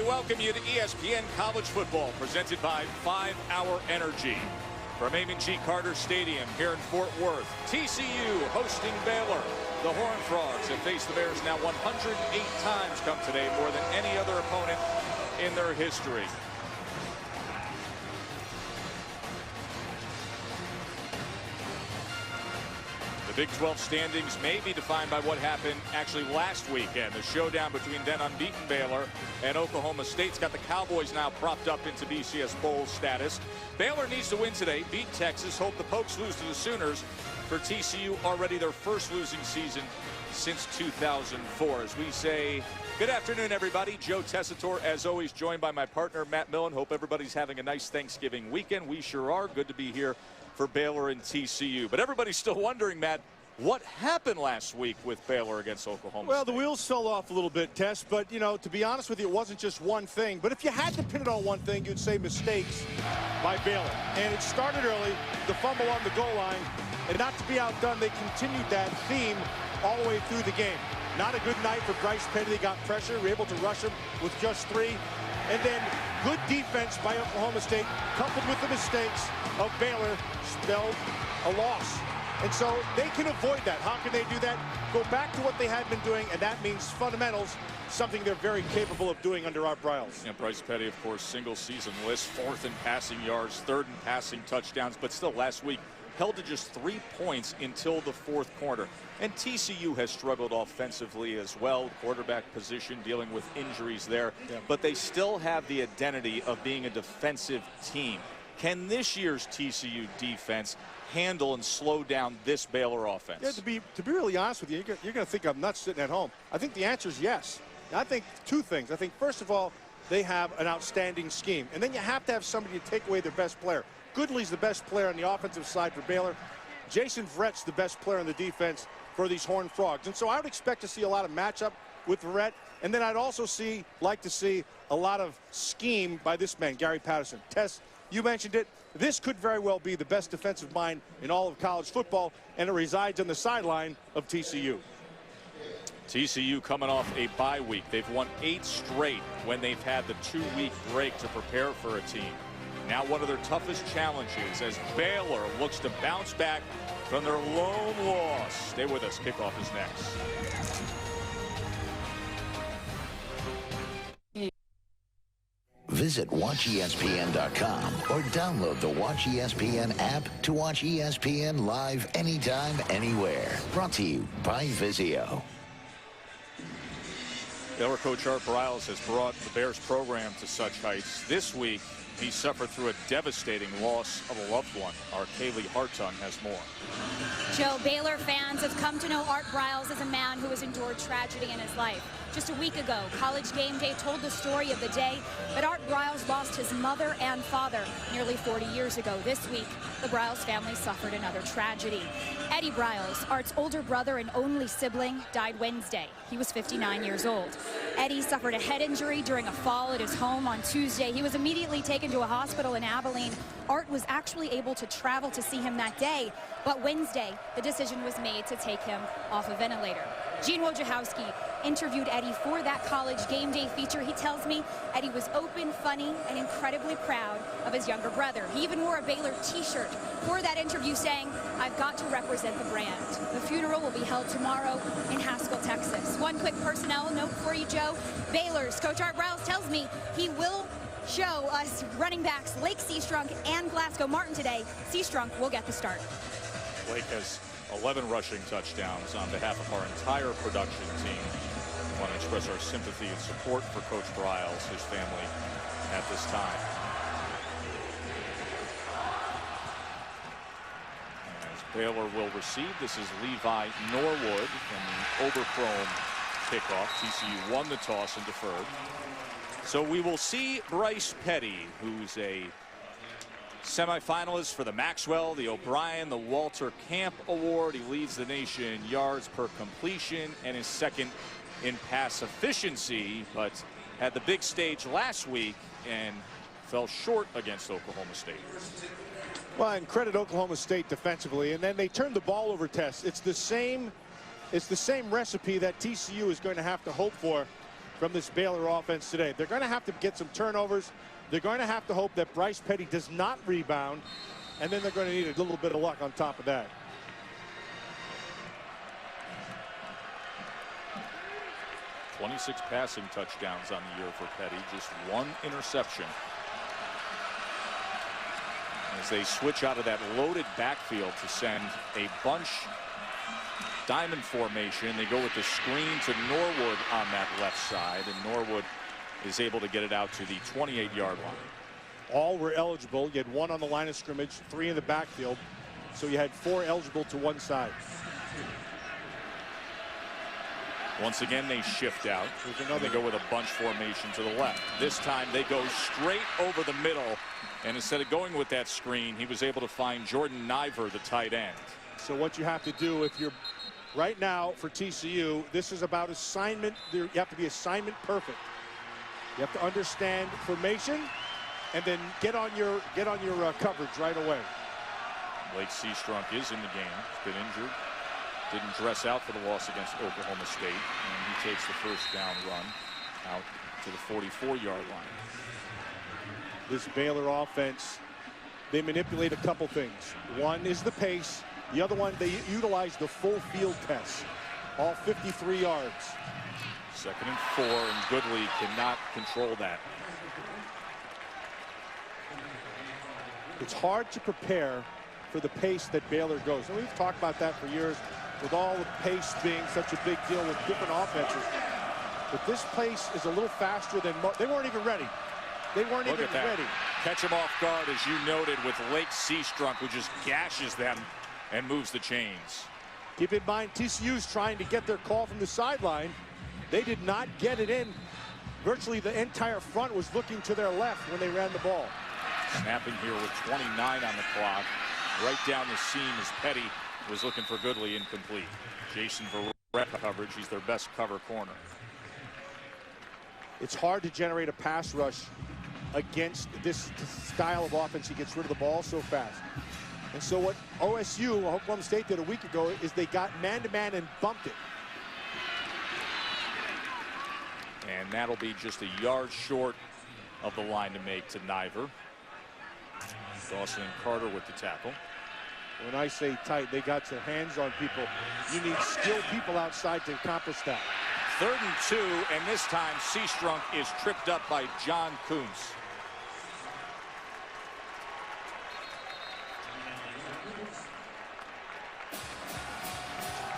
We welcome you to ESPN College Football, presented by 5 Hour Energy. From Amon G. Carter Stadium here in Fort Worth, TCU hosting Baylor. The Horned Frogs have faced the Bears now 108 times come today, more than any other opponent in their history. The Big 12 standings may be defined by what happened actually last weekend. The showdown between then unbeaten Baylor and Oklahoma State's got the Cowboys now propped up into BCS Bowl status. Baylor needs to win today, beat Texas, hope the Pokes lose to the Sooners. For TCU, already their first losing season since 2004. As we say, good afternoon, everybody. Joe Tessitore, as always, joined by my partner, Matt Millen. Hope everybody's having a nice Thanksgiving weekend. We sure are. Good to be here for Baylor and TCU. But everybody's still wondering, Matt, what happened last week with Baylor against Oklahoma State? Well, the wheels fell off a little bit, Tess, but, you know, to be honest with you, it wasn't just one thing. But if you had to pin it on one thing, you'd say mistakes by Baylor. And it started early, the fumble on the goal line, and not to be outdone, they continued that theme all the way through the game. Not a good night for Bryce Petty. They got pressure, were able to rush him with just 3. And then good defense by Oklahoma State, coupled with the mistakes of Baylor, spelled a loss. And so they can avoid that. How can they do that? Go back to what they had been doing, and that means fundamentals, something they're very capable of doing under Art Briles. Yeah, Bryce Petty, of course, single season list, 4th in passing yards, 3rd in passing touchdowns, but still last week held to just 3 points until the 4th quarter. And TCU has struggled offensively as well, quarterback position, dealing with injuries there. Yeah. But they still have the identity of being a defensive team. Can this year's TCU defense handle and slow down this Baylor offense? Yeah, to be really honest with you, you're going to think I'm nuts sitting at home. I think the answer is yes. I think 2 things. I think, first of all, they have an outstanding scheme. And then you have to have somebody to take away their best player. Goodley's the best player on the offensive side for Baylor. Jason Verrett's the best player on the defense for these Horned Frogs. And so I would expect to see a lot of matchup with Verrett. And then I'd also like to see a lot of scheme by this man, Gary Patterson. Tess, you mentioned it. This could very well be the best defensive mind in all of college football, and it resides on the sideline of TCU. TCU coming off a bye week. They've won 8 straight when they've had the 2-week break to prepare for a team. Now one of their toughest challenges as Baylor looks to bounce back from their lone loss. Stay with us. Kickoff is next. Visit WatchESPN.com or download the Watch ESPN app to watch ESPN live anytime, anywhere. Brought to you by Vizio. Baylor coach Art Briles has brought the Bears program to such heights. This week, he suffered through a devastating loss of a loved one. Our Kaylee Hartung has more. Joe, Baylor fans have come to know Art Briles as a man who has endured tragedy in his life. Just a week ago, College Game Day told the story of the day that Art Briles lost his mother and father nearly 40 years ago. This week, the Briles family suffered another tragedy. Eddie Briles, Art's older brother and only sibling, died Wednesday. He was 59 years old. Eddie suffered a head injury during a fall at his home on Tuesday. He was immediately taken to a hospital in Abilene. Art was actually able to travel to see him that day, but Wednesday, the decision was made to take him off a ventilator. Gene Wojciechowski interviewed Eddie for that College Game Day feature. He tells me Eddie was open, funny, and incredibly proud of his younger brother. He even wore a Baylor t-shirt for that interview saying, "I've got to represent the brand." The funeral will be held tomorrow in Haskell, Texas. One quick personnel note for you, Joe. Baylor's coach Art Briles tells me he will show us running backs Lake Seastrunk and Glasgow Martin today. Seastrunk will get the start. Lake has 11 rushing touchdowns on behalf of our entire production team. We want to express our sympathy and support for Coach Briles, his family, at this time. As Baylor will receive, this is Levi Norwood from the Oberchrome kickoff. TCU won the toss and deferred. So we will see Bryce Petty, who's a semifinalist for the Maxwell, the O'Brien, the Walter Camp Award. He leads the nation in yards per completion and is 2nd in pass efficiency, but had the big stage last week and fell short against Oklahoma State. Well, and credit Oklahoma State defensively, and then they turned the ball over. Test. It's the same recipe that TCU is going to have to hope for from this Baylor offense today. They're going to have to get some turnovers. They're going to have to hope that Bryce Petty does not rebound, and then they're going to need a little bit of luck on top of that. "26 passing touchdowns on the year for Petty, just 1 interception. As they switch out of that loaded backfield to send a bunch diamond formation, they go with the screen to Norwood on that left side, and Norwood is able to get it out to the 28-yard line. All were eligible. You had 1 on the line of scrimmage, 3 in the backfield, so you had 4 eligible to one side. Once again, they shift out. They go with a bunch formation to the left. This time they go straight over the middle, and instead of going with that screen, he was able to find Jordan Niver, the tight end. So what you have to do, if you're right now for TCU, this is about assignment. You have to be assignment perfect. You have to understand formation and then get on your coverage right away. Blake Seastrunk is in the game. He's been injured. Didn't dress out for the loss against Oklahoma State, and he takes the first down run out to the 44-yard line. This Baylor offense, they manipulate a couple things. One is the pace. The other one, they utilize the full field test, all 53 yards. 2nd and 4, and Goodley cannot control that. It's hard to prepare for the pace that Baylor goes. And we've talked about that for years, with all the pace being such a big deal with different offenses. But this pace is a little faster than they weren't even ready. They weren't even ready. Catch him off guard, as you noted, with Blake Seastrunk, who just gashes them and moves the chains. Keep in mind, TCU's trying to get their call from the sideline. They did not get it in. Virtually the entire front was looking to their left when they ran the ball. Snapping here with 29 on the clock. Right down the seam as Petty was looking for Goodley, incomplete. Jason Verrett coverage. He's their best cover corner. It's hard to generate a pass rush against this style of offense. He gets rid of the ball so fast. And so what OSU, Oklahoma State, did a week ago is they got man-to-man and bumped it. And that'll be just a yard short of the line to make to Niver. Dawson and Carter with the tackle. When I say tight, they got their hands on people. You need skilled people outside to accomplish that. 3rd and 2, and this time Seastrunk is tripped up by John Kuntz.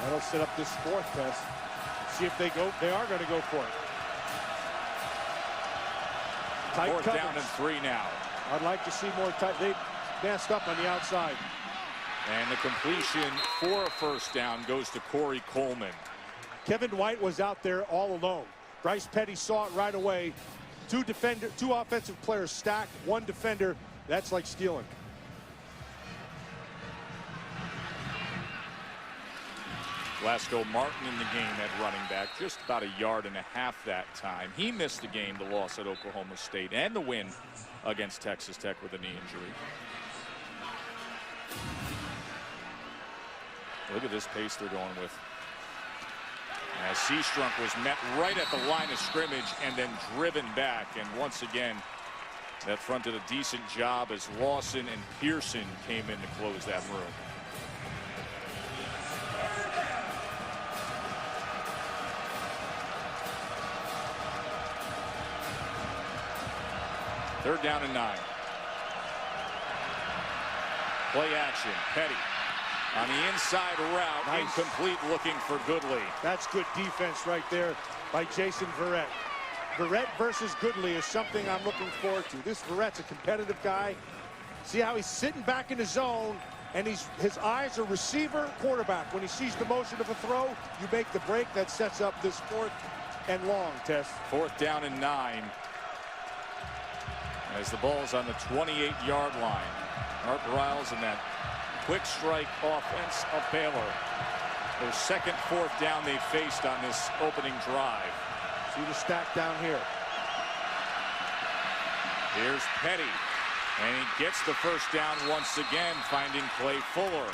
That'll set up this 4th test. See if they are going to go for it. Tight 4th coverage. down and 3 now. I'd like to see more tight. They messed up on the outside. And the completion for a first down goes to Corey Coleman. Kevin White was out there all alone. Bryce Petty saw it right away. 2 offensive players stacked, 1 defender. That's like stealing. Glasgow Martin in the game at running back, just about a yard and a half that time. He missed the game, the loss at Oklahoma State, and the win against Texas Tech with a knee injury. Look at this pace they're going with. As Seastrunk was met right at the line of scrimmage and then driven back. And once again, that front did a decent job as Lawson and Pearson came in to close that room. Third down and 9. Play action. Petty on the inside route. Nice. Incomplete, looking for Goodley. That's good defense right there by Jason Verrett. Verrett versus Goodley is something I'm looking forward to. This Verrett's a competitive guy. See how he's sitting back in the zone, and his eyes are receiver, quarterback. When he sees the motion of a throw, you make the break. That sets up this 4th and long test. 4th down and 9. As the ball's on the 28-yard line. Art Briles in that quick strike offense of Baylor. Their second 4th down they faced on this opening drive. See the stack down here. Here's Petty. And he gets the first down once again, finding Clay Fuller.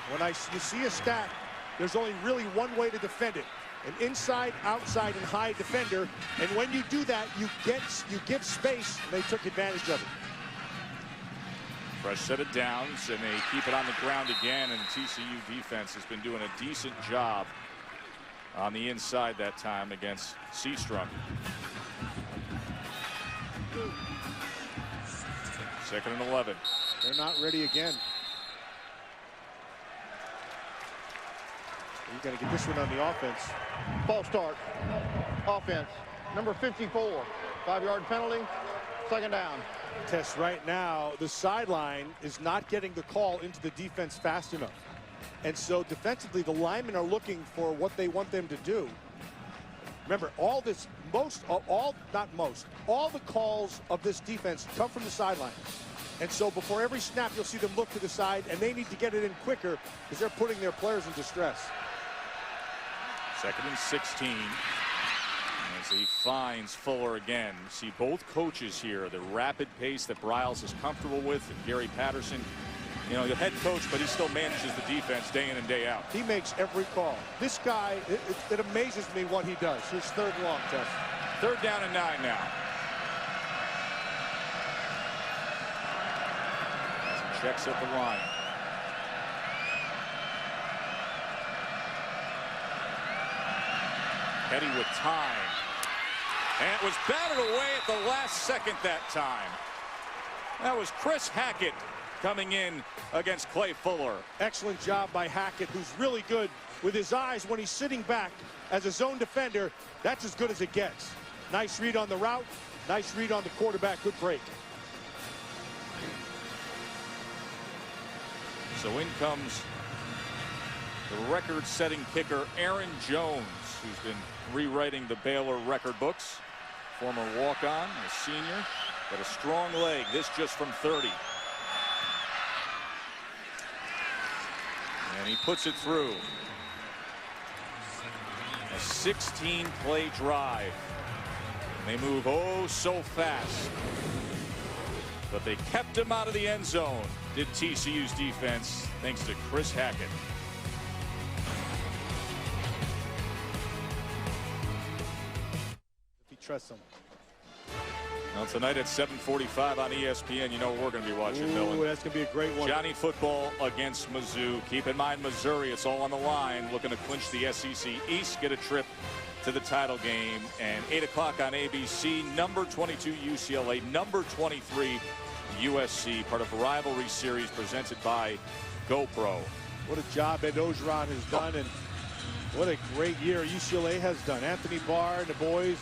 When you see a stack, there's only really one way to defend it. an inside, outside, and high defender. And when you do that, you give space. And they took advantage of it. Fresh set of downs, and they keep it on the ground again. And TCU defense has been doing a decent job on the inside that time against Seastrom. Second and 11. They're not ready again. You're going to get this one on the offense. False start. Offense. Number 54. 5-yard penalty. Second down. Test right now, the sideline is not getting the call into the defense fast enough. And so defensively, the linemen are looking for what they want them to do. Remember, all the calls of this defense come from the sideline. And so before every snap, you'll see them look to the side, and they need to get it in quicker because they're putting their players in distress. Second and 16. As he finds Fuller again. See both coaches here, the rapid pace that Briles is comfortable with, and Gary Patterson, you know, the head coach, but he still manages the defense day in and day out. He makes every call. This guy, it amazes me what he does. His third long test. Third down and 9 now. As he checks at the line. Petty with time. And it was batted away at the last second that time. That was Chris Hackett coming in against Clay Fuller. Excellent job by Hackett, who's really good with his eyes when he's sitting back as a zone defender. That's as good as it gets. Nice read on the route. Nice read on the quarterback. Good break. So in comes the record-setting kicker, Aaron Jones, who's been rewriting the Baylor record books. Former walk-on, a senior, but a strong leg. This just from 30. And he puts it through. A 16-play drive. And they move oh so fast. But they kept him out of the end zone, did TCU's defense, thanks to Chris Hackett. Trust him. Well, tonight at 7:45 on ESPN, you know what we're going to be watching, Bill. That's going to be a great one. Johnny football against Mizzou. Keep in mind, Missouri, it's all on the line, looking to clinch the SEC East, get a trip to the title game. And 8 o'clock on ABC, number 22 UCLA, number 23 USC, part of a rivalry series presented by GoPro. What a job Ed Ogeron has done, and what a great year UCLA has done. Anthony Barr and the boys.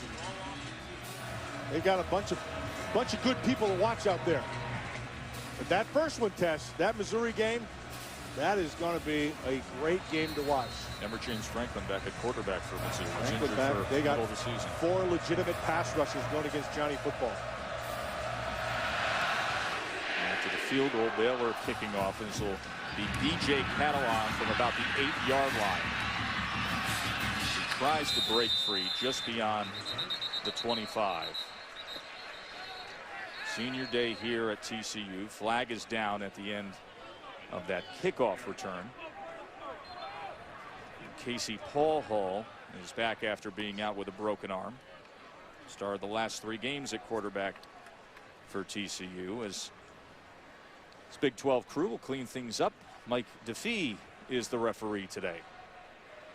They've got a bunch of good people to watch out there. But that first one, Tess, that Missouri game, that is going to be a great game to watch. Never James Franklin back at quarterback for Missouri. Franklin back. They got the season. 4 legitimate pass rushes going against Johnny football. After the field goal, Baylor kicking off, and this will be B.J. Catalan from about the 8-yard line. He tries to break free just beyond the 25. Senior day here at TCU. Flag is down at the end of that kickoff return. Casey Paul Hall is back after being out with a broken arm. Started the last 3 games at quarterback for TCU. As this Big 12 crew will clean things up. Mike DeFee is the referee today.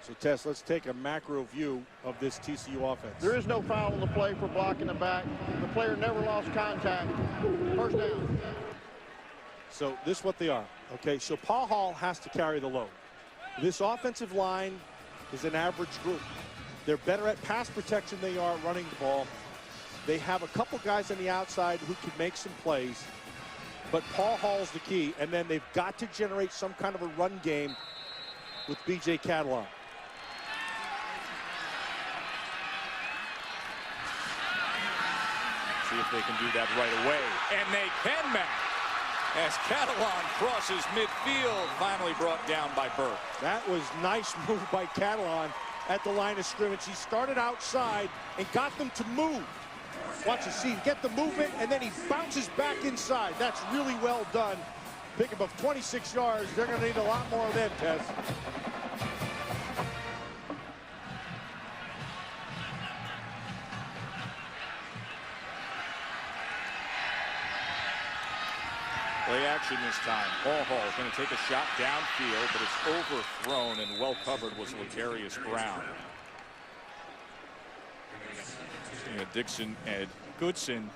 So, Tess, let's take a macro view of this TCU offense. There is no foul on the play for blocking the back. The player never lost contact. First down. So this is what they are. Okay, so Paul Hall has to carry the load. This offensive line is an average group. They're better at pass protection than they are running the ball. They have a couple guys on the outside who can make some plays. But Paul Hall's the key. And then they've got to generate some kind of a run game with B.J. Catalan. See if they can do that right away. And they can, Matt. As Catalan crosses midfield, finally brought down by Burke. That was nice move by Catalan at the line of scrimmage. He started outside and got them to move. Watch it, see, get the movement, and then he bounces back inside. That's really well done. Pick him up 26 yards. They're going to need a lot more of them, Tess. action this time. Hall is going to take a shot downfield, but it's overthrown, and well covered was Lecarius Brown. Dixon and Goodson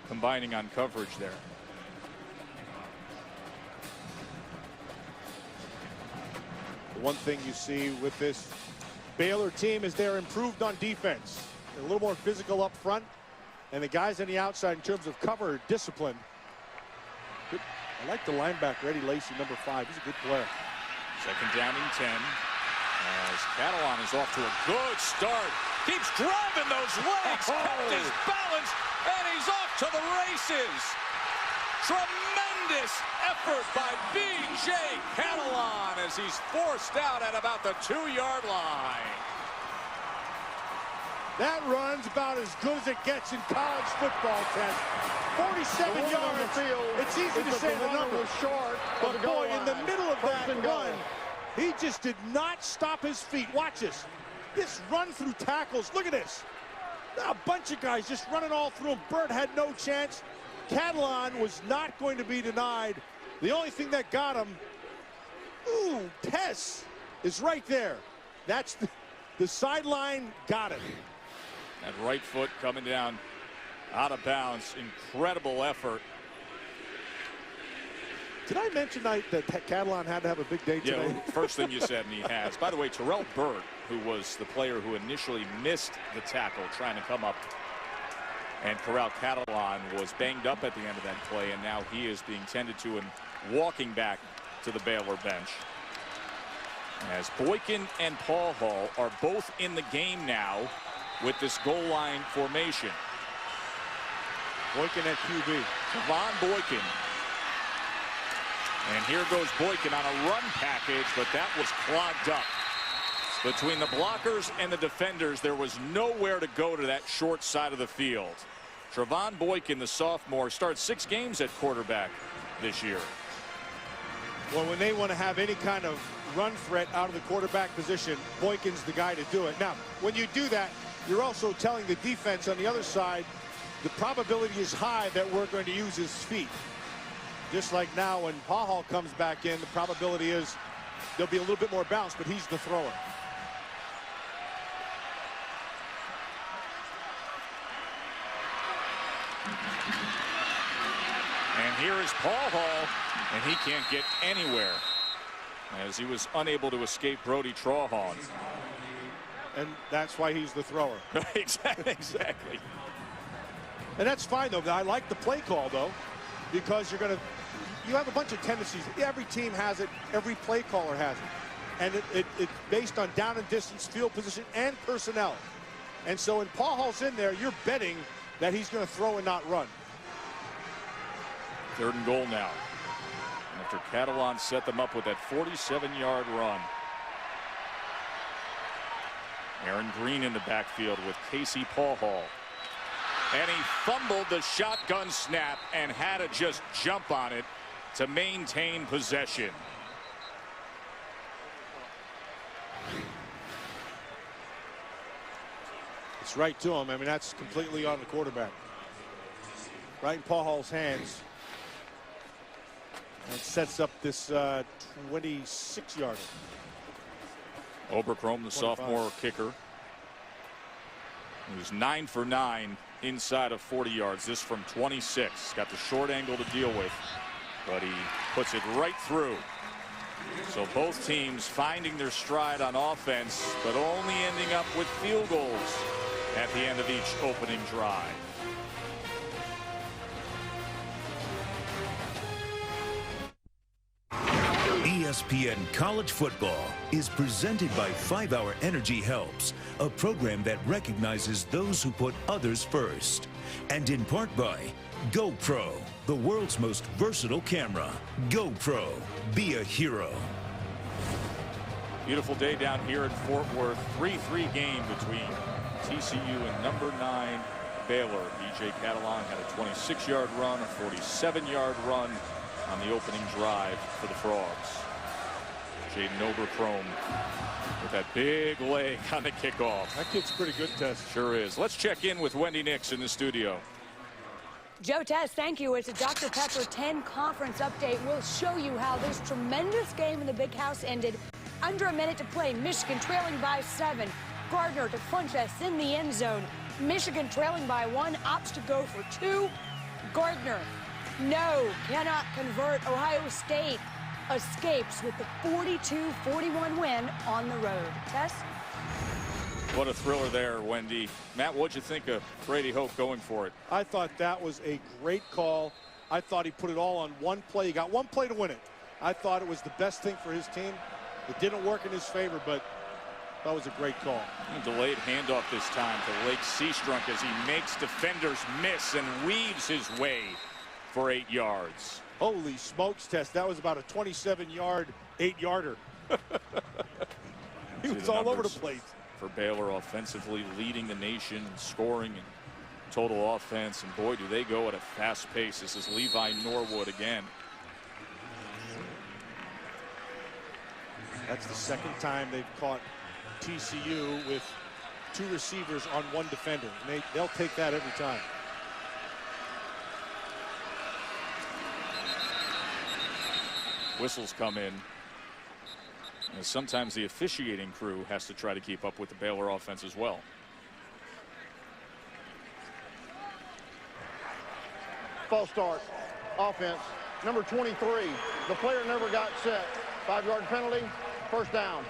combining on coverage there. The one thing you see with this Baylor team is they're improved on defense. They're a little more physical up front, and the guys on the outside in terms of cover discipline. I like the linebacker, Eddie Lacy, number 5. He's a good player. Second down and 10. As Catalan is off to a good start. Keeps driving those legs. Kept his balance, and he's off to the races. Tremendous effort by B.J. Catalan as he's forced out at about the 2-yard line. That run's about as good as it gets in college football, Ted. 47 yards. It's easy to say the number was short, but boy, in the middle of that run, he just did not stop his feet. Watch this. This run through tackles. Look at this. A bunch of guys just running all through him. Bird had no chance. Catalan was not going to be denied. The only thing that got him, Tess is right there. That's the sideline got him. That right foot coming down out of bounds. Incredible effort. Did I mention that Catalan had to have a big day today? Yeah, first thing you said, and he has. By the way, Terrell Bird, who was the player who initially missed the tackle trying to come up and corral Catalan, was banged up at the end of that play, and now he is being tended to and walking back to the Baylor bench. As Boykin and Paul Hall are both in the game now with this goal line formation. Boykin at QB. Trevon Boykin. And here goes Boykin on a run package, but that was clogged up. Between the blockers and the defenders, there was nowhere to go to that short side of the field. Trevon Boykin, the sophomore, starts 6 games at quarterback this year. Well, when they want to have any kind of run threat out of the quarterback position, Boykin's the guy to do it. Now, when you do that, you're also telling the defense on the other side the probability is high that we're going to use his feet. Just like now when Paul comes back in, the probability is there'll be a little bit more bounce, but he's the thrower. And here is Paul Hall, and he can't get anywhere as he was unable to escape Brody Trawhon. And that's why he's the thrower. Exactly. And that's fine, though. I like the play call, though, because you have a bunch of tendencies. Every team has it. Every play caller has it. And it's based on down and distance, field position, and personnel. And so when Paul Hall's in there, you're betting that he's going to throw and not run. 3rd and goal now. After Catalan set them up with that 47-yard run. Aaron Green in the backfield with Casey Paul Hall. And he fumbled the shotgun snap and had to just jump on it to maintain possession. It's right to him. I mean, that's completely on the quarterback. Right in Paul Hall's hands. And sets up this 26-yarder. Oberkrom, the 25. sophomore kicker. He was 9 for 9 inside of 40 yards. This from 26. Got the short angle to deal with, but he puts it right through. So both teams finding their stride on offense, but only ending up with field goals at the end of each opening drive. ESPN College Football is presented by 5 Hour Energy Helps, a program that recognizes those who put others first. And in part by GoPro, the world's most versatile camera. GoPro, be a hero. Beautiful day down here in Fort Worth. 3-3 game between TCU and number 9 Baylor. B.J. Catalan had a 26-yard run, a 47-yard run on the opening drive for the Frogs. Jaden Oberkrom with that big leg on the kickoff. That kid's pretty good, Tess. Sure is. Let's check in with Wendy Nix in the studio. Joe Tess, thank you. It's a Dr. Pepper 10 conference update. We'll show you how this tremendous game in the Big House ended. Under a minute to play, Michigan trailing by 7. Gardner to Funchess in the end zone. Michigan trailing by 1, opts to go for 2. Gardner, no, cannot convert. Ohio State escapes with the 42-41 win on the road. Tess? What a thriller there, Wendy. Matt, what'd you think of Brady Hoke going for it? I thought that was a great call. I thought he put it all on one play. He got one play to win it. I thought it was the best thing for his team. It didn't work in his favor, but that was a great call. Delayed handoff this time to Lake Seastrunk as he makes defenders miss and weaves his way for 8 yards. Holy smokes, Tess. That was about a 27-yard, 8-yarder. He was all over the place. For Baylor, offensively leading the nation in scoring and total offense, and boy, do they go at a fast pace. This is Levi Norwood again. That's the second time they've caught TCU with 2 receivers on 1 defender. And they'll take that every time. Whistles come in. And sometimes the officiating crew has to try to keep up with the Baylor offense as well. False start. Offense. Number 23. The player never got set. 5-yard penalty. First down.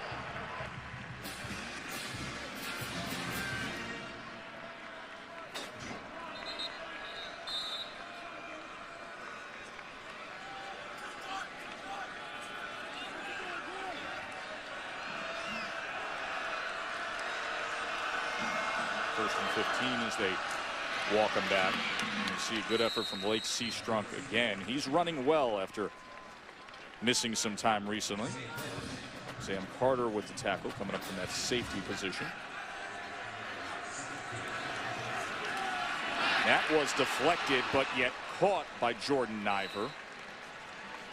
First and 15 as they walk him back. You see a good effort from Lake Seastrunk again. He's running well after missing some time recently. Sam Carter with the tackle coming up from that safety position. That was deflected, but yet caught by Jordan Niver.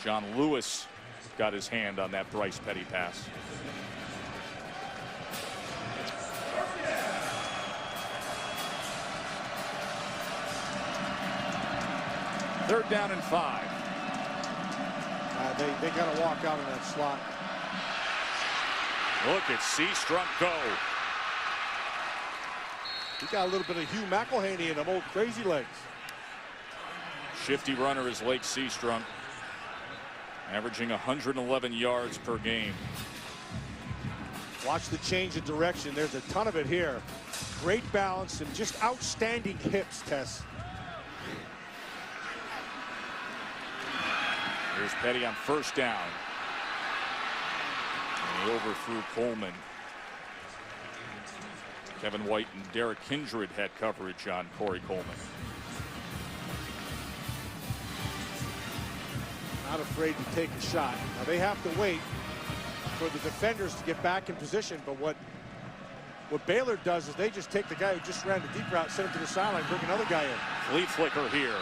John Lewis got his hand on that Bryce Petty pass. Third down and 5. They got to walk out in that slot. Look at Seastrunk go. He got a little bit of Hugh McElhaney in them, old crazy legs. Shifty runner is Lake Seastrunk, averaging 111 yards per game. Watch the change of direction. There's a ton of it here. Great balance and just outstanding hips, Tess. Here's Petty on first down. And he overthrew Coleman. Kevin White and Derek Kindred had coverage on Corey Coleman. Not afraid to take a shot. Now they have to wait for the defenders to get back in position, but what Baylor does is they just take the guy who just ran the deep route, send him to the sideline, bring another guy in. Flea flicker here.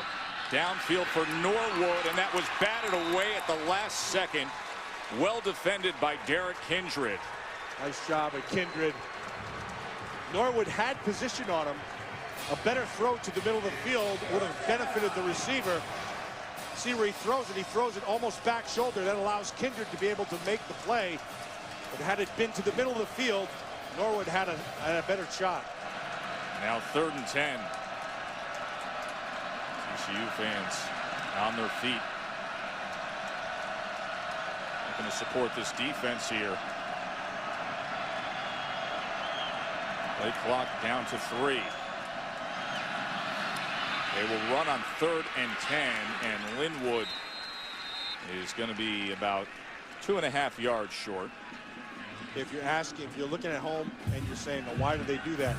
Downfield for Norwood, and that was batted away at the last second. Well defended by Derek Kindred. Nice job at Kindred. Norwood had position on him. A better throw to the middle of the field would have benefited the receiver. See where he throws it. He throws it almost back shoulder. That allows Kindred to be able to make the play. But had it been to the middle of the field, Norwood had a better shot. Now 3rd and 10. TCU fans on their feet. Looking to support this defense here. Play clock down to 3. They will run on 3rd and 10, and Linwood is going to be about 2.5 yards short. If you're looking at home and you're saying, well, why do they do that?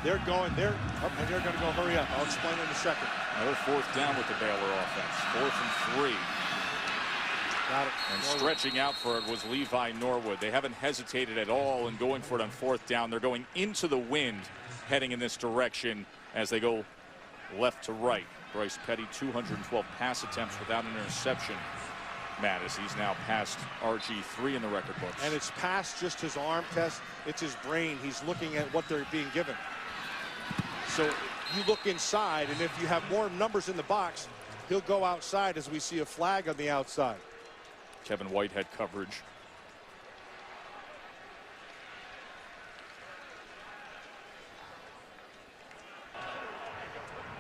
They're going there, and they're going to go hurry up. I'll explain in a second. Another 4th down with the Baylor offense. 4th and 3. Got it. And stretching out for it was Levi Norwood. They haven't hesitated at all in going for it on 4th down. They're going into the wind, heading in this direction as they go left to right. Bryce Petty, 212 pass attempts without an interception. Mattis, he's now past RG3 in the record books. And it's past just his arm test. It's his brain. He's looking at what they're being given. So you look inside, and if you have more numbers in the box, he'll go outside as we see a flag on the outside. Kevin Whitehead coverage.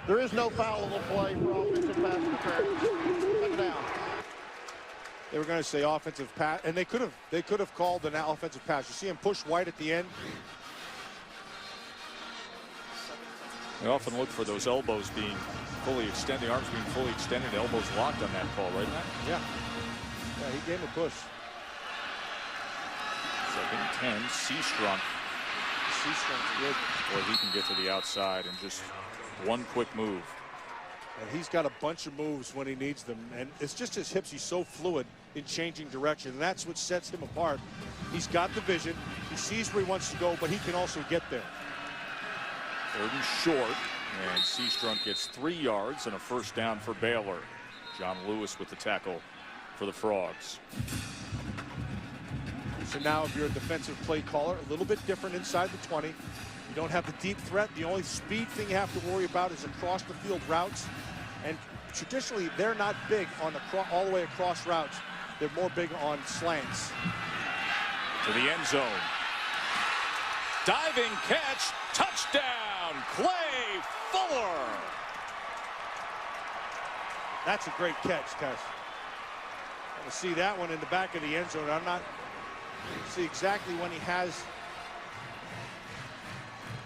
There is no foulable play for offensive pass interference. Second down. They were going to say offensive pass, and they could have called an offensive pass. You see him push White at the end. They often look for those elbows being fully extended, the arms being fully extended, elbows locked on that call, right, Matt? Yeah. Yeah, he gave him a push. 2nd and 10, Seastrunk. Seastrunk's good. Boy, he can get to the outside and just one quick move. And he's got a bunch of moves when he needs them, and it's just his hips. He's so fluid in changing direction, and that's what sets him apart. He's got the vision. He sees where he wants to go, but he can also get there. 3rd and short, and Seastrunk gets 3 yards and a first down for Baylor. John Lewis with the tackle for the Frogs. So now if you're a defensive play caller, a little bit different inside the 20. You don't have the deep threat. The only speed thing you have to worry about is across the field routes. And traditionally, they're not big on the all the way across routes. They're more big on slants. To the end zone. Diving catch, touchdown, Clay Fuller. That's a great catch, Tess. I see that one in the back of the end zone. I'm not see exactly when he has.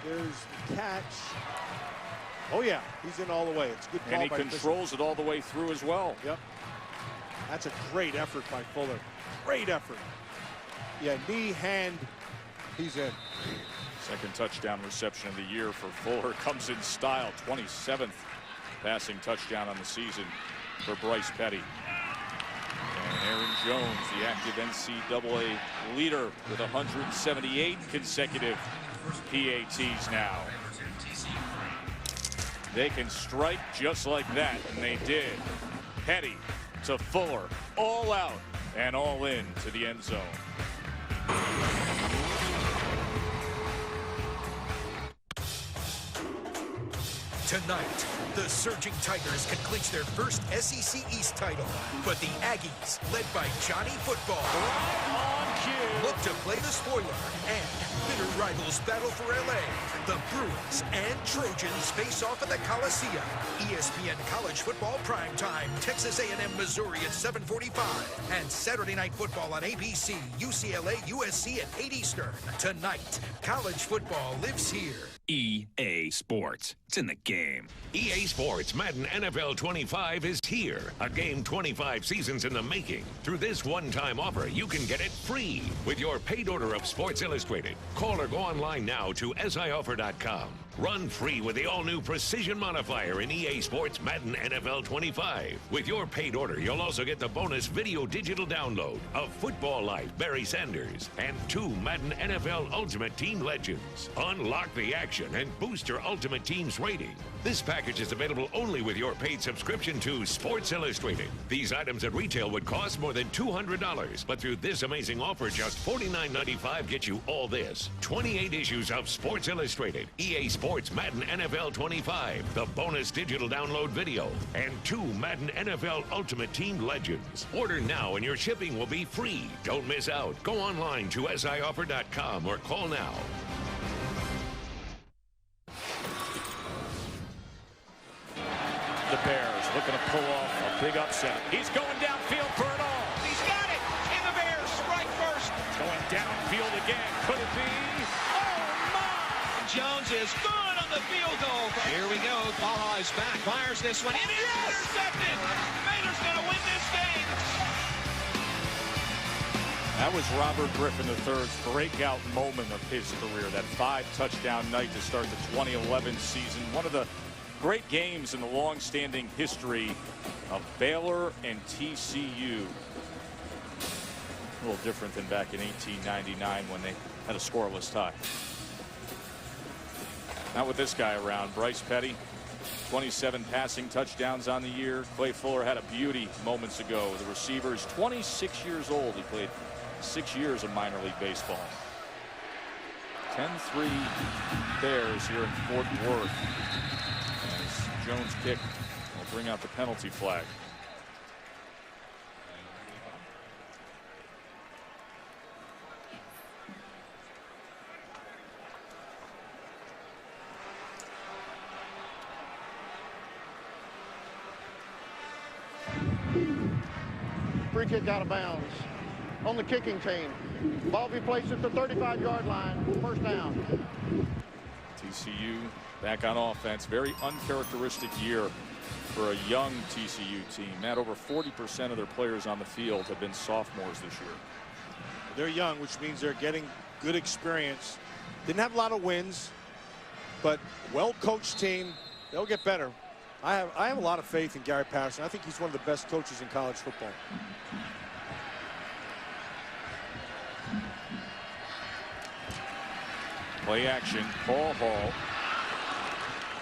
There's the catch. Oh yeah, he's in all the way. It's a good call. And he by controls it all the way through as well. Yep. That's a great effort by Fuller. Great effort. Yeah, knee, hand, he's in. 2nd touchdown reception of the year for Fuller. Comes in style. 27th passing touchdown on the season for Bryce Petty. And Aaron Jones, the active NCAA leader with 178 consecutive PATs now. They can strike just like that, and they did. Petty to Fuller, all out and all in to the end zone. Tonight, the Surging Tigers can clinch their first SEC East title, but the Aggies, led by Johnny Football, On cue. look to play the spoiler, and bitter rivals battle for LA. The Bruins and Trojans face off at the Coliseum. ESPN College Football Primetime, Texas A&M, Missouri at 7:45, and Saturday Night Football on ABC, UCLA, USC at 8 Eastern. Tonight, college football lives here. EA Sports. It's in the game. EA Sports Madden NFL 25 is here. A game 25 seasons in the making. Through this one-time offer, you can get it free with your paid order of Sports Illustrated. Call or go online now to sioffer.com. Run free with the all-new Precision Modifier in EA Sports Madden NFL 25. With your paid order, you'll also get the bonus video digital download of Football Life, Barry Sanders, and 2 Madden NFL Ultimate Team Legends. Unlock the action and boost your Ultimate Team's rating. This package is available only with your paid subscription to Sports Illustrated. These items at retail would cost more than $200, but through this amazing offer, just $49.95 gets you all this. 28 issues of Sports Illustrated, EA Sports Madden NFL 25, the bonus digital download video, and 2 Madden NFL Ultimate Team Legends. Order now and your shipping will be free. Don't miss out. Go online to sioffer.com or call now. The Bears looking to pull off a big upset. He's going downfield for it all. He's got it. And the Bears strike first. Going downfield again. Could it be? Oh, my! Jones is good on the field goal. Here we go. Baja is back. Fires this one. It is intercepted. Baylor's going to win this game. That was Robert Griffin III's breakout moment of his career. That 5-touchdown night to start the 2011 season. One of the great games in the long-standing history of Baylor and TCU. A little different than back in 1899 when they had a scoreless tie. Not with this guy around. Bryce Petty, 27 passing touchdowns on the year. Clay Fuller had a beauty moments ago. The receiver is 26 years old. He played 6 years of minor league baseball. 10-3 Bears here in Fort Worth. Jones kick will bring out the penalty flag. Free kick out of bounds on the kicking team. Ball be placed at the 35-yard line. First down. TCU back on offense. Very uncharacteristic year for a young TCU team. Matt, over 40% of their players on the field have been sophomores this year. They're young, which means they're getting good experience. Didn't have a lot of wins, but well-coached team. They'll get better. I have a lot of faith in Gary Patterson. I think he's one of the best coaches in college football. Play action, Paul Hall.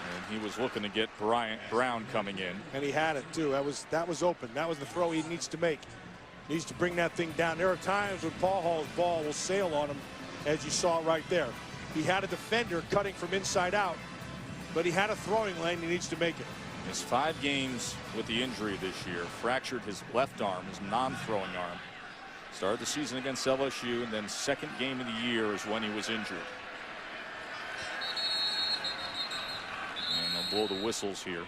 And he was looking to get Brown coming in. And he had it too. That was open. That was the throw he needs to make. He needs to bring that thing down. There are times when Paul Hall's ball will sail on him, as you saw right there. He had a defender cutting from inside out, but he had a throwing lane. He needs to make it. His 5 games with the injury this year. Fractured his left arm, his non-throwing arm. Started the season against LSU, and then second game of the year is when he was injured. And they'll blow the whistles here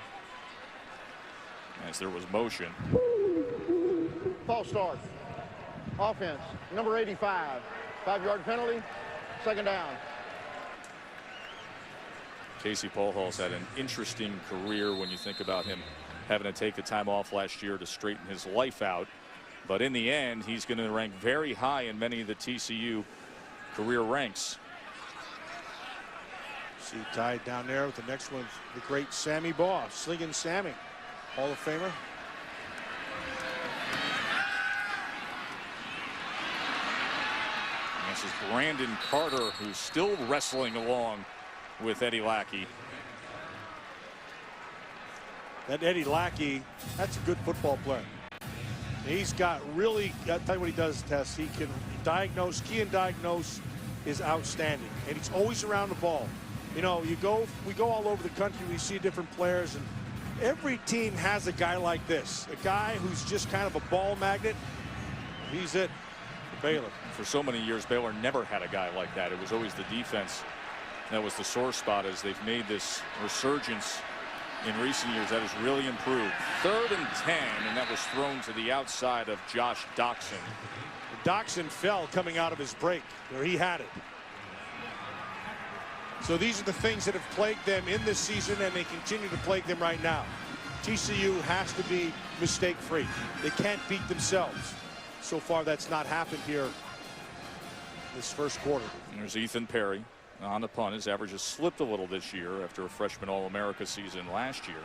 as there was motion. False start. Offense, number 85. 5-yard penalty. Second down. Casey Paul Hall's had an interesting career when you think about him having to take the time off last year to straighten his life out. But in the end, he's going to rank very high in many of the TCU career ranks. See tied down there with the next one, the great Sammy Baugh, Slinging Sammy, Hall of Famer. This is Brandon Carter, who's still wrestling along with Eddie Lackey. That Eddie Lackey, that's a good football player. He's got really, I'll tell you what he does, Tess. He can diagnose, key and diagnose is outstanding. And he's always around the ball. You know, we go all over the country, we see different players, and every team has a guy like this. A guy who's just kind of a ball magnet. He's it for Baylor. For so many years, Baylor never had a guy like that. It was always the defense that was the sore spot. As they've made this resurgence in recent years, that has really improved. 3rd and 10, and that was thrown to the outside of Josh Doxson. Doxson fell coming out of his break where he had it. So these are the things that have plagued them in this season, and they continue to plague them right now. TCU has to be mistake-free. They can't beat themselves. So far, that's not happened here this first quarter. And there's Ethan Perry on the punt. His average has slipped a little this year after a freshman All-America season last year.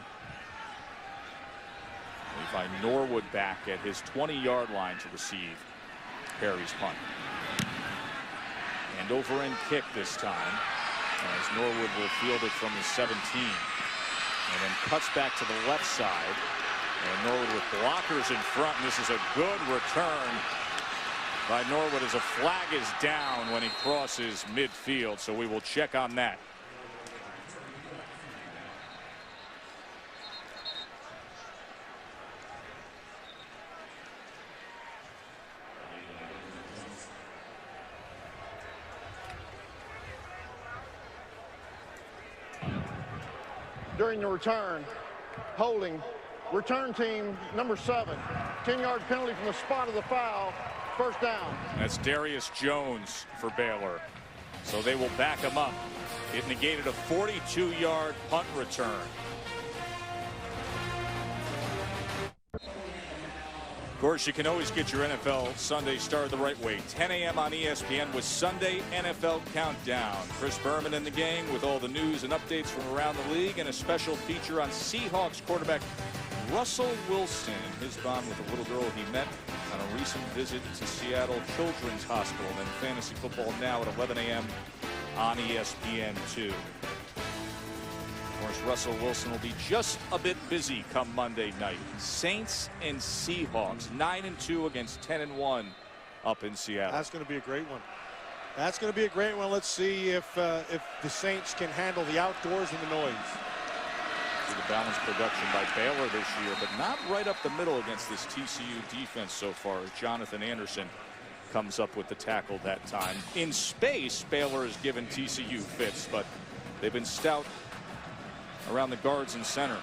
We find Norwood back at his 20-yard line to receive Perry's punt. And over and kick this time, as Norwood will field it from the 17. And then cuts back to the left side. And Norwood with blockers in front. And this is a good return by Norwood as a flag is down when he crosses midfield. So we will check on that. During the return, holding, return team number 7, 10-yard penalty from the spot of the foul, first down. That's Darius Jones for Baylor. So they will back him up. It negated a 42-yard punt return. Of course, you can always get your NFL Sunday started the right way. 10 a.m. on ESPN with Sunday NFL Countdown. Chris Berman in the gang with all the news and updates from around the league, and a special feature on Seahawks quarterback Russell Wilson and his bond with a little girl he met on a recent visit to Seattle Children's Hospital. And then Fantasy Football Now at 11 a.m. on ESPN2. Of course, Russell Wilson will be just a bit busy come Monday night. Saints and Seahawks, 9-2 against 10-1 up in Seattle. That's going to be a great one. That's going to be a great one. Let's see if the Saints can handle the outdoors and the noise. to the balanced production by Baylor this year, but not right up the middle against this TCU defense so far, as Jonathan Anderson comes up with the tackle that time. In space, Baylor has given TCU fits, but they've been stout around the guards and center.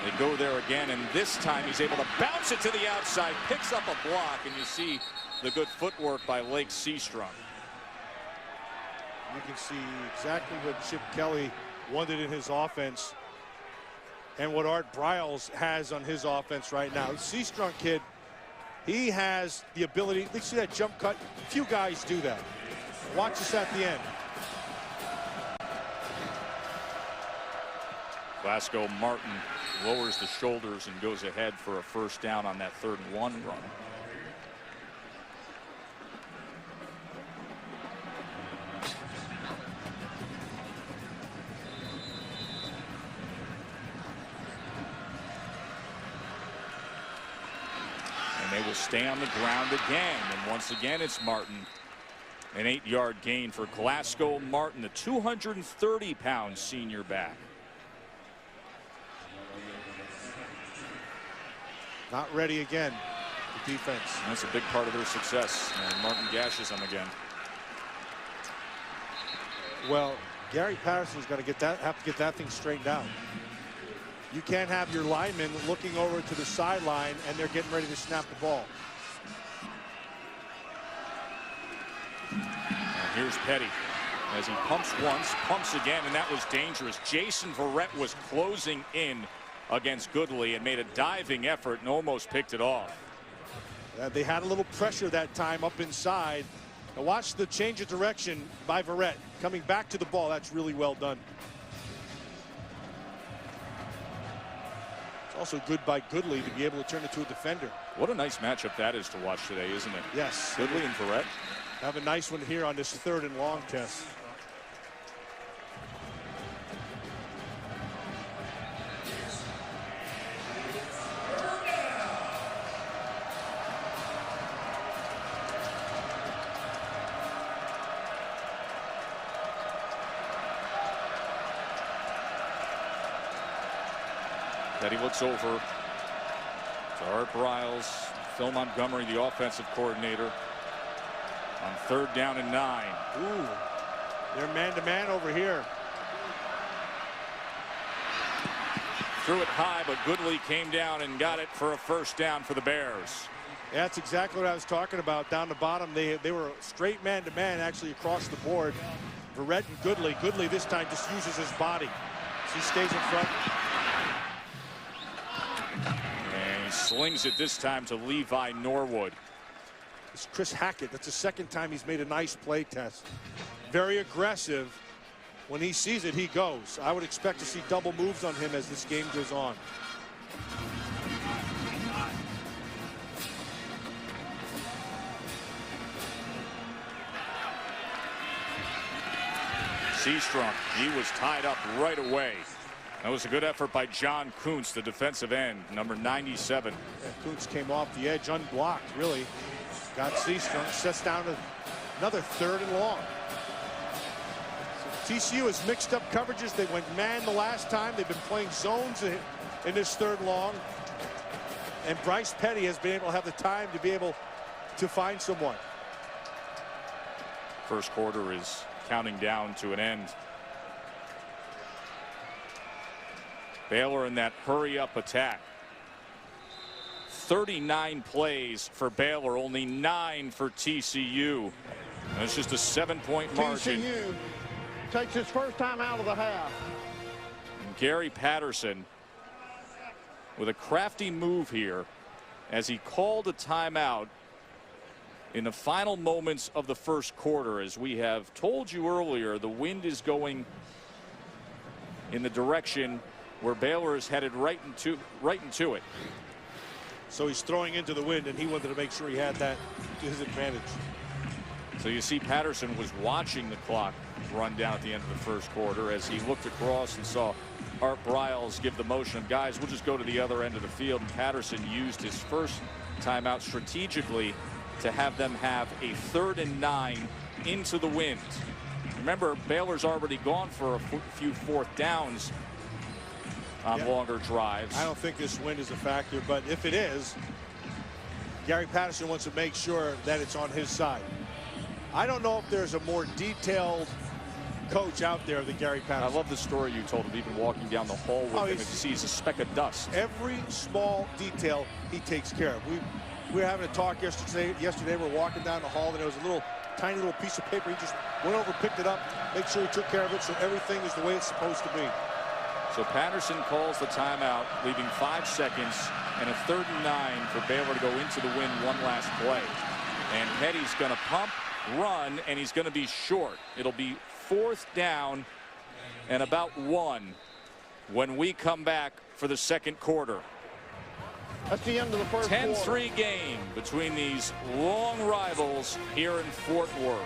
They go there again, and this time he's able to bounce it to the outside, picks up a block, and you see the good footwork by Lake Seastrunk. You can see exactly what Chip Kelly wanted in his offense and what Art Briles has on his offense right now. The Seastrunk kid, he has the ability. Let's see that jump cut. Few guys do that. Watch this at the end. Glasgow Martin lowers the shoulders and goes ahead for a first down on that 3rd and 1 run. And they will stay on the ground again. And once again, it's Martin. An 8-yard gain for Glasgow Martin, the 230-pound senior back. Not ready again, the defense. That's a big part of their success. And Martin gashes them again. Well, Gary Patterson's got to have to get that thing straightened out. You can't have your linemen looking over to the sideline and they're getting ready to snap the ball. And here's Petty as he pumps once, pumps again, and that was dangerous. Jason Verrett was closing in against Goodley and made a diving effort and almost picked it off. They had a little pressure that time up inside. Now watch the change of direction by Verrett coming back to the ball. That's really well done. It's also good by Goodley to be able to turn it to a defender. What a nice matchup that is to watch today, isn't it? Yes. Goodley and Verrett. Have a nice one here on this 3rd and long test. Petty looks over to Art Briles, Phil Montgomery, the offensive coordinator, on 3rd down and 9. Ooh, they're man-to-man over here. Threw it high, but Goodley came down and got it for a first down for the Bears. Yeah, that's exactly what I was talking about. Down the bottom, they were straight man-to-man actually across the board. Verrett and Goodley. Goodley this time just uses his body. So he stays in front. And he slings it this time to Levi Norwood. It's Chris Hackett. That's the 2nd time he's made a nice play test. Very aggressive. When he sees it, he goes. I would expect to see double moves on him as this game goes on. Seastrunk, he was tied up right away. That was a good effort by John Kuntz, the defensive end, number 97. Yeah, Kuntz came off the edge unblocked, really. Got Seastrunk, sets down to another 3rd and long. So TCU has mixed up coverages. They went man the last time. They've been playing zones in this 3rd long. And Bryce Petty has been able to have the time to be able to find someone. First quarter is counting down to an end. Baylor in that hurry-up attack. 39 plays for Baylor, only 9 for TCU. That's just a 7-point margin. TCU takes its first time out of the half. And Gary Patterson with a crafty move here as he called a timeout in the final moments of the first quarter. As we have told you earlier, the wind is going in the direction where Baylor is headed right into it. So he's throwing into the wind, and he wanted to make sure he had that to his advantage. So you see Patterson was watching the clock run down at the end of the first quarter as he looked across and saw Art Briles give the motion of, guys, we'll just go to the other end of the field. And Patterson used his first timeout strategically to have them have a 3rd and 9 into the wind. Remember, Baylor's already gone for a few 4th downs on longer drives. I don't think this wind is a factor, but if it is, Gary Patterson wants to make sure that it's on his side. I don't know if there's a more detailed coach out there than Gary Patterson. I love the story you told him, even walking down the hall with him, and he sees a speck of dust. Every small detail he takes care of. We were having a talk yesterday. We're walking down the hall, and there was a tiny little piece of paper. He just went over, picked it up, make sure he took care of it, so everything is the way it's supposed to be. So Patterson calls the timeout, leaving 5 seconds and a 3rd and 9 for Baylor to go into the win one last play. And Petty's going to pump, run, and he's going to be short. It'll be 4th down and about 1 when we come back for the second quarter. That's the end of the first quarter. 10-3 game between these long rivals here in Fort Worth.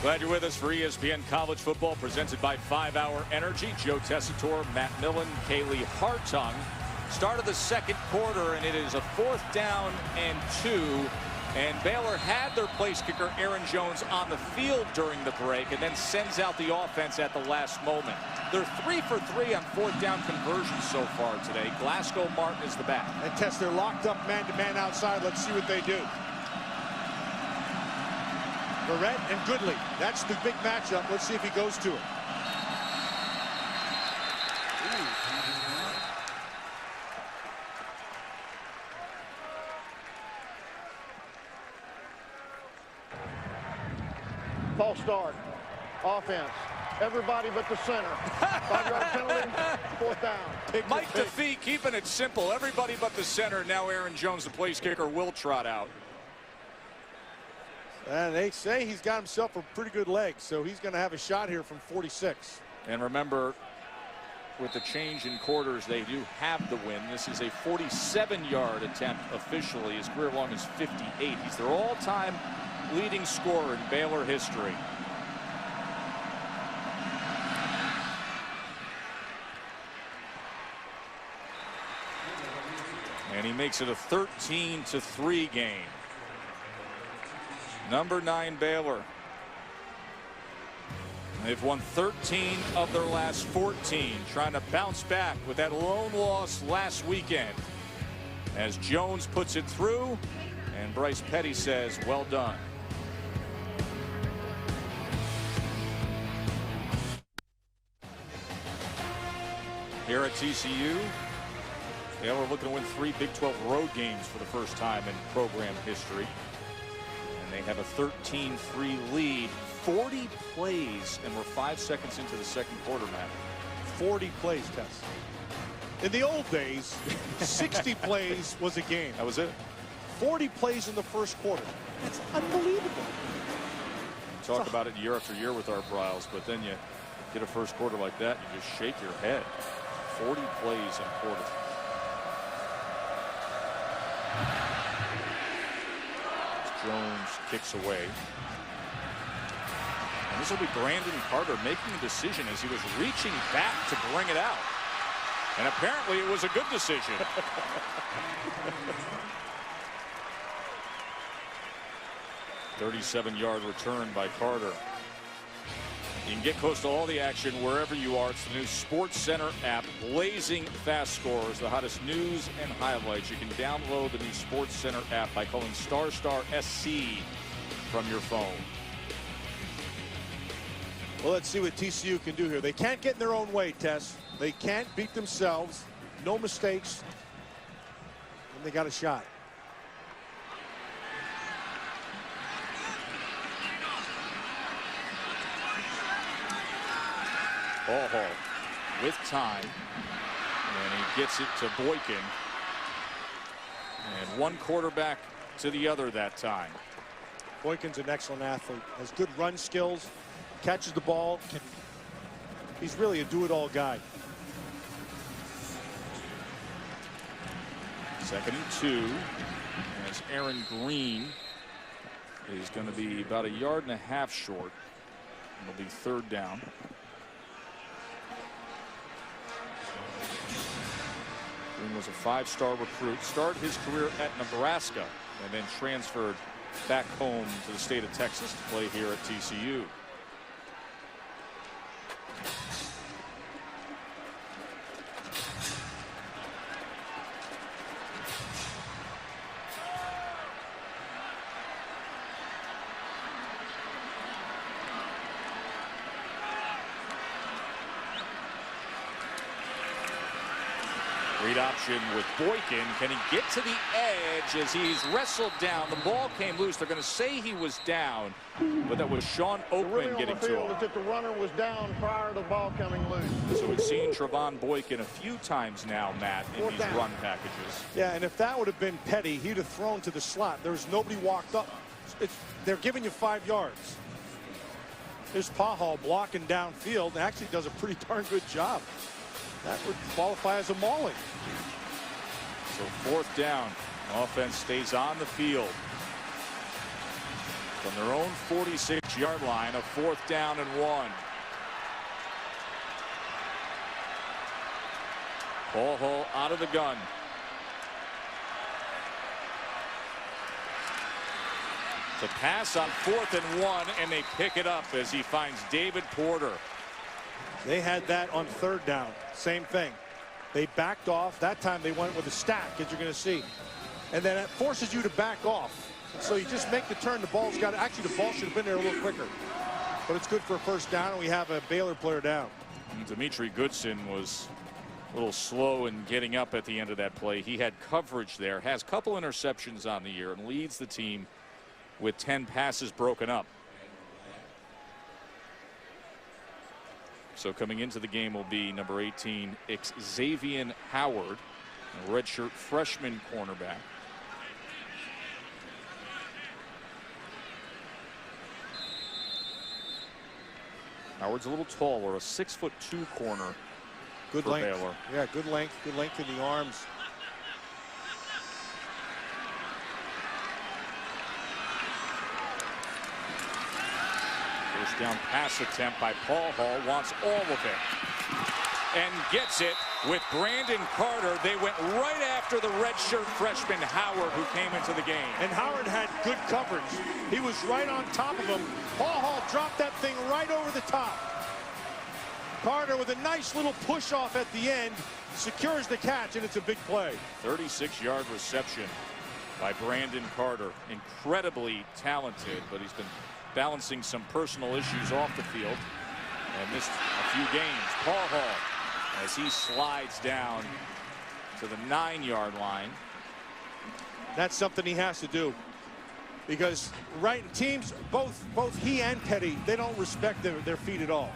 Glad you're with us for ESPN College Football, presented by 5 Hour Energy. Joe Tessitore, Matt Millen, Kaylee Hartung. Start of the second quarter, and it is a 4th down and 2. And Baylor had their place kicker, Aaron Jones, on the field during the break, and then sends out the offense at the last moment. They're 3 for 3 on 4th down conversions so far today. Glasgow Martin is the back. And Tess, they're locked up man-to-man outside. Let's see what they do. Barrett and Goodley. That's the big matchup. Let's see if he goes to it. False start. Offense. Everybody but the center. 5-yard penalty. 4th down. Mike DeFee keeping it simple. Everybody but the center. Now Aaron Jones, the place kicker, will trot out. And they say he's got himself a pretty good leg, so he's going to have a shot here from 46. And remember, with the change in quarters, they do have the win. This is a 47-yard attempt officially. His career long is 58. He's their all-time leading scorer in Baylor history. And he makes it a 13-3 game. Number 9 Baylor. They've won 13 of their last 14, trying to bounce back with that lone loss last weekend. As Jones puts it through, and Bryce Petty says, well done. Here at TCU, Baylor looking to win 3 Big 12 road games for the first time in program history. They have a 13-3 lead, 40 plays, and we're 5 seconds into the second quarter, Matt. 40 plays, Tess. In the old days, 60 plays was a game. That was it. 40 plays in the first quarter. That's unbelievable. We talk about it year after year with our Bryles, but then you get a first quarter like that, you just shake your head. 40 plays in a quarter. Jones kicks away. And this will be Brandon Carter making a decision as he was reaching back to bring it out. And apparently it was a good decision. $37-yard return by Carter. You can get close to all the action wherever you are. It's the new Sports Center app, blazing fast scores, the hottest news and highlights. You can download the new Sports Center app by calling *SC from your phone. Well, let's see what TCU can do here. They can't get in their own way, Tess. They can't beat themselves. No mistakes. And they got a shot. Ball Hall with time, and he gets it to Boykin, and one quarterback to the other that time. Boykin's an excellent athlete, has good run skills, catches the ball, he's really a do-it-all guy. 2nd and 2 as Aaron Green is going to be about 1.5 yards short. It'll be 3rd down. Green was a 5-star recruit, started his career at Nebraska, and then transferred back home to the state of Texas to play here at TCU. Read option with Boykin. Can he get to the edge as he's wrestled down? The ball came loose. They're going to say he was down, but that was Sean Oakman getting to him. That the runner was down prior to the ball coming loose. So we've seen Trevon Boykin a few times now, Matt, in these run packages. Yeah, and if that would have been Petty, he'd have thrown to the slot. There's nobody walked up. They're giving you 5 yards. There's Pahal blocking downfield. Actually does a pretty darn good job. That would qualify as a mauling. So 4th down. Offense stays on the field. From their own 46-yard line, a 4th down and 1. Paul Hall out of the gun. To pass on 4th and 1, and they pick it up as he finds David Porter. They had that on 3rd down. Same thing. They backed off. That time they went with a stack, as you're going to see. And then it forces you to back off. So you just make the turn. The ball's got actually the ball should have been there a little quicker. But it's good for a 1st down, and we have a Baylor player down. And Dimitri Goodson was a little slow in getting up at the end of that play. He had coverage there, has a couple interceptions on the year, and leads the team with 10 passes broken up. So coming into the game will be number 18, Xavier Howard, a redshirt freshman cornerback. Howard's a little taller, a 6'2" corner. Good for length. Baylor. Yeah, good length in the arms. First down pass attempt by Paul Hall, wants all of it and gets it with Brandon Carter. They went right after the redshirt freshman Howard, who came into the game. And Howard had good coverage. He was right on top of him. Paul Hall dropped that thing right over the top. Carter with a nice little push off at the end secures the catch, and it's a big play. 36-yard reception by Brandon Carter. Incredibly talented, but he's been balancing some personal issues off the field and missed a few games. Paul Hall, as he slides down to the 9-yard line. That's something he has to do, because teams, both he and Petty, they don't respect their feet at all.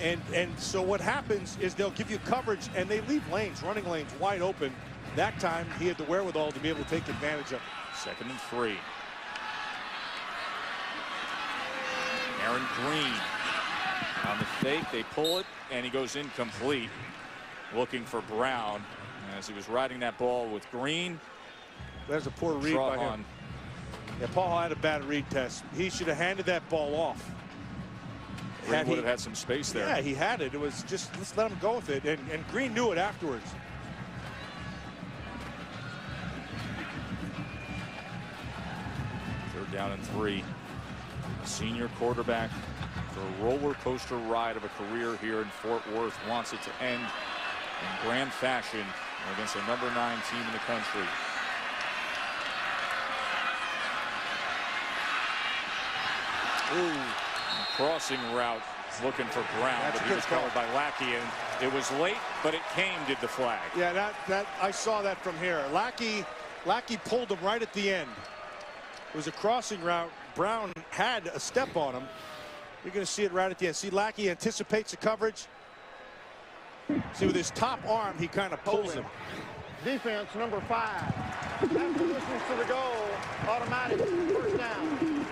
And so what happens is they'll give you coverage and they leave running lanes wide open. That time he had the wherewithal to be able to take advantage of it. 2nd and 3. Aaron Green on the fake. They pull it, and he goes incomplete. Looking for Brown as he was riding that ball with Green. There's a poor read by him. Yeah, Paul had a bad read test. He should have handed that ball off. Green would have had some space there. Yeah, he had it. It was just, let's let him go with it. And Green knew it afterwards. Third down and 3. Senior quarterback for a roller coaster ride of a career here in Fort Worth wants it to end in grand fashion against a number 9 team in the country. Ooh, crossing route looking for Brown, but he was covered by Lackey, and it was late, but it came, did the flag. Yeah, that I saw that from here. Lackey pulled him right at the end. It was a crossing route. Brown had a step on him. You're going to see it right at the end. See, Lackey anticipates the coverage. See, with his top arm, he kind of pulls him. Defense number 5. After listening to the goal, automatic 1st down.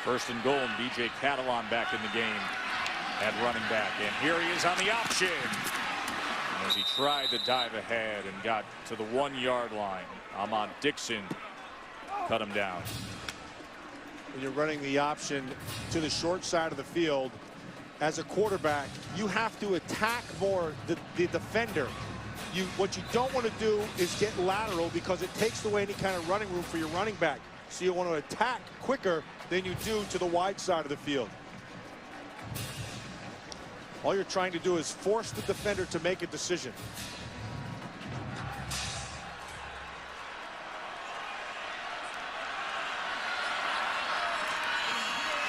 First and goal, and B.J. Catalan back in the game at running back. And here he is on the option as he tried to dive ahead and got to the 1-yard line. Ahmad Dixon cut him down. When you're running the option to the short side of the field, as a quarterback, you have to attack more the defender. What you don't want to do is get lateral because it takes away any kind of running room for your running back. So you want to attack quicker than you do to the wide side of the field. All you're trying to do is force the defender to make a decision.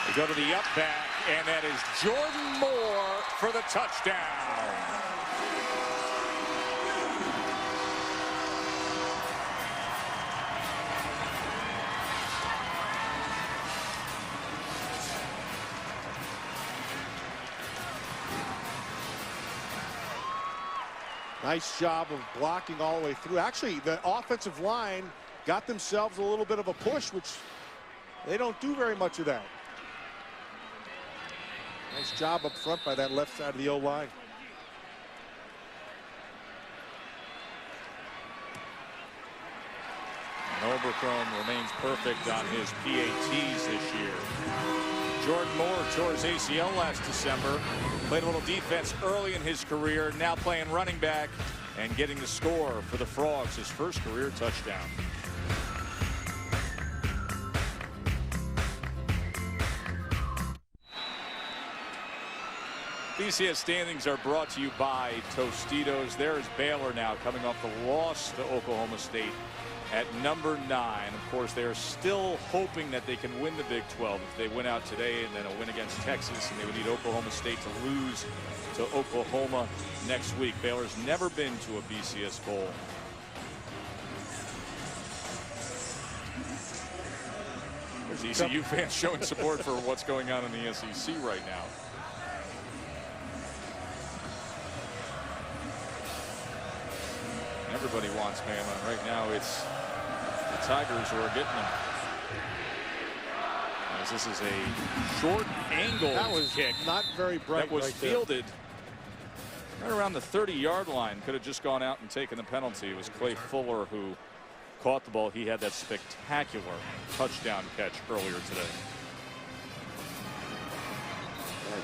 They go to the up back, and that is Jordan Moore for the touchdown. Nice job of blocking all the way through. Actually, the offensive line got themselves a little bit of a push, which they don't do very much of that. Nice job up front by that left side of the O-line. Oberchrome remains perfect on his PATs this year. Jordan Moore tore his ACL last December. Played a little defense early in his career. Now playing running back and getting the score for the Frogs, his first career touchdown. BCS standings are brought to you by Tostitos. There's Baylor now coming off the loss to Oklahoma State at number 9. Of course, they're still hoping that they can win the Big 12 if they win out today, and then a win against Texas, and they would need Oklahoma State to lose to Oklahoma next week. Baylor's never been to a BCS bowl. There's ECU fans showing support for what's going on in the SEC right now. Everybody wants Bama. Right now it's the Tigers who are getting them. As this is a short angle that was kick. Not very bright. That was right fielded right around the 30-yard line. Could have just gone out and taken the penalty. It was Clay Fuller who caught the ball. He had that spectacular touchdown catch earlier today.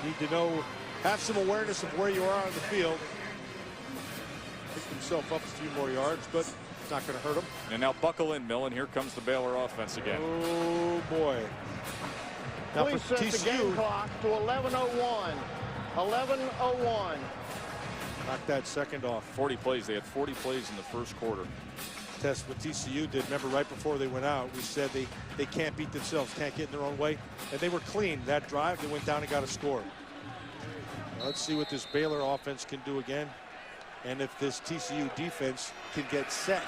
Need to know, have some awareness of where you are on the field. Pick himself up a few more yards, but it's not going to hurt him. And now buckle in, Millen. Here comes the Baylor offense again. Oh boy! Now Please for set the game TCU, clock to 11:01. 11:01. knock that second off. 40 plays. They had 40 plays in the first quarter. Test what TCU did. Remember, right before they went out, we said they can't beat themselves, can't get in their own way, and they were clean that drive. They went down and got a score. Now let's see what this Baylor offense can do again, and if this TCU defense can get set.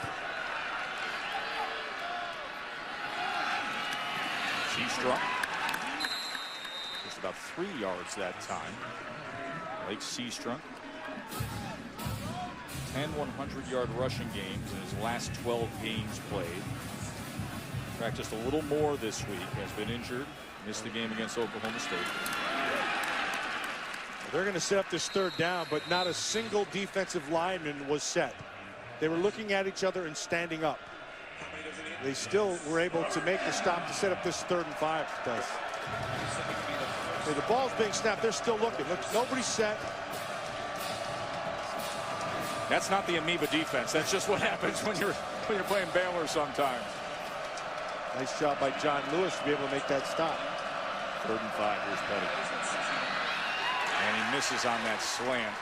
Seastruck. Just about 3 yards that time. Lake Seastruck. 10 100-yard rushing games in his last 12 games played. Practiced a little more this week. Has been injured. Missed the game against Oklahoma State. They're going to set up this third down, but not a single defensive lineman was set. They were looking at each other and standing up. They still were able to make the stop to set up this 3rd and 5. Okay, the ball's being snapped. They're still looking. Look, nobody's set. That's not the amoeba defense. That's just what happens when you're playing Baylor sometimes. Nice job by John Lewis to be able to make that stop. 3rd and 5. Here's Petty. And he misses on that slant.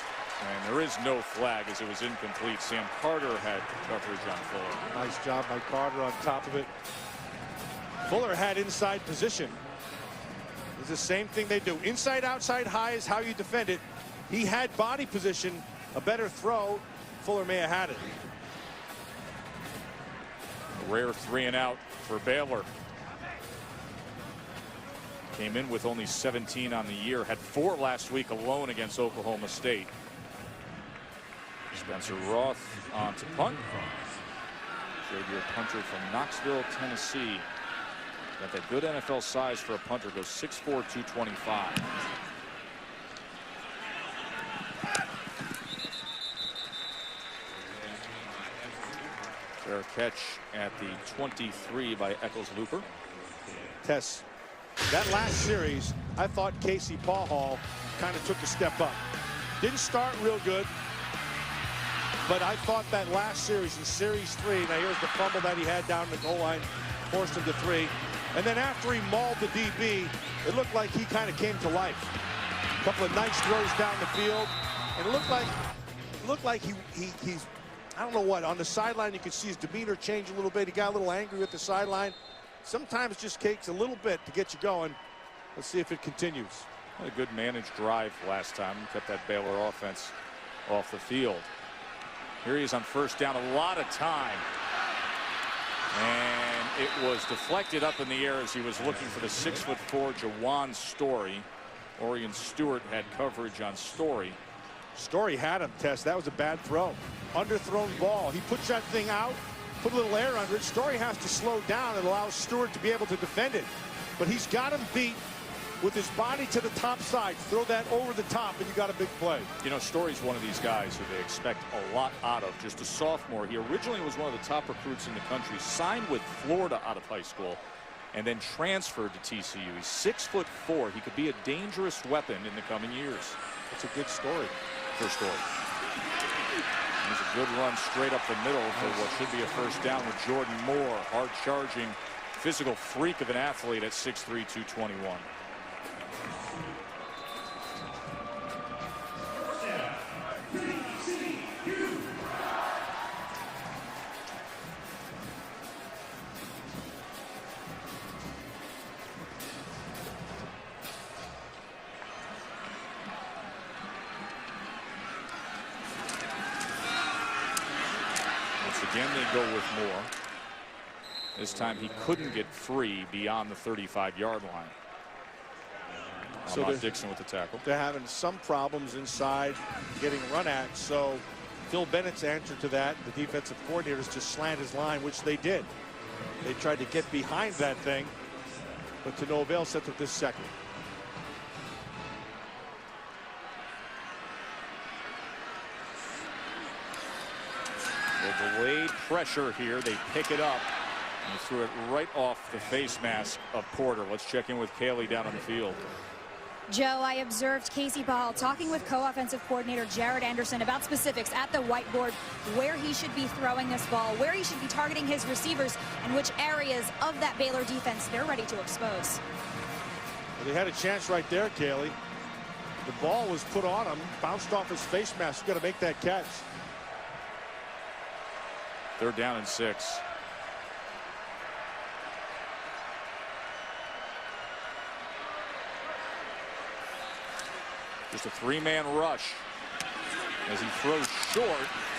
And there is no flag as it was incomplete. Sam Carter had coverage on Fuller. Nice job by Carter on top of it. Fuller had inside position. It's the same thing they do. Inside, outside, high is how you defend it. He had body position. A better throw. Fuller may have had it. A rare 3 and out for Baylor. Came in with only 17 on the year. Had 4 last week alone against Oklahoma State. Spencer Roth on to punt. Showed you a punter from Knoxville, Tennessee. Got that good NFL size for a punter. Goes 6'4", 225. Fair catch at the 23 by Eccles-Looper. Tess, that last series, I thought Casey Paul kind of took a step up. Didn't start real good, but I thought that last series, in Series 3, now here's the fumble that he had down the goal line, forced him to 3. And then after he mauled the DB, it looked like he kind of came to life. A couple of nice throws down the field, and it looked like he's, I don't know what, on the sideline you could see his demeanor change a little bit. He got a little angry at the sideline. Sometimes just takes a little bit to get you going. Let's see if it continues. A good managed drive last time. Kept that Baylor offense off the field. Here he is on first down, a lot of time. And it was deflected up in the air as he was looking for the 6'4" Jawan Story. Orion Stewart had coverage on Story. Story had him, Tess. That was a bad throw. Underthrown ball. He puts that thing out, put a little air under it. Story has to slow down. It allows Stewart to be able to defend it. But he's got him beat with his body to the top side. Throw that over the top, and you got a big play. You know, Story's one of these guys who they expect a lot out of. Just a sophomore. He originally was one of the top recruits in the country, signed with Florida out of high school, and then transferred to TCU. He's 6'4". He could be a dangerous weapon in the coming years. It's a good story for Story. There's a good run straight up the middle for what should be a first down with Jordan Moore. Hard-charging, physical freak of an athlete at 6'3", 221. Again, they go with Moore. This time he couldn't get free beyond the 35-yard line. So Dixon with the tackle. They're having some problems inside getting run at. So Phil Bennett's answer to that, the defensive coordinators, just slant his line, which they did. They tried to get behind that thing, but to no avail. Set to this second. The delayed pressure here. They pick it up and threw it right off the face mask of Porter. Let's check in with Kaylee down on the field. Joe, I observed Casey Paul talking with co-offensive coordinator Jared Anderson about specifics at the whiteboard, where he should be throwing this ball, where he should be targeting his receivers, and which areas of that Baylor defense they're ready to expose. Well, they had a chance right there, Kaylee. The ball was put on him, bounced off his face mask. You got to make that catch. Third down and 6. Just a 3-man rush as he throws short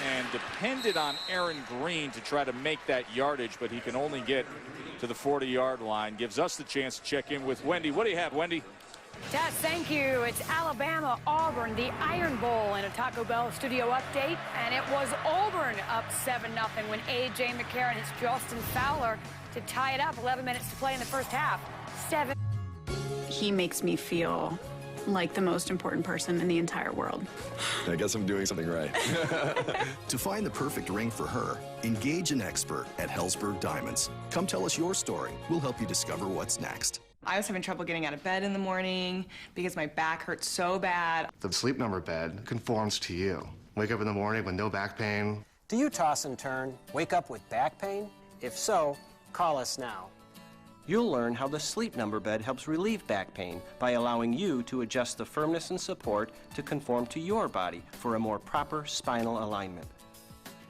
and depended on Aaron Green to try to make that yardage, but he can only get to the 40-yard line. Gives us the chance to check in with Wendy. What do you have, Wendy? Tess, thank you. It's Alabama, Auburn, the Iron Bowl in a Taco Bell studio update. And it was Auburn up 7-0 when A.J. McCarron hits Justin Fowler to tie it up. 11 minutes to play in the first half. 7. He makes me feel like the most important person in the entire world. I guess I'm doing something right. To find the perfect ring for her, engage an expert at Hellsberg Diamonds. Come tell us your story. We'll help you discover what's next. I was having trouble getting out of bed in the morning because my back hurt so bad. The Sleep Number bed conforms to you. Wake up in the morning with no back pain. Do you toss and turn, wake up with back pain? If so, call us now. You'll learn how the Sleep Number bed helps relieve back pain by allowing you to adjust the firmness and support to conform to your body for a more proper spinal alignment.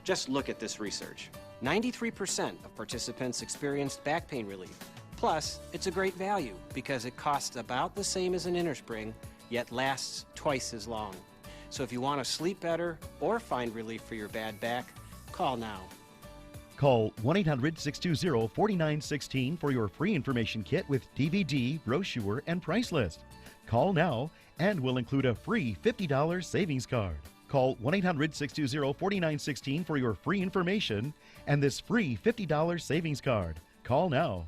Just look at this research. 93% of participants experienced back pain relief. Plus, it's a great value because it costs about the same as an innerspring, yet lasts twice as long. So if you want to sleep better or find relief for your bad back, call now. Call 1-800-620-4916 for your free information kit with DVD, brochure, and price list. Call now and we'll include a free $50 savings card. Call 1-800-620-4916 for your free information and this free $50 savings card. Call now.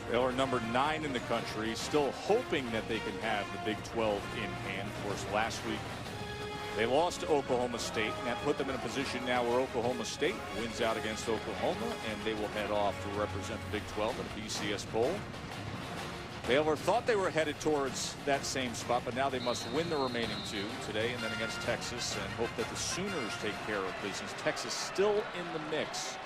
Baylor number 9 in the country, still hoping that they can have the Big 12 in hand. Of course, last week they lost to Oklahoma State, and that put them in a position now where Oklahoma State wins out against Oklahoma, and they will head off to represent the Big 12 at a BCS Bowl. Baylor thought they were headed towards that same spot, but now they must win the remaining 2 today and then against Texas, and hope that the Sooners take care of business. Texas still in the mix.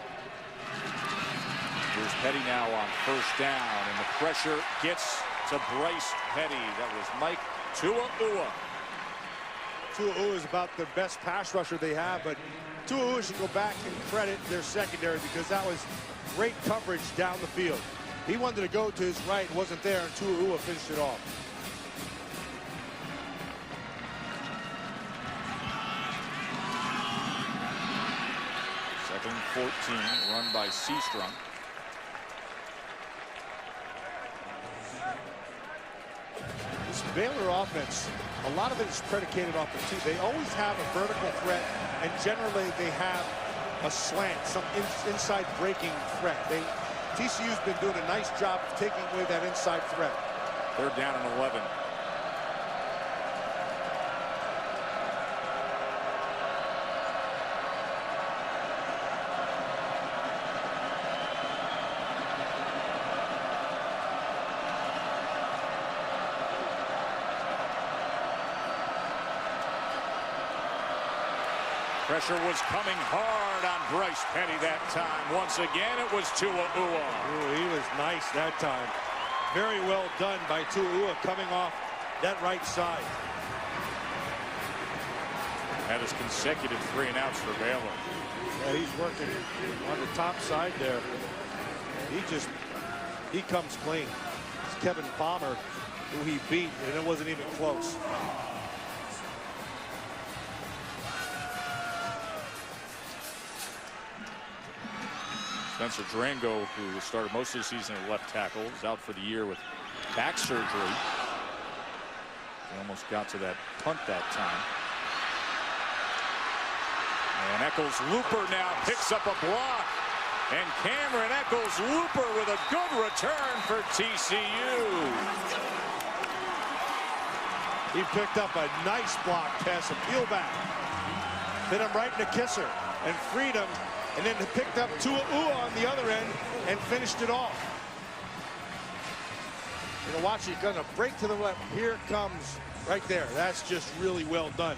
Here's Petty now on first down, and the pressure gets to Bryce Petty. That was Mike Tua'ua. Tua'ua is about the best pass rusher they have, but Tua'ua should go back and credit their secondary, because that was great coverage down the field. He wanted to go to his right, wasn't there, and Tua'ua finished it off. Second 14, run by Seastrom. This Baylor offense, a lot of it is predicated off the 2. They always have a vertical threat, and generally they have a slant, some inside breaking threat. TCU's been doing a nice job of taking away that inside threat. They're down in 11. Pressure was coming hard on Bryce Petty that time. Once again, it was Tua'ua. He was nice that time. Very well done by Tua'ua coming off that right side. Had his consecutive 3 and outs for Baylor. Yeah, he's working on the top side there. He comes clean. It's Kevin Palmer who he beat, and it wasn't even close. Spencer Drango, who started most of the season at left tackle, is out for the year with back surgery. He almost got to that punt that time. And Eccles-Looper now picks up a block. And Cameron Eccles-Looper with a good return for TCU. He picked up a nice block pass, a peel back. Hit him right in the kisser and freed him. And then picked up Tua'ua on the other end and finished it off. You know, watch, he's going to break to the left. Here it comes right there. That's just really well done.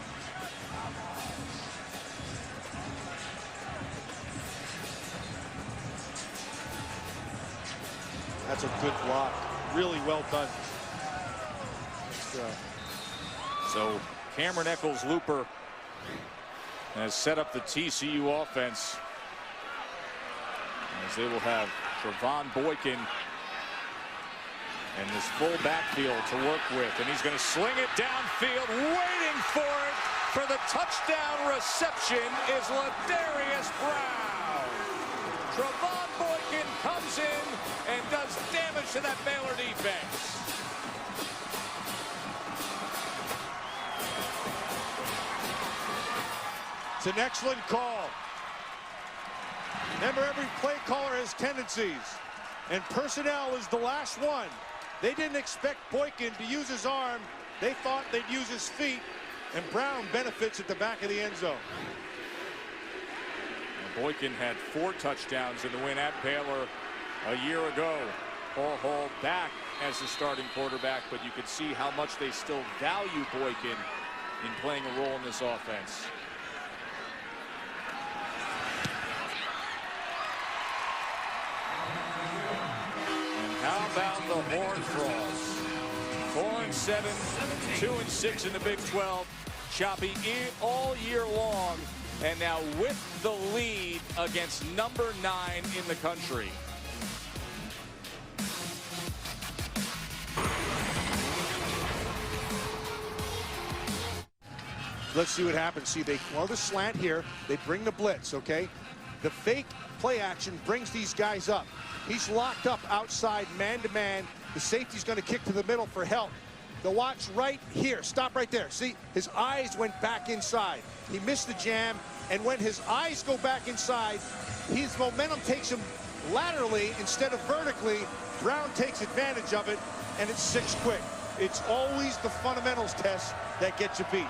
That's a good block. Really well done. So Cameron Eccles-Looper has set up the TCU offense, as they will have Trevon Boykin and this full backfield to work with. And he's going to sling it downfield, waiting for it for the touchdown reception is Ladarius Brown. Trevon Boykin comes in and does damage to that Baylor defense. It's an excellent call. Remember, every play caller has tendencies, and personnel is the last one. They didn't expect Boykin to use his arm. They thought they'd use his feet, and Brown benefits at the back of the end zone. Boykin had 4 touchdowns in the win at Baylor a year ago. Paul Hall back as the starting quarterback, but you could see how much they still value Boykin in playing a role in this offense. How about the Horned Frogs? 4-7, 2-6 in the Big 12. Choppy all year long, and now with the lead against number 9 in the country. Let's see what happens. See, they call the slant here. They bring the blitz, okay? The fake play action brings these guys up. He's locked up outside, man-to-man. The safety's going to kick to the middle for help. The watch right here. Stop right there. See, his eyes went back inside. He missed the jam, and when his eyes go back inside, his momentum takes him laterally instead of vertically. Brown takes advantage of it, and it's 6 quick. It's always the fundamentals test that gets you beat.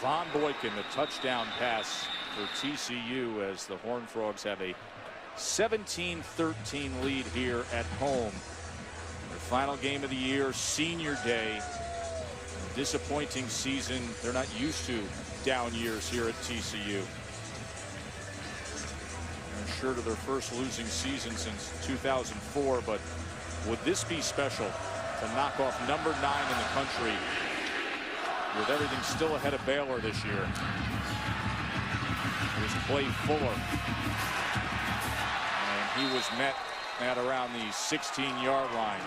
Von Boykin, the touchdown pass for TCU as the Horned Frogs have a 17-13 lead here at home. The final game of the year, senior day. Disappointing season. They're not used to down years here at TCU. They're sure to their first losing season since 2004, but would this be special to knock off #9 in the country with everything still ahead of Baylor this year? Here's Clay Fuller. And he was met at around the 16-yard line.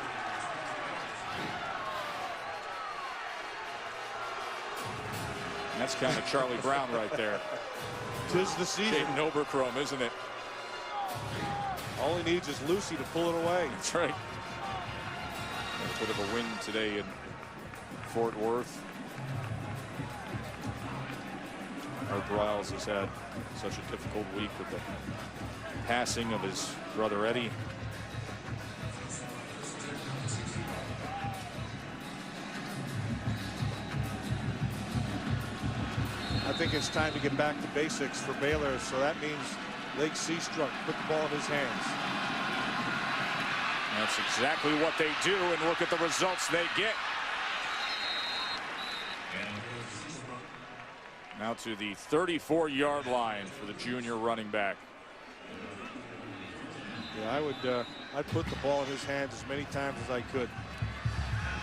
And that's kind of Charlie Brown right there. 'Tis the season. Dave Noberchrome, isn't it? All he needs is Lucy to pull it away. That's right. A bit of a win today in Fort Worth. Art Briles has had such a difficult week with the passing of his brother Eddie. I think it's time to get back to basics for Baylor, so that means Lake Seastrunk put the ball in his hands. That's exactly what they do, and look at the results they get. Now to the 34-yard line for the junior running back. Yeah, I'd put the ball in his hands as many times as I could.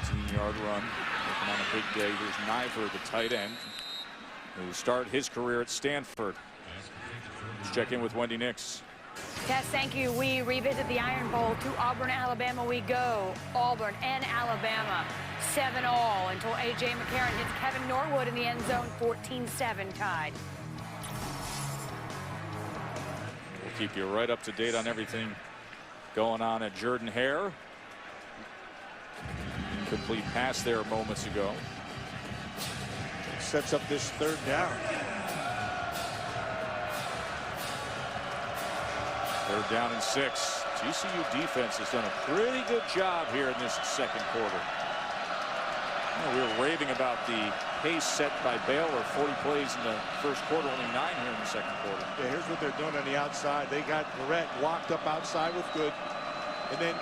18-yard run, working on a big day. Here's Niver, the tight end, who started his career at Stanford. Let's check in with Wendy Nix. Tess, thank you. We revisit the Iron Bowl. To Auburn, Alabama we go. Auburn and Alabama, 7-all until A.J. McCarron hits Kevin Norwood in the end zone, 14-7 tied. We'll keep you right up to date on everything going on at Jordan-Hare. Incomplete pass there moments ago. Sets up this 3rd down. 3rd down and 6. TCU defense has done a pretty good job here in this 2nd quarter. We were raving about the pace set by Baylor. 40 plays in the 1st quarter, only 9 here in the 2nd quarter. Yeah, here's what they're doing on the outside. They got Barrett locked up outside with Good, and then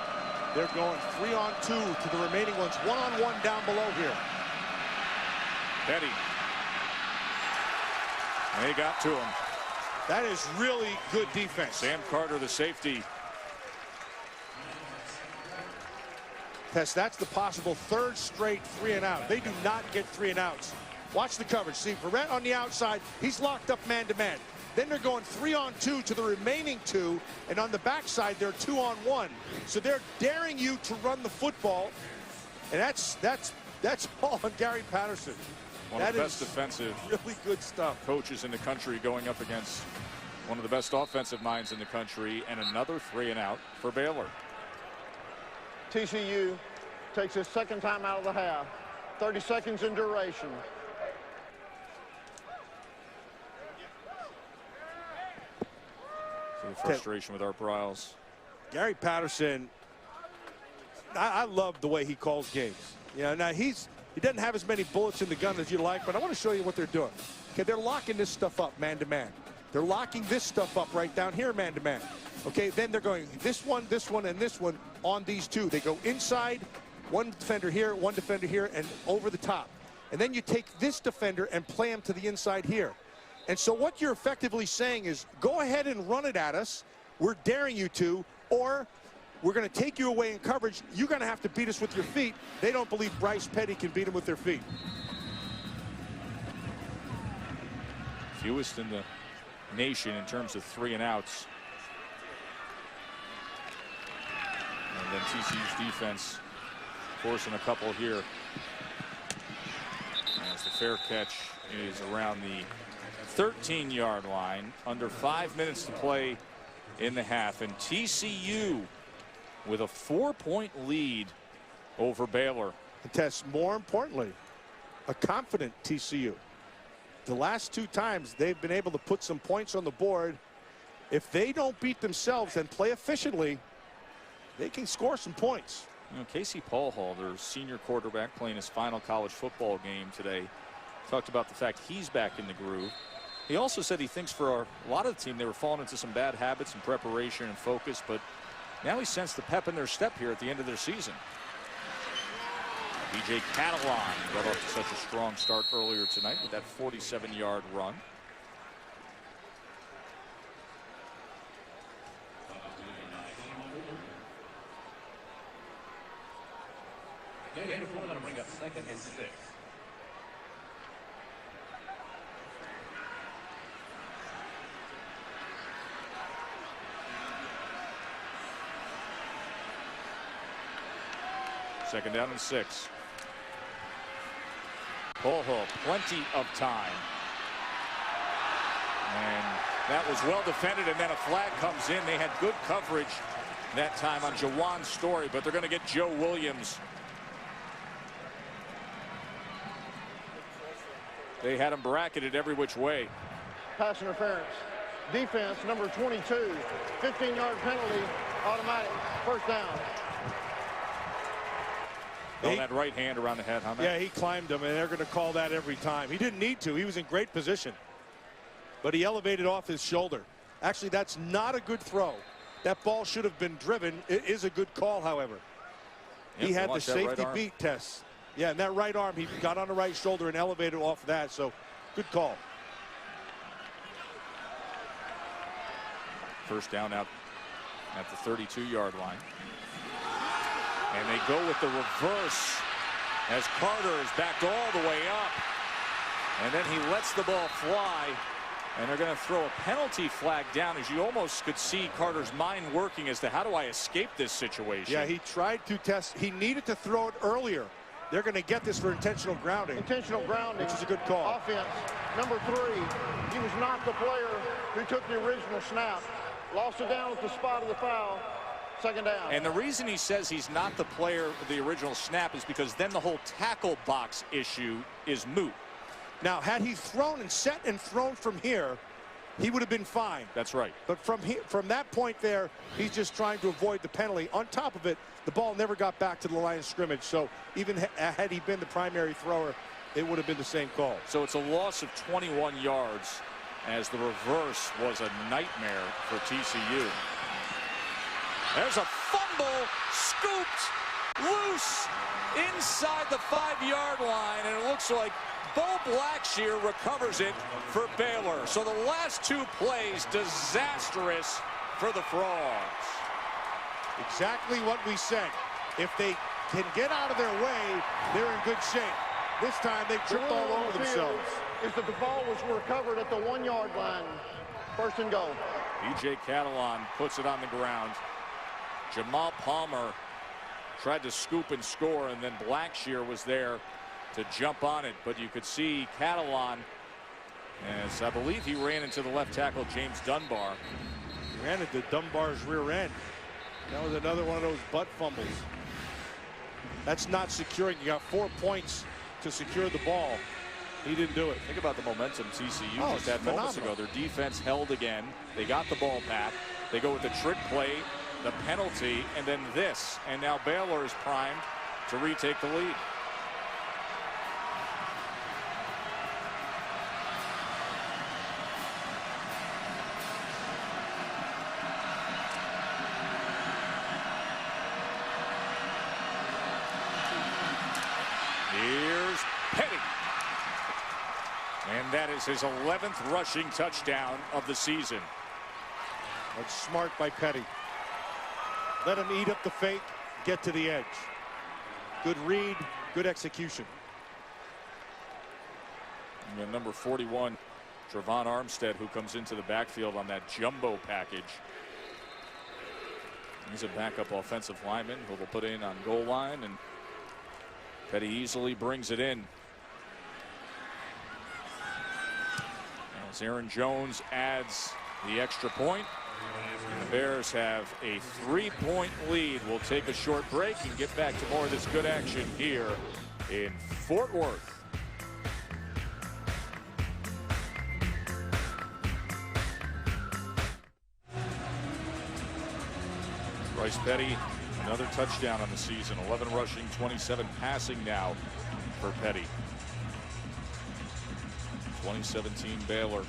they're going 3-on-2 to the remaining ones, 1-on-1 down below here. Petty. They got to him. That is really good defense. Sam Carter, the safety. Tess, that's the possible 3rd straight 3-and-out. They do not get 3-and-outs. Watch the coverage. See, Barrett on the outside, he's locked up man-to-man. Then they're going 3-on-2 to the remaining 2, and on the backside, they're 2-on-1. So they're daring you to run the football, and that's all on Gary Patterson. One of the best defensive really good stuff. Coaches in the country going up against one of the best offensive minds in the country, and another 3-and-out for Baylor. TCU takes his 2nd time out of the half. 30 seconds in duration. So the frustration with Art Briles. Gary Patterson, I love the way he calls games. Yeah, now he doesn't have as many bullets in the gun as you like, but I want to show you what they're doing. Okay, they're locking this stuff up man-to-man. They're locking this stuff up right down here man-to-man. Okay, then they're going this one, and this one on these 2. They go inside, one defender here, and over the top. And then you take this defender and play him to the inside here. And so what you're effectively saying is, go ahead and run it at us. We're daring you to, or we're going to take you away in coverage. You're going to have to beat us with your feet. They don't believe Bryce Petty can beat them with their feet. Fewest in the nation in terms of 3-and-outs. And then TCU's defense forcing a couple here. As the fair catch is around the 13-yard line. Under 5 minutes to play in the half. And TCU with a 4-point lead over Baylor. And Tess, more importantly, a confident TCU. The last 2 times they've been able to put some points on the board, if they don't beat themselves and play efficiently, they can score some points. You know, Casey Paulhall, their senior quarterback, playing his final college football game today, talked about the fact he's back in the groove. He also said he thinks for a lot of the team they were falling into some bad habits in preparation and focus, but now he sensed the pep in their step here at the end of their season. B.J. Catalon got off to such a strong start earlier tonight with that 47-yard run. We're going to bring up 2nd and 6. Second down and 6. Paulhall, plenty of time. And that was well defended, and then a flag comes in. They had good coverage that time on Jawan Story, but they're going to get Joe Williams. They had him bracketed every which way. Pass interference. Defense, number 22. 15-yard penalty, automatic. First down. Throwing that right hand around the head, huh, man? Yeah, he climbed him, and they're going to call that every time. He didn't need to. He was in great position. But he elevated off his shoulder. Actually, that's not a good throw. That ball should have been driven. It is a good call, however. Yeah, he had the safety right beat test. Yeah, and that right arm, he got on the right shoulder and elevated off that, so good call. First down out at the 32-yard line. And they go with the reverse as Carter is backed all the way up. And then he lets the ball fly. And they're going to throw a penalty flag down, as you almost could see Carter's mind working as to how do I escape this situation. Yeah, he tried to test. He needed to throw it earlier. They're going to get this for intentional grounding. Intentional grounding. Which is a good call. Offense, number 3. He was not the player who took the original snap. Lost it down at the spot of the foul. Second down. And the reason he says he's not the player of the original snap is because then the whole tackle box issue is moot. Now, had he thrown and set and thrown from here, he would have been fine. That's right. But from that point there, he's just trying to avoid the penalty. On top of it, the ball never got back to the line of scrimmage. So even had he been the primary thrower, it would have been the same call. So it's a loss of 21 yards, as the reverse was a nightmare for TCU. There's a fumble, scooped, loose, inside the 5-yard line, and it looks like Bo Blackshear recovers it for Baylor. So the last 2 plays, disastrous for the Frogs. Exactly what we said. If they can get out of their way, they're in good shape. This time they tripped all over themselves. Is that the ball was recovered at the 1-yard line. First and goal. B.J. Catalon puts it on the ground. Jamal Palmer tried to scoop and score, and then Blackshear was there to jump on it. But you could see Catalon, as I believe he ran into the left tackle, James Dunbar. He ran into Dunbar's rear end. That was another one of those butt fumbles. That's not securing. You got 4 points to secure the ball. He didn't do it. Think about the momentum TCU just had phenomenal. moments ago. Their defense held again. They got the ball back. They go with the trick play, the penalty, and then this. And now Baylor is primed to retake the lead. Here's Petty. And that is his 11th rushing touchdown of the season. That's smart by Petty. Let him eat up the fake, get to the edge. Good read, good execution. And number 41, Trevon Armstead, who comes into the backfield on that jumbo package. He's a backup offensive lineman who will put in on goal line, and Petty easily brings it in. As Aaron Jones adds the extra point, and the Bears have a 3-point lead. We'll take a short break and get back to more of this good action here in Fort Worth. Bryce Petty, another touchdown on the season. 11 rushing, 27 passing now for Petty. 2017 Baylor.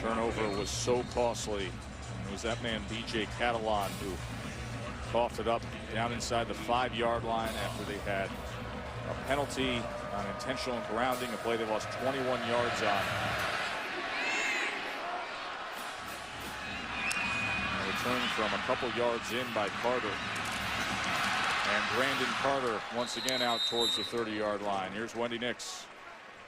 Turnover was so costly. It was that man B.J. Catalan who coughed it up down inside the 5-yard line after they had a penalty on intentional grounding, a play they lost 21 yards on. A return from a couple yards in by Carter. And Brandon Carter once again out towards the 30-yard line. Here's Wendy Nix.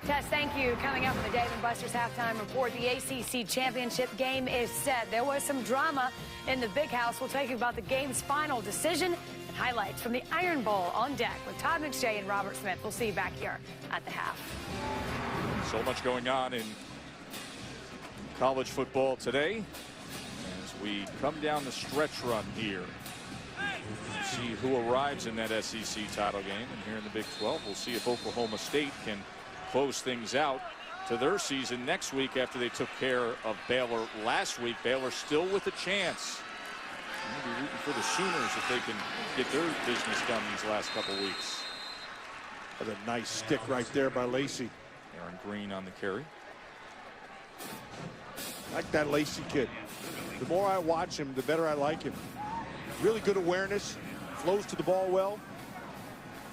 Tess, thank you. Coming up on the Dave & Buster's halftime report, the ACC championship game is set. There was some drama in the Big House. We'll tell you about the game's final decision and highlights from the Iron Bowl on deck with Todd McShay and Robert Smith. We'll see you back here at the half. So much going on in college football today as we come down the stretch run here. We'll see who arrives in that SEC title game, and here in the Big 12 we'll see if Oklahoma State can close things out to their season next week after they took care of Baylor last week. Baylor still with a chance. I'm going to be rooting for the Sooners if they can get their business done these last couple weeks. That's a nice stick right there by Lacey. Aaron Green on the carry. I like that Lacey kid. The more I watch him, the better I like him. Really good awareness, flows to the ball well,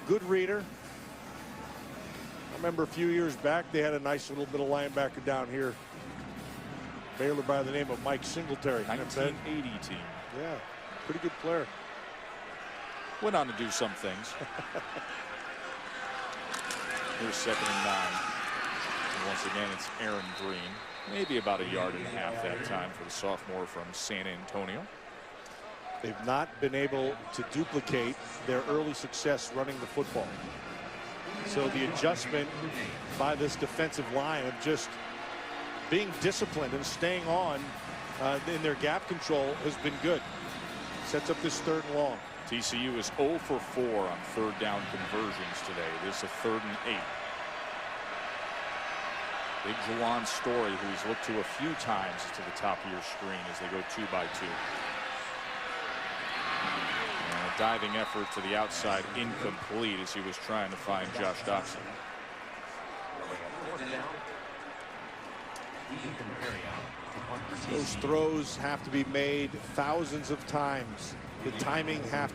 good reader. I remember a few years back they had a nice little middle linebacker down here. Baylor by the name of Mike Singletary. 1980 team. Yeah, pretty good player. Went on to do some things. Here's 2nd and 9. And once again, it's Aaron Green. Maybe about 1.5 yards that time for the sophomore from San Antonio. They've not been able to duplicate their early success running the football. So the adjustment by this defensive line of just being disciplined and staying on in their gap control has been good. Sets up this 3rd and long. TCU is 0 for 4 on 3rd down conversions today. This is a 3rd and 8. Big Jawan Story, who he's looked to a few times to the top of your screen as they go 2 by 2. And a diving effort to the outside, incomplete as he was trying to find Josh Dobson. Those throws have to be made thousands of times. The timing has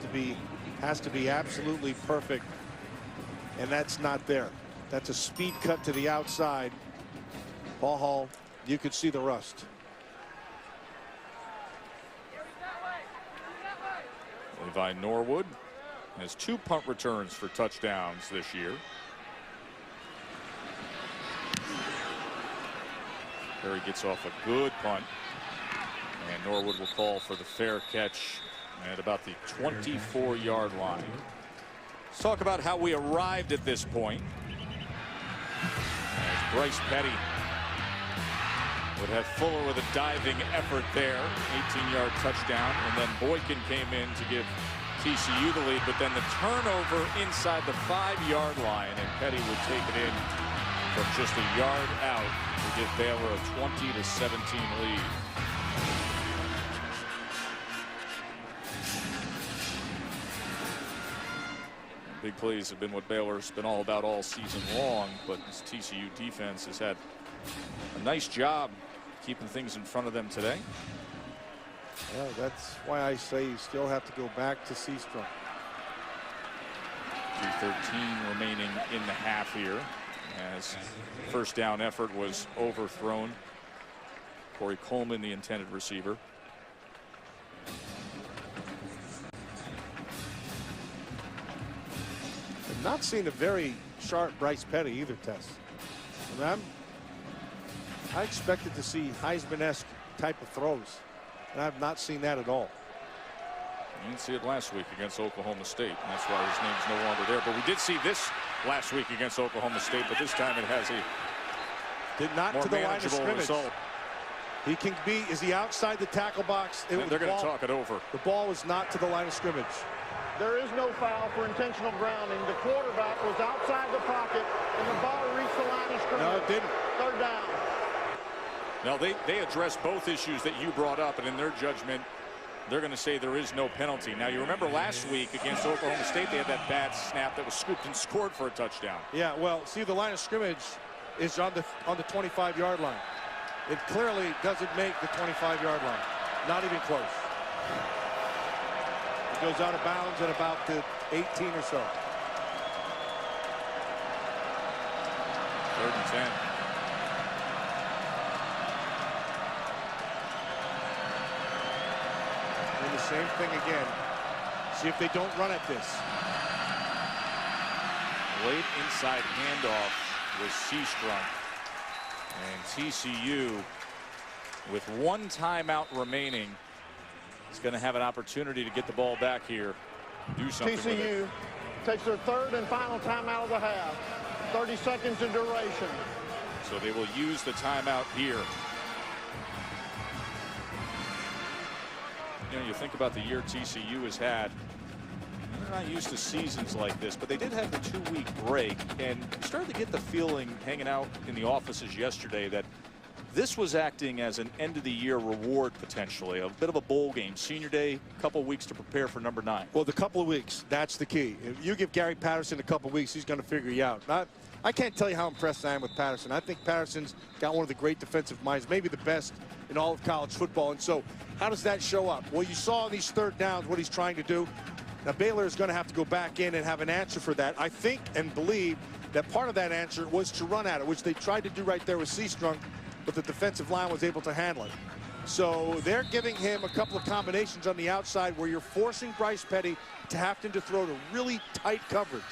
to be absolutely perfect, and that's not there. That's a speed cut to the outside. Ball Hall, you could see the rust. Levi Norwood has 2 punt returns for touchdowns this year. Perry gets off a good punt, and Norwood will call for the fair catch at about the 24-yard line. Let's talk about how we arrived at this point. As Bryce Petty would have Fuller with a diving effort there, 18-yard touchdown, and then Boykin came in to give TCU the lead, but then the turnover inside the 5-yard line, and Petty would take it in from just a yard out to give Baylor a 20-17 lead. Big plays have been what Baylor's been all about all season long, but this TCU defense has had a nice job keeping things in front of them today. Yeah, that's why I say you still have to go back to Seastrom. 2:13 remaining in the half here as first down effort was overthrown. Corey Coleman, the intended receiver. I've not seen a very sharp Bryce Petty either, Tess. I mean, I expected to see Heisman-esque type of throws, and I've not seen that at all. You didn't see it last week against Oklahoma State, and that's why his name's no longer there. But we did see this last week against Oklahoma State, but this time it has a more to the line of manageable scrimmage. result. He can be, is he outside the tackle box? They're going to talk it over. The ball was not to the line of scrimmage. There is no foul for intentional grounding. The quarterback was outside the pocket, and the ball reached the line of scrimmage. No, it didn't. 3rd down. Now, they addressed both issues that you brought up, and in their judgment, they're going to say there is no penalty. Now, you remember last week against Oklahoma State, they had that bad snap that was scooped and scored for a touchdown. Yeah, well, see, the line of scrimmage is on the 25-yard line. It clearly doesn't make the 25-yard line. Not even close. It goes out of bounds at about the 18 or so. 3rd and 10. And the same thing again. See if they don't run at this. Late inside handoff was Seastrunk. And TCU, with 1 timeout remaining, is going to have an opportunity to get the ball back here. Do something with it. TCU takes their 3rd and final timeout of the half. 30 seconds in duration. So they will use the timeout here. You know, you think about the year TCU has had. They're not used to seasons like this, but they did have the 2-week break, and started to get the feeling hanging out in the offices yesterday that this was acting as an end-of-the-year reward, potentially. A bit of a bowl game. Senior day, a couple of weeks to prepare for number 9. Well, the couple of weeks, that's the key. If you give Gary Patterson a couple of weeks, he's going to figure you out. I can't tell you how impressed I am with Patterson. I think Patterson's got one of the great defensive minds, maybe the best in all of college football. And so how does that show up? Well, you saw in these 3rd downs what he's trying to do. Now, Baylor is going to have to go back in and have an answer for that. I think and believe that part of that answer was to run at it, which they tried to do right there with Seastrunk, but the defensive line was able to handle it. So they're giving him a couple of combinations on the outside where you're forcing Bryce Petty to have to throw to really tight coverage.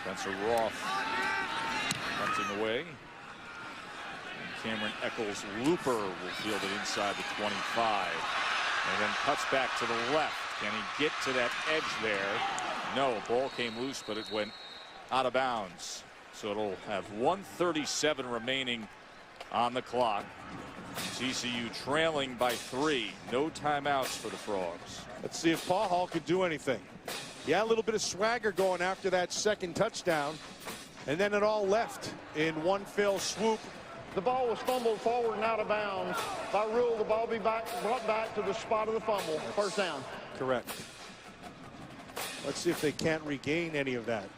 Spencer Roth punting away. And Cameron Eccles Looper will field it inside the 25. And then cuts back to the left. Can he get to that edge there? No, ball came loose, but it went out of bounds. So it'll have 1:37 remaining on the clock. TCU trailing by 3. No timeouts for the Frogs. Let's see if Paul Hall could do anything. Yeah, a little bit of swagger going after that 2nd touchdown. And then it all left in one fell swoop. The ball was fumbled forward and out of bounds. By rule, the ball be brought back to the spot of the fumble. 1st down. Correct. Let's see if they can't regain any of that.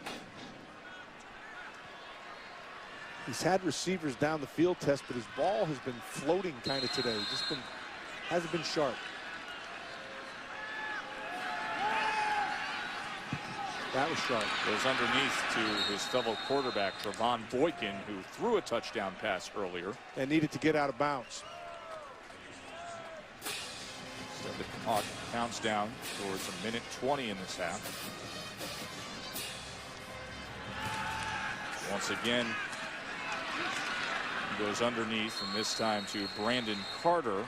He's had receivers down the field test, but his ball has been floating kind of today. Hasn't been sharp. That was sharp. Goes underneath to his fellow quarterback, Trevon Boykin, who threw a touchdown pass earlier. And needed to get out of bounds. So the clock counts down towards 1:20 in this half. Once again, he goes underneath, and this time to Brandon Carter. And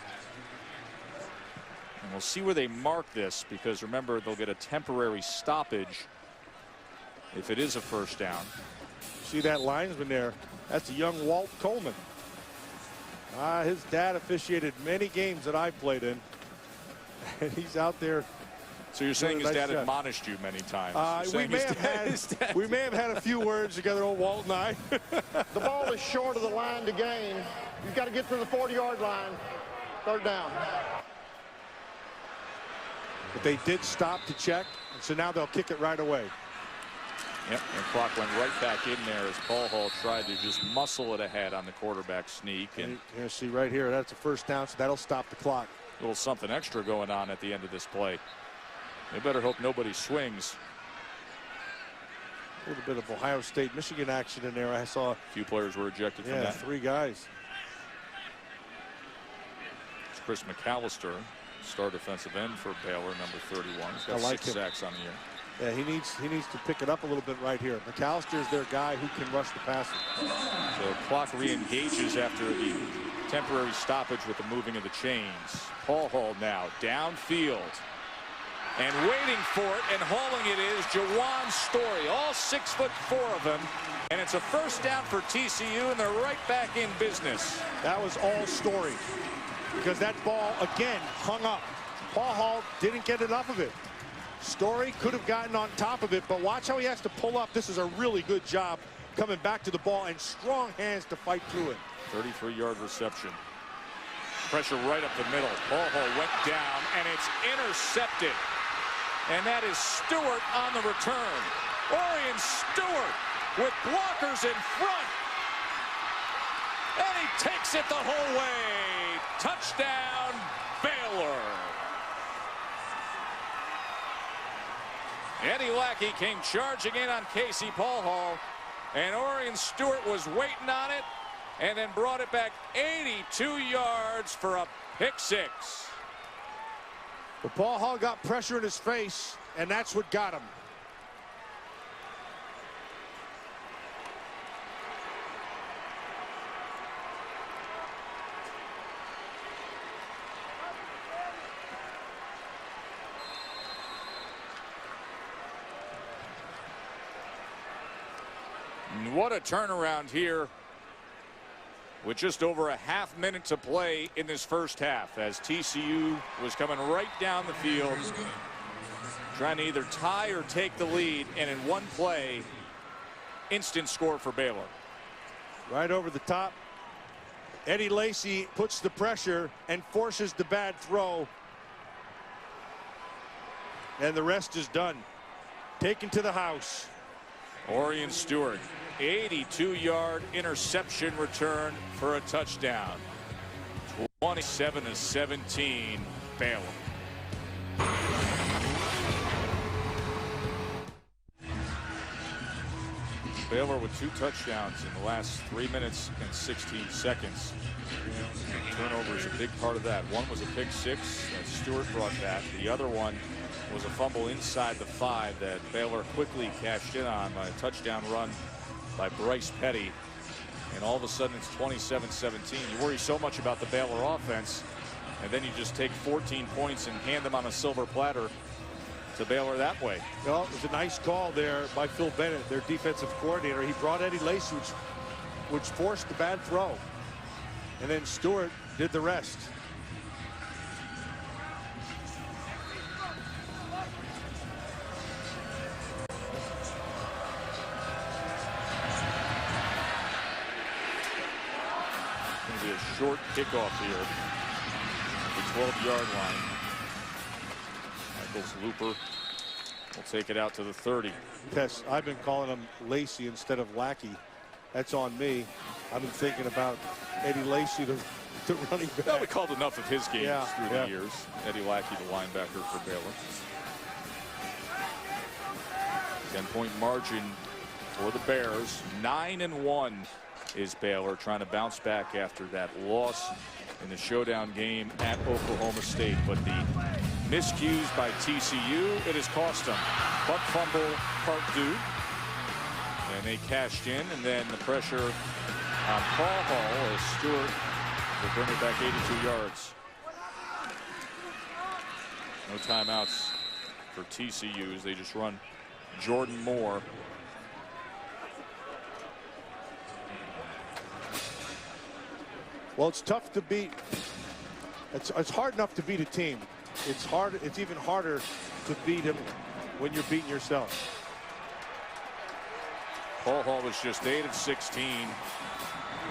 we'll see where they mark this, because remember, they'll get a temporary stoppage if it is a 1st down. See that linesman there? That's a young Walt Coleman. His dad officiated many games that I played in. And he's out there. So you're saying his dad admonished you many times? We may have had a few words together, old Walt and I. The ball is short of the line to gain. You've got to get to the 40-yard line. 3rd down. But they did stop to check, and so now they'll kick it right away. Yep, and clock went right back in there as Paul Hall tried to just muscle it ahead on the quarterback sneak. And you see right here, that's a 1st down, so that'll stop the clock. A little something extra going on at the end of this play. They better hope nobody swings. A little bit of Ohio State, Michigan action in there. I saw a few players were ejected from that. 3 guys. It's Chris McAllister, star defensive end for Baylor, number 31. He's got 6 sacks on the year. Yeah, he needs to pick it up a little bit right here. McAllister is their guy who can rush the passer. So clock re-engages after the temporary stoppage with the moving of the chains. Paul Hall now downfield. And waiting for it and hauling it is Jawan Story. All 6'4" of them. And it's a 1st down for TCU, and they're right back in business. That was all Story, because that ball, again, hung up. Paul Hall didn't get enough of it. Story could have gotten on top of it, but watch how he has to pull up. This is a really good job coming back to the ball, and strong hands to fight through it. 33-yard reception. Pressure right up the middle. Paul Hall went down, and it's intercepted. And that is Stewart on the return. Orion Stewart with blockers in front. And he takes it the whole way. Touchdown, Baylor. Eddie Lackey came charging in on Casey Paul Hall, and Orion Stewart was waiting on it, and then brought it back 82 yards for a pick six. But Paul Hall got pressure in his face, and that's what got him. What a turnaround here with just over a half minute to play in this first half, as TCU was coming right down the field trying to either tie or take the lead, and in one play, instant score for Baylor. Right over the top. Eddie Lacy puts the pressure and forces the bad throw, and the rest is done. Taken to the house. Orion Stewart, 82-yard interception return for a touchdown. 27-17 Baylor. Baylor with 2 touchdowns in the last 3 minutes and 16 seconds. Turnover is a big part of that. One was a pick six that Stewart brought back. The other one was a fumble inside the 5 that Baylor quickly cashed in on by a touchdown run by Bryce Petty. And all of a sudden it's 27-17. You worry so much about the Baylor offense, and then you just take 14 points and hand them on a silver platter to Baylor that way. Well, it was a nice call there by Phil Bennett, their defensive coordinator. He brought Eddie Lacy, which forced the bad throw. And then Stewart did the rest. Going to be a short kickoff here at the 12-yard line. Michaels Looper will take it out to the 30. Yes, I've been calling him Lacy instead of Lackey. That's on me. I've been thinking about Eddie Lacy, the running back. Well, we called enough of his games through the years. Eddie Lackey, the linebacker for Baylor. 10-point margin for the Bears. 9-1 is Baylor, trying to bounce back after that loss in the showdown game at Oklahoma State. But the miscues by TCU, it has cost them. Buck fumble, part due. And they cashed in, and then the pressure on Paul Hall as Stewart will bring it back 82 yards. No timeouts for TCU as they just run Jordan Moore. Well, it's tough to beat. It's hard enough to beat a team. It's even harder to beat him when you're beating yourself. Paul Hall was just 8 of 16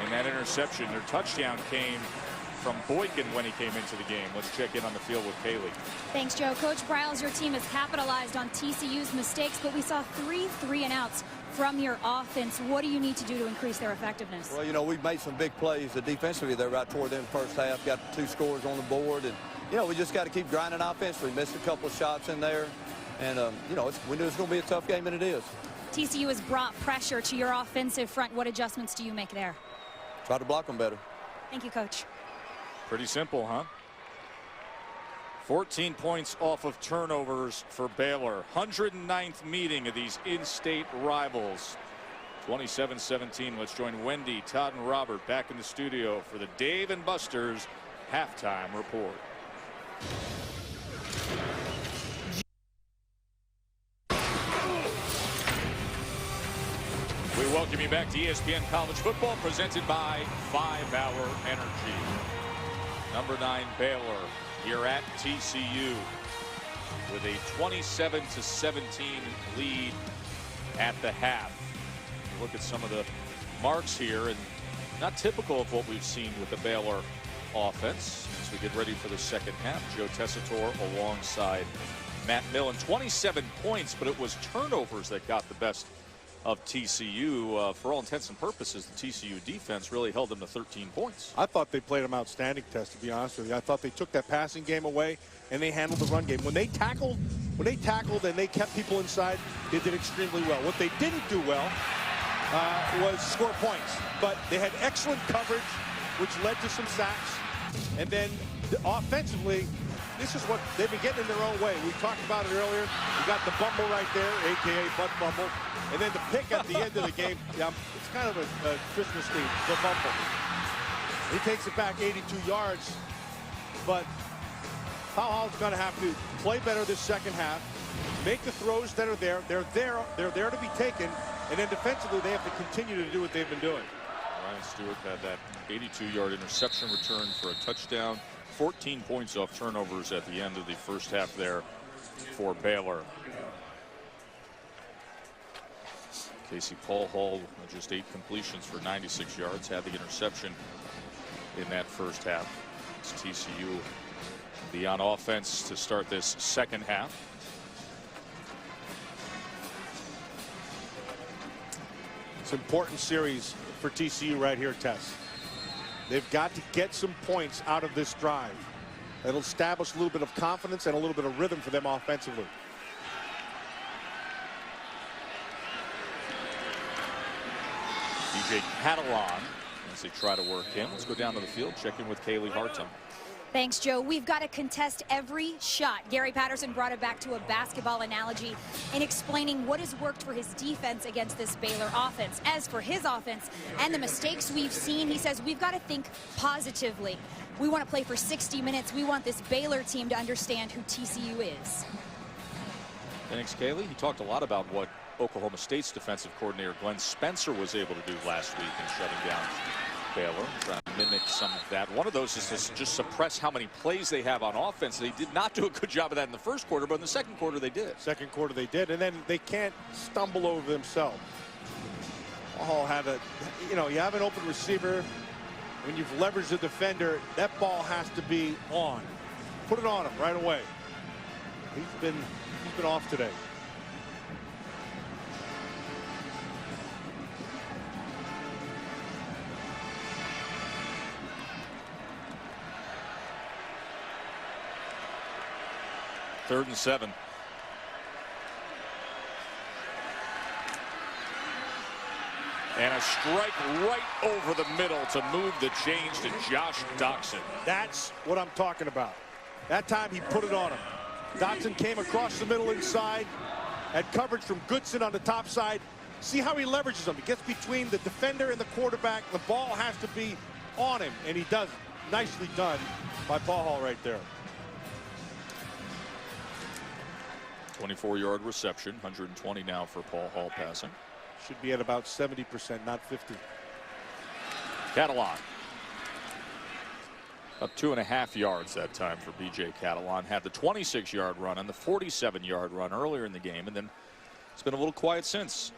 in that interception. Their touchdown came from Boykin when he came into the game. Let's check in on the field with Kaylee. Thanks, Joe. Coach Briles, your team has capitalized on TCU's mistakes, but we saw 3 3-and-outs from your offense. What do you need to do to increase their effectiveness? Well, you know, we've made some big plays defensively there right toward the end of the first half. Got 2 scores on the board, and you know, we just got to keep grinding offensively. Missed a couple of shots in there, and you know, we knew it was going to be a tough game, and it is. TCU has brought pressure to your offensive front. What adjustments do you make there? Try to block them better. Thank you, Coach. Pretty simple, huh? 14 points off of turnovers for Baylor. 109th meeting of these in-state rivals. 27-17. Let's join Wendy, Todd, and Robert back in the studio for the Dave and Buster's halftime report. We welcome you back to ESPN College Football, presented by 5-Hour Energy. Number 9 Baylor here at TCU with a 27-17 lead at the half. Look at some of the marks here, and not typical of what we've seen with the Baylor offense as we get ready for the second half. Joe Tessitore alongside Matt Millen. 27 points, but it was turnovers that got the best of TCU. For all intents and purposes, the TCU defense really held them to 13 points. I thought they played them outstanding, Tess, to be honest with you. I thought they took that passing game away and they handled the run game. When they tackled and they kept people inside, they did extremely well. What they didn't do well was score points, but they had excellent coverage, which led to some sacks. And then offensively, this is what they've been getting in their own way. We talked about it earlier. You got the bumble right there, a.k.a. butt bumble. And then the pick at the end of the game, it's kind of a Christmas theme, the bumble. He takes it back 82 yards, but Powell Hall's going to have to play better this second half, make the throws that are there. They're there to be taken, and then defensively they have to continue to do what they've been doing. Ryan Stewart had that 82-yard interception return for a touchdown. 14 points off turnovers at the end of the first half there for Baylor. Casey Paul Hall, just 8 completions for 96 yards, had the interception in that first half. It's TCU be on offense to start this second half. It's an important series for TCU right here, Tess. They've got to get some points out of this drive. That'll establish a little bit of confidence and a little bit of rhythm for them offensively. BJ Catalon as they try to work him. Let's go down to the field, check in with Kaylee Hartung. Thanks, Joe. We've got to contest every shot. Gary Patterson brought it back to a basketball analogy in explaining what has worked for his defense against this Baylor offense. As for his offense and the mistakes we've seen, he says we've got to think positively. We want to play for 60 minutes. We want this Baylor team to understand who TCU is. Thanks, Kaylee. He talked a lot about what Oklahoma State's defensive coordinator Glenn Spencer was able to do last week in shutting down Baylor, trying to mimic some of that. One of those is to just suppress how many plays they have on offense. They did not do a good job of that in the first quarter, but in the second quarter they did. Second quarter they did, and then they can't stumble over themselves. Hall had you have an open receiver. When you've leveraged the defender, that ball has to be on. Put it on him right away. He's been off today. Third and 7. And a strike right over the middle to move the change to Josh Doxson. That's what I'm talking about. That time he put it on him. Doxson came across the middle inside, had coverage from Goodson on the top side. See how he leverages him. He gets between the defender and the quarterback. The ball has to be on him, and he does it. Nicely done by Paul Hall right there. 24-yard reception, 120 now for Paul Hall passing. Should be at about 70%, not 50. Catalon. Up 2.5 yards that time for BJ Catalon. Had the 26-yard run and the 47-yard run earlier in the game, and then it's been a little quiet since.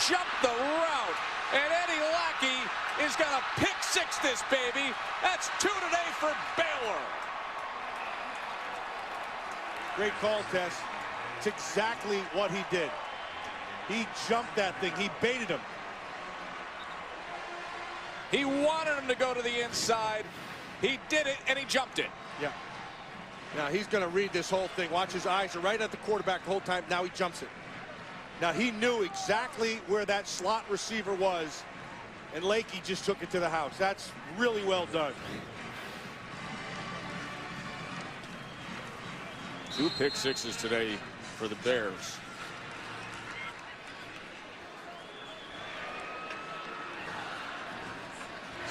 Jumped the route, and Eddie Lackey is going to pick 6 this baby. That's 2 today for Baylor. Great call, Tess. It's exactly what he did. He jumped that thing. He baited him. He wanted him to go to the inside. He did it, and he jumped it. Yeah. Now he's going to read this whole thing. Watch, his eyes are right at the quarterback the whole time. Now he jumps it. Now he knew exactly where that slot receiver was, and Lakey just took it to the house. That's really well done. 2 pick sixes today for the Bears.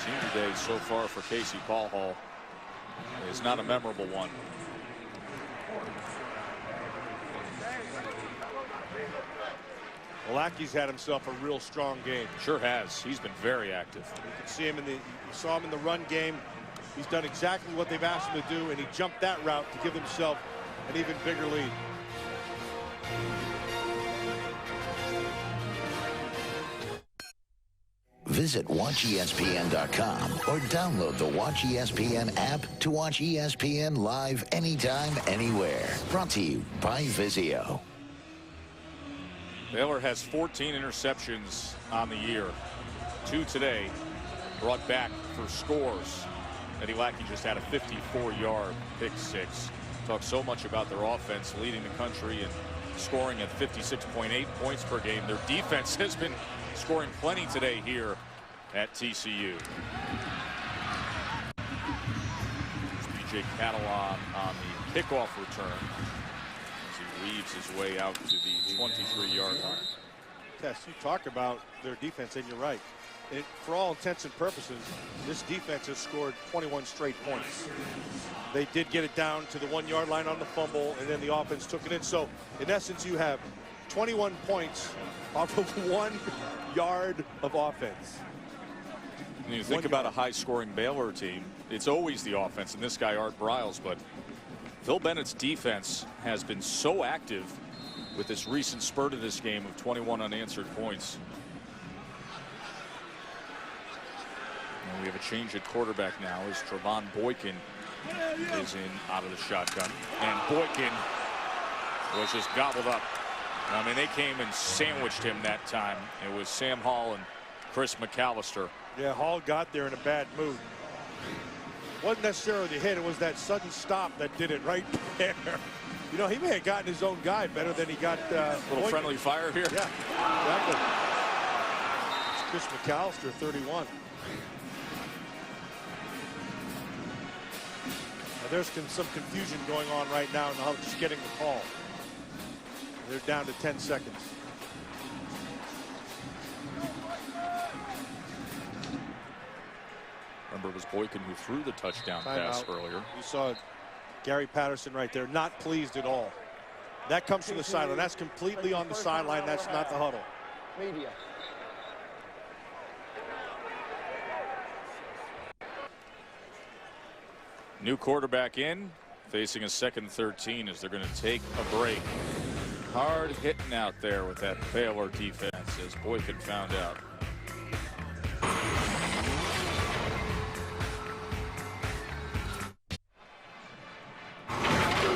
Senior day so far for Casey Paul Hall is not a memorable one. Well, Lackey's had himself a real strong game. Sure has. He's been very active. You can see him you saw him in the run game. He's done exactly what they've asked him to do, and he jumped that route to give himself an even bigger lead. Visit WatchESPN.com or download the Watch ESPN app to watch ESPN live anytime, anywhere. Brought to you by Vizio. Baylor has 14 interceptions on the year. 2 today brought back for scores. Eddie Lackey just had a 54-yard pick six. Talk so much about their offense leading the country and scoring at 56.8 points per game. Their defense has been scoring plenty today here at TCU. B.J. Catalan on the kickoff return as he weaves his way out to the 23-yard line. Tess, you talk about their defense, and you're right. For all intents and purposes, this defense has scored 21 straight points. They did get it down to the 1-yard line on the fumble, and then the offense took it in. So, in essence, you have 21 points off of 1 yard of offense. When you think about a high-scoring Baylor team, it's always the offense, and this guy, Art Briles, but Phil Bennett's defense has been so active with this recent spurt of this game of 21 unanswered points. And we have a change at quarterback now as Trevon Boykin is in out of the shotgun. And Boykin was just gobbled up. I mean, they came and sandwiched him that time. It was Sam Hall and Chris McAllister. Yeah, Hall got there in a bad mood. Wasn't necessarily the hit, it was that sudden stop that did it right there. You know, he may have gotten his own guy better than he got a little Boykin. Friendly fire here. Yeah, exactly. It's Chris McAllister, 31. Now, there's some confusion going on right now in just getting the call. They're down to 10 seconds. Remember, it was Boykin who threw the touchdown pass earlier. You saw Gary Patterson right there, not pleased at all. That comes from the sideline. That's completely on the sideline. That's not the huddle. Media. New quarterback in, facing a 2nd and 13 as they're going to take a break. Hard hitting out there with that Baylor defense, as Boykin found out.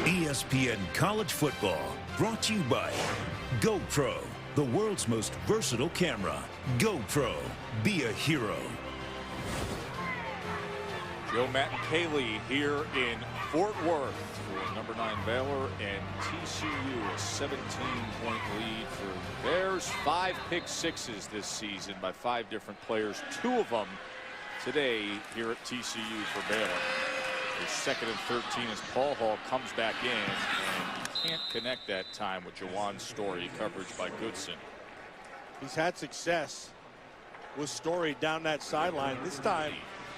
ESPN College Football, brought to you by GoPro, the world's most versatile camera. GoPro, be a hero. Joe Matt-Cayley here in Fort Worth for number 9 Baylor and TCU, a 17-point lead for Bears. 5 pick sixes this season by 5 different players, 2 of them today here at TCU for Baylor. His 2nd and 13 as Paul Hall comes back in and can't connect that time with Jawan Story. Coverage by Goodson. He's had success with Story down that sideline. This time,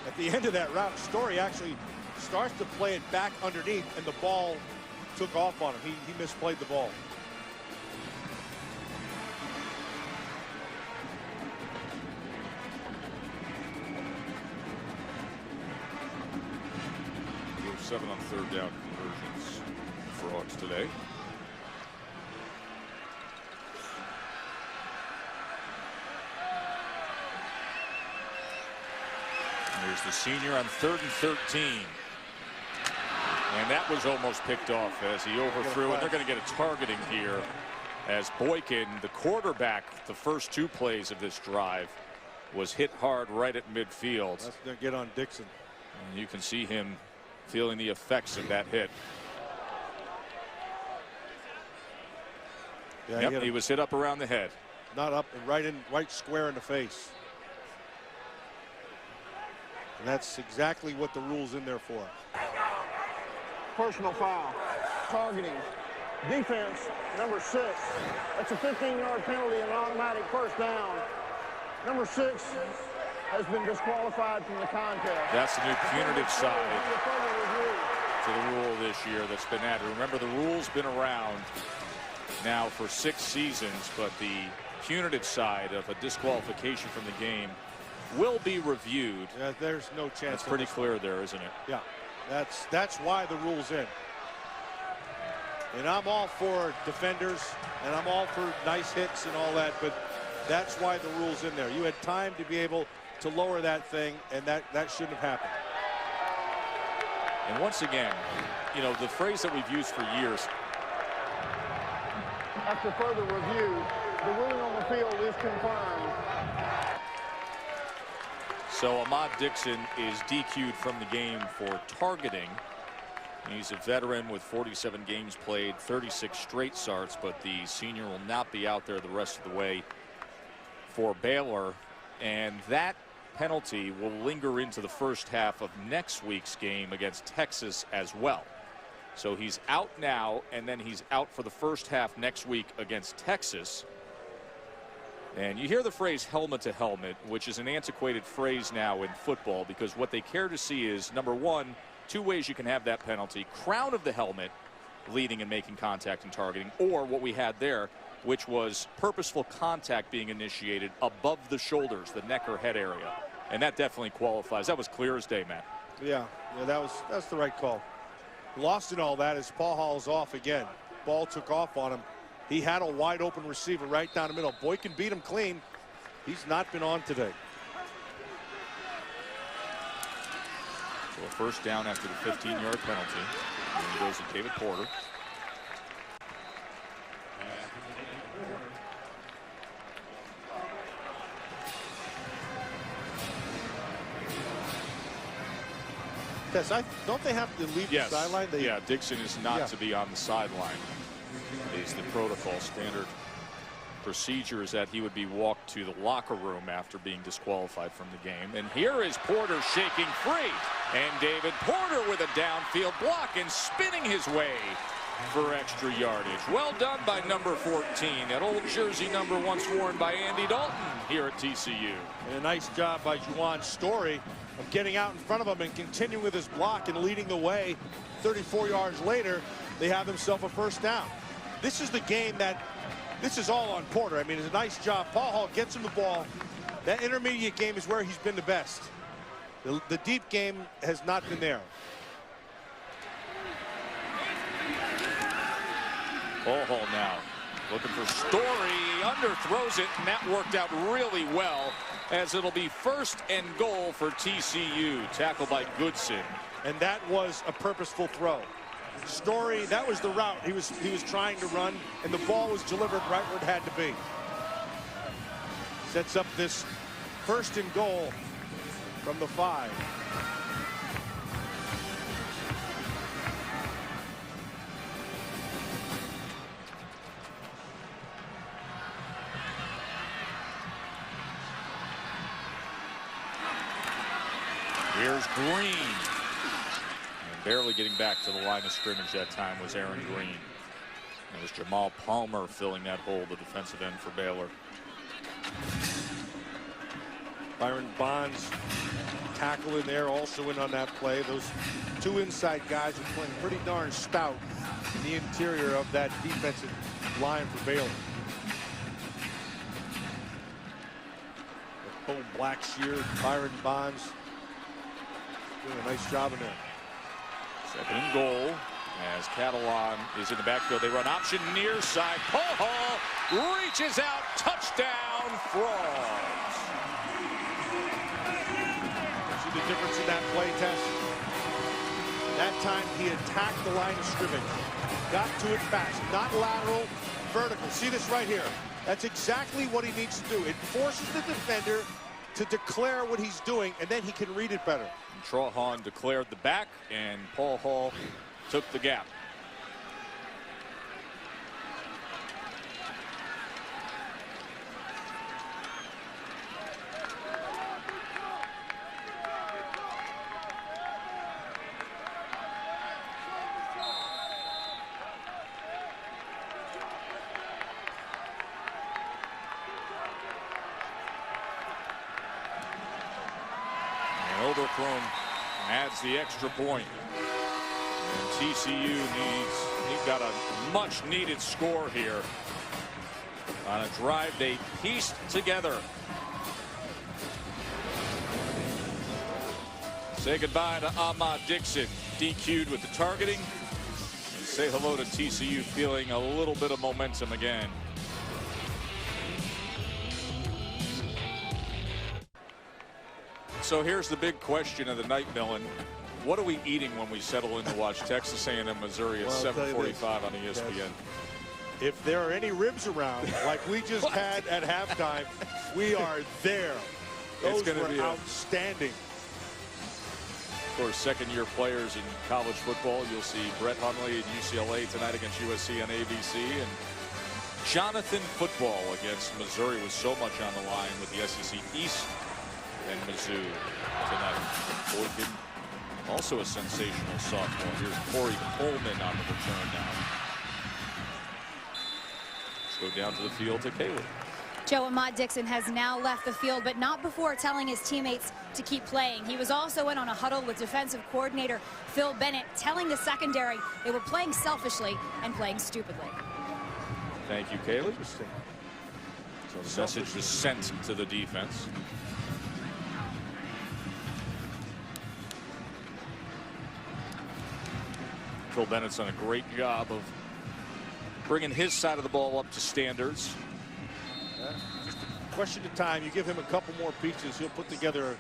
at the end of that route, Story actually starts to play it back underneath, and the ball took off on him. He misplayed the ball. We have 7 on 3rd down conversions for Hawks today. Here's the senior on 3rd and 13. And that was almost picked off as he overthrew, and they're going to get a targeting here as Boykin, the quarterback, the first 2 plays of this drive, was hit hard right at midfield. That's going to get on Dixon. And you can see him feeling the effects of that hit. Yeah, yep, he was hit up around the head. Not up, right square in the face. And that's exactly what the rule's in there for. Personal foul. Targeting. Defense, number 6. That's a 15-yard penalty and an automatic first down. Number 6, has been disqualified from the contest. That's the new punitive side to the rule this year that's been added. Remember, the rule's been around now for 6 seasons, but the punitive side of a disqualification from the game will be reviewed. Yeah, there's no chance. That's pretty clear there, isn't it? Yeah, that's why the rule's in. And I'm all for defenders, and I'm all for nice hits and all that, but that's why the rule's in there. You had time to be able to lower that thing, and that shouldn't have happened. And once again, you know, the phrase that we've used for years. After further review, the ruling on the field is confirmed. So Ahmad Dixon is DQ'd from the game for targeting. He's a veteran with 47 games played, 36 straight starts, but the senior will not be out there the rest of the way for Baylor. And that penalty will linger into the first half of next week's game against Texas as well. So he's out now, and then he's out for the first half next week against Texas. And you hear the phrase helmet to helmet, which is an antiquated phrase now in football, because what they care to see is, number one, 2 ways you can have that penalty: crown of the helmet, leading and making contact and targeting, or what we had there, which was purposeful contact being initiated above the shoulders, the neck or head area. And that definitely qualifies. That was clear as day, Matt. Yeah, that's the right call. Lost in all that is Paul Hall's off again. Ball took off on him. He had a wide open receiver right down the middle. Boykin beat him clean. He's not been on today. So a first down after the 15-yard penalty. And he goes to David Porter. Yes, don't they have to leave the sideline? Yeah, Dixon is not to be on the sideline. Is the protocol. Standard procedure is that he would be walked to the locker room after being disqualified from the game. And here is Porter shaking free. And David Porter with a downfield block and spinning his way for extra yardage. Well done by number 14, that old jersey number once worn by Andy Dalton here at TCU. And a nice job by Juwan Story of getting out in front of him and continuing with his block and leading the way. 34 yards later, they have themselves a first down. This is the game this is all on Porter. I mean, it's a nice job. Paul Hall gets him the ball. That intermediate game is where he's been the best. The deep game has not been there. Paul Hall now looking for Story. Underthrows it, and that worked out really well, as it'll be 1st and goal for TCU. Tackled by Goodson. And that was a purposeful throw. Story, that was the route he was trying to run, and the ball was delivered right where it had to be. Sets up this 1st and goal from the 5. Here's Green. Barely getting back to the line of scrimmage that time was Aaron Green. It was Jamal Palmer filling that hole, the defensive end for Baylor. Byron Bonds tackle in there, also in on that play. Those 2 inside guys are playing pretty darn stout in the interior of that defensive line for Baylor. The full black shear, Byron Bonds doing a nice job in there. 2nd and goal as Catalan is in the backfield. They run option near side. Paul Hall reaches out. Touchdown, Frogs. See the difference in that play test? That time he attacked the line of scrimmage. Got to it fast. Not lateral, vertical. See this right here? That's exactly what he needs to do. It forces the defender to declare what he's doing, and then he can read it better. Trahan declared the back, and Paul Hall took the gap. Hilderkrum adds the extra point. And TCU got a much needed score here on a drive they pieced together. Say goodbye to Ahmad Dixon, DQ'd with the targeting. And say hello to TCU feeling a little bit of momentum again. So here's the big question of the night, Millen. What are we eating when we settle in to watch Texas A&M Missouri at 7:45 on ESPN? If there are any ribs around, like we just had at halftime, we are there. Those were outstanding. Of course, second-year players in college football. You'll see Brett Hundley at UCLA tonight against USC on ABC, and Jonathan football against Missouri with so much on the line with the SEC East and Mizzou tonight. Boykin, also a sensational sophomore. Here's Corey Coleman on the return now. Let's go down to the field to Kaylee. Joe, Ahmad Dixon has now left the field, but not before telling his teammates to keep playing. He was also in on a huddle with defensive coordinator Phil Bennett, telling the secondary they were playing selfishly and playing stupidly. Thank you, Kaylee. Interesting. So the message is sent to the defense. Phil Bennett's done a great job of bringing his side of the ball up to standards. Just a question of time. You give him a couple more pieces, he'll put together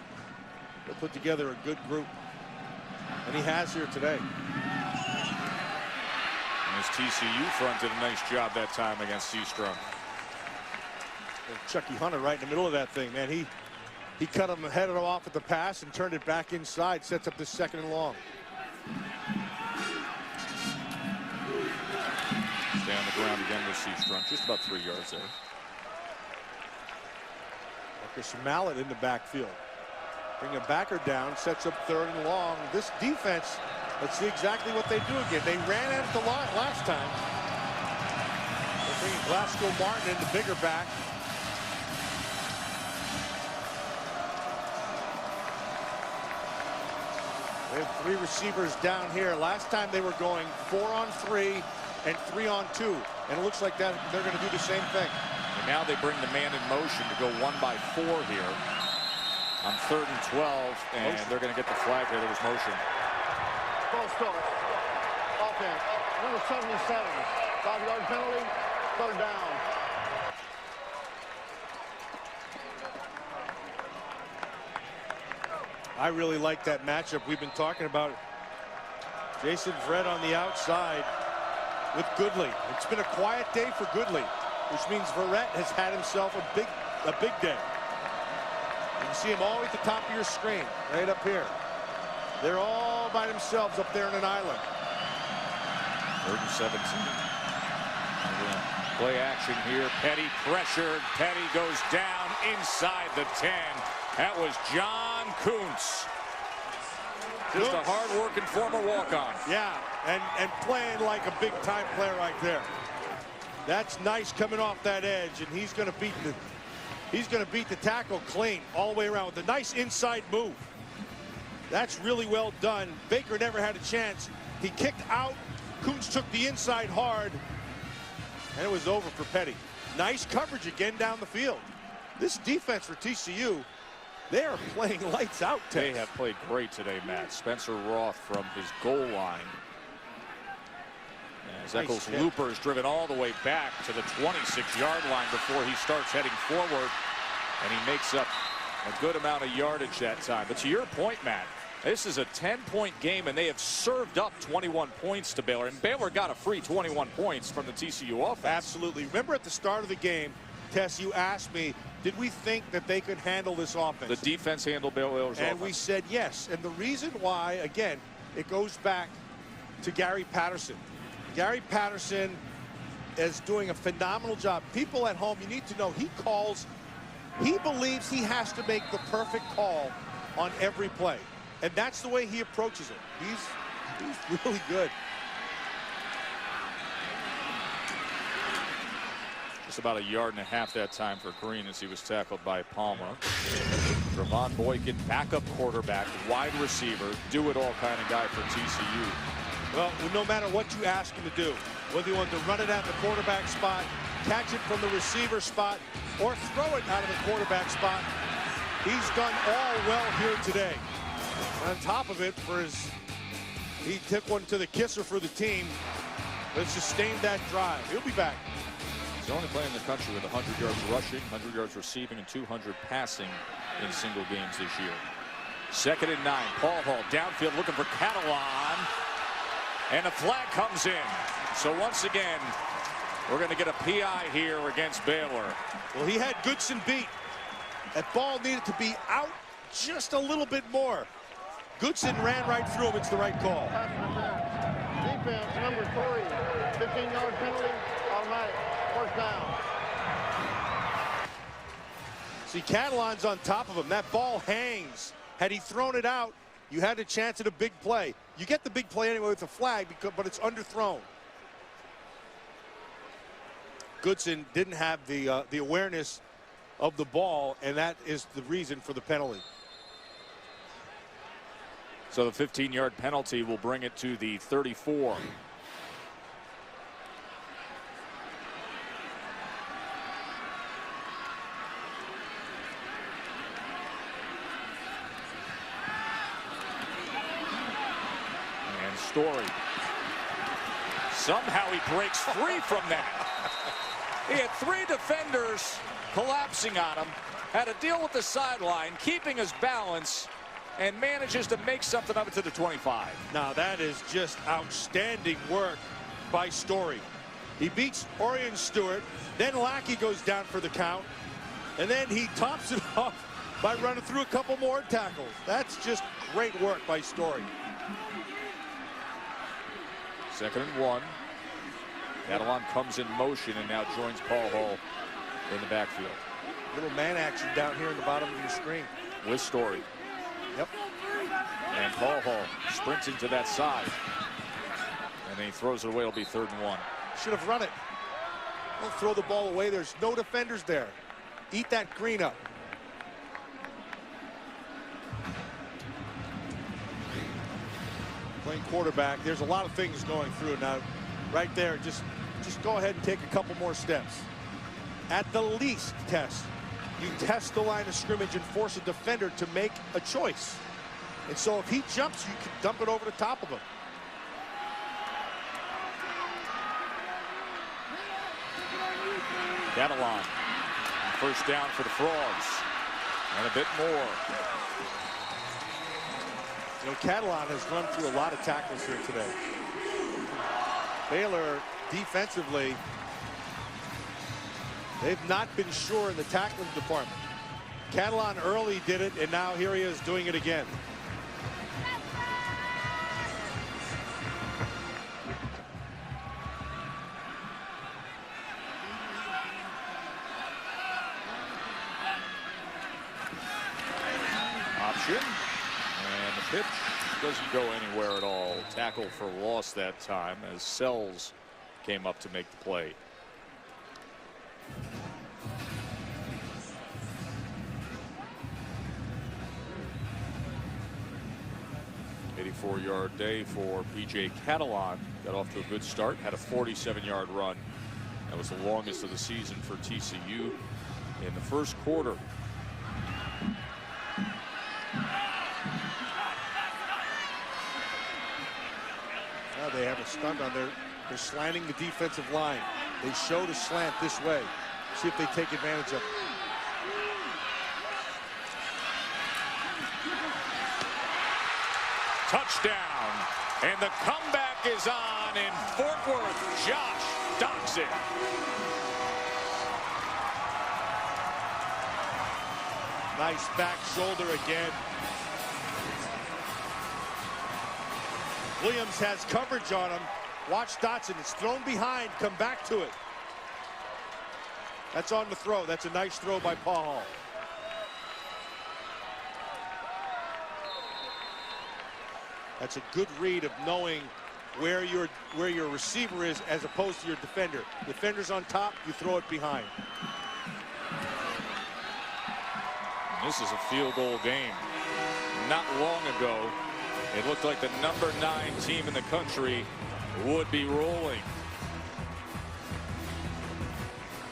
a good group, and he has here today. And his TCU front did a nice job that time against Seastrom. Chucky Hunter right in the middle of that thing, man. He cut him, headed off at the pass and turned it back inside, sets up the 2nd and long. Stay on the ground again with Seastrom, just about 3 yards there. Marcus Mallet in the backfield. Bring a backer down, sets up 3rd and long. This defense, let's see exactly what they do again. They ran at the line last time. They're bringing Glasgow Martin in, the bigger back. They have 3 receivers down here. Last time they were going 4 on 3 and 3 on 2. And it looks like that they're going to do the same thing. And now they bring the man in motion to go 1 by 4 here on 3rd and 12, and they're going to get the flag there. There was motion. False start. Offense. Number 77. 5-yard penalty. 3rd down. I really like that matchup we've been talking about. Jason Verrett on the outside with Goodley. It's been a quiet day for Goodley, which means Verrett has had himself a big day. You can see him all at the top of your screen, right up here. They're all by themselves up there in an island. 3rd and 17. Play action here. Petty pressured. Petty goes down inside the 10. That was John Kuntz. Just a hard-working former walk-on. Yeah, and playing like a big-time player right there. That's nice coming off that edge, and he's going to beat the tackle clean all the way around with a nice inside move. That's really well done. Baker never had a chance. He kicked out. Kuntz took the inside hard, and it was over for Petty. Nice coverage again down the field. This defense for TCU, they are playing lights out. They have played great today, Matt. Spencer Roth from his goal line. As Eccles Looper is driven all the way back to the 26-yard line before he starts heading forward, and he makes up a good amount of yardage that time. But to your point, Matt, this is a 10-point game, and they have served up 21 points to Baylor, and Baylor got a free 21 points from the TCU offense. Absolutely. Remember at the start of the game, Tess, you asked me, did we think that they could handle this offense? The defense handled Baylor's offense. And we said yes. And the reason why, again, it goes back to Gary Patterson. Gary Patterson is doing a phenomenal job. People at home, you need to know, he believes he has to make the perfect call on every play. And that's the way he approaches it. He's really good. Just about a yard and a half that time for Green as he was tackled by Palmer. Trevon Boykin, backup quarterback, wide receiver, do-it-all kind of guy for TCU. Well, no matter what you ask him to do, whether you want to run it at the quarterback spot, catch it from the receiver spot, or throw it out of the quarterback spot, he's done all well here today. On top of it, he took one to the kisser for the team. Let's sustain that drive. He'll be back. He's the only player in the country with 100 yards rushing, 100 yards receiving, and 200 passing in single games this year. 2nd and 9. Paul Hall downfield looking for Catalan. And a flag comes in. So once again, we're going to get a PI here against Baylor. Well, he had Goodson beat. That ball needed to be out just a little bit more. Goodson ran right through him. It's the right call. Defense, number 3. 15-yard penalty, automatic. 1st down. See, Catalan's on top of him. That ball hangs. Had he thrown it out, you had a chance at a big play. You get the big play anyway with the flag, but it's underthrown. Goodson didn't have the awareness of the ball, and that is the reason for the penalty. So the 15-yard penalty will bring it to the 34. And Story. Somehow he breaks free from that. He had 3 defenders collapsing on him, had to deal with the sideline, keeping his balance, and manages to make something of it to the 25. Now that is just outstanding work by Story. He beats Orion Stewart, then Lackey goes down for the count, and then he tops it off by running through a couple more tackles. That's just great work by Story. 2nd and 1. Catalan comes in motion and now joins Paul Hall in the backfield. Little man action down here in the bottom of your screen. With Story. Yep. And Paul Hall sprinting to that side. And then he throws it away. It'll be 3rd and 1. Should have run it. Don't throw the ball away. There's no defenders there. Eat that green up. Playing quarterback, there's a lot of things going through now. Right there, just go ahead and take a couple more steps. At the least, you test the line of scrimmage and force a defender to make a choice. And so if he jumps, you can dump it over the top of him. Catalan. 1st down for the Frogs. And a bit more. You know, Catalan has run through a lot of tackles here today. Baylor defensively, they've not been sure in the tackling department. Catalan early did it, and now here he is doing it again. Option. And the pitch doesn't go anywhere at all. Tackle for loss that time as Sells came up to make the play. .84-yard day for P.J. Catalan. Got off to a good start. Had a 47-yard run. That was the longest of the season for TCU in the 1st quarter. Now they have a stunt on they're slanting the defensive line. They showed a slant this way. See if they take advantage of it. Touchdown. And the comeback is on in Fort Worth. Josh Doxson. Nice back shoulder again. Williams has coverage on him. Watch Dotson. It's thrown behind. Come back to it. That's on the throw. That's a nice throw by Paul Hall. That's a good read of knowing where your receiver is as opposed to your defender. Defender's on top, you throw it behind. This is a field goal game. Not long ago, it looked like the number 9 team in the country would be rolling.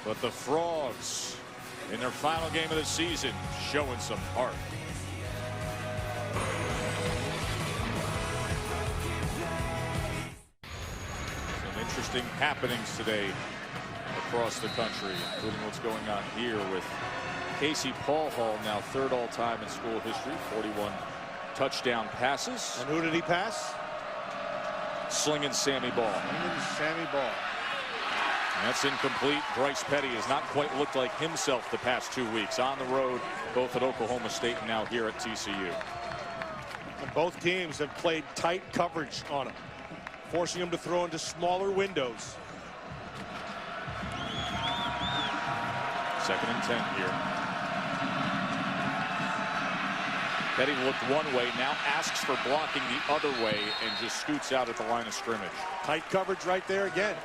But the Frogs, in their final game of the season, showing some heart. Some interesting happenings today across the country, including what's going on here with Casey Paul Hall, now 3rd all-time in school history, 41 touchdown passes. And who did he pass? Slinging Sammy Ball. Slinging Sammy Ball. And that's incomplete. Bryce Petty has not quite looked like himself the past 2 weeks. On the road, both at Oklahoma State and now here at TCU. And both teams have played tight coverage on him, forcing him to throw into smaller windows. 2nd and 10 here. Petty looked one way, now asks for blocking the other way and just scoots out at the line of scrimmage. Tight coverage right there again.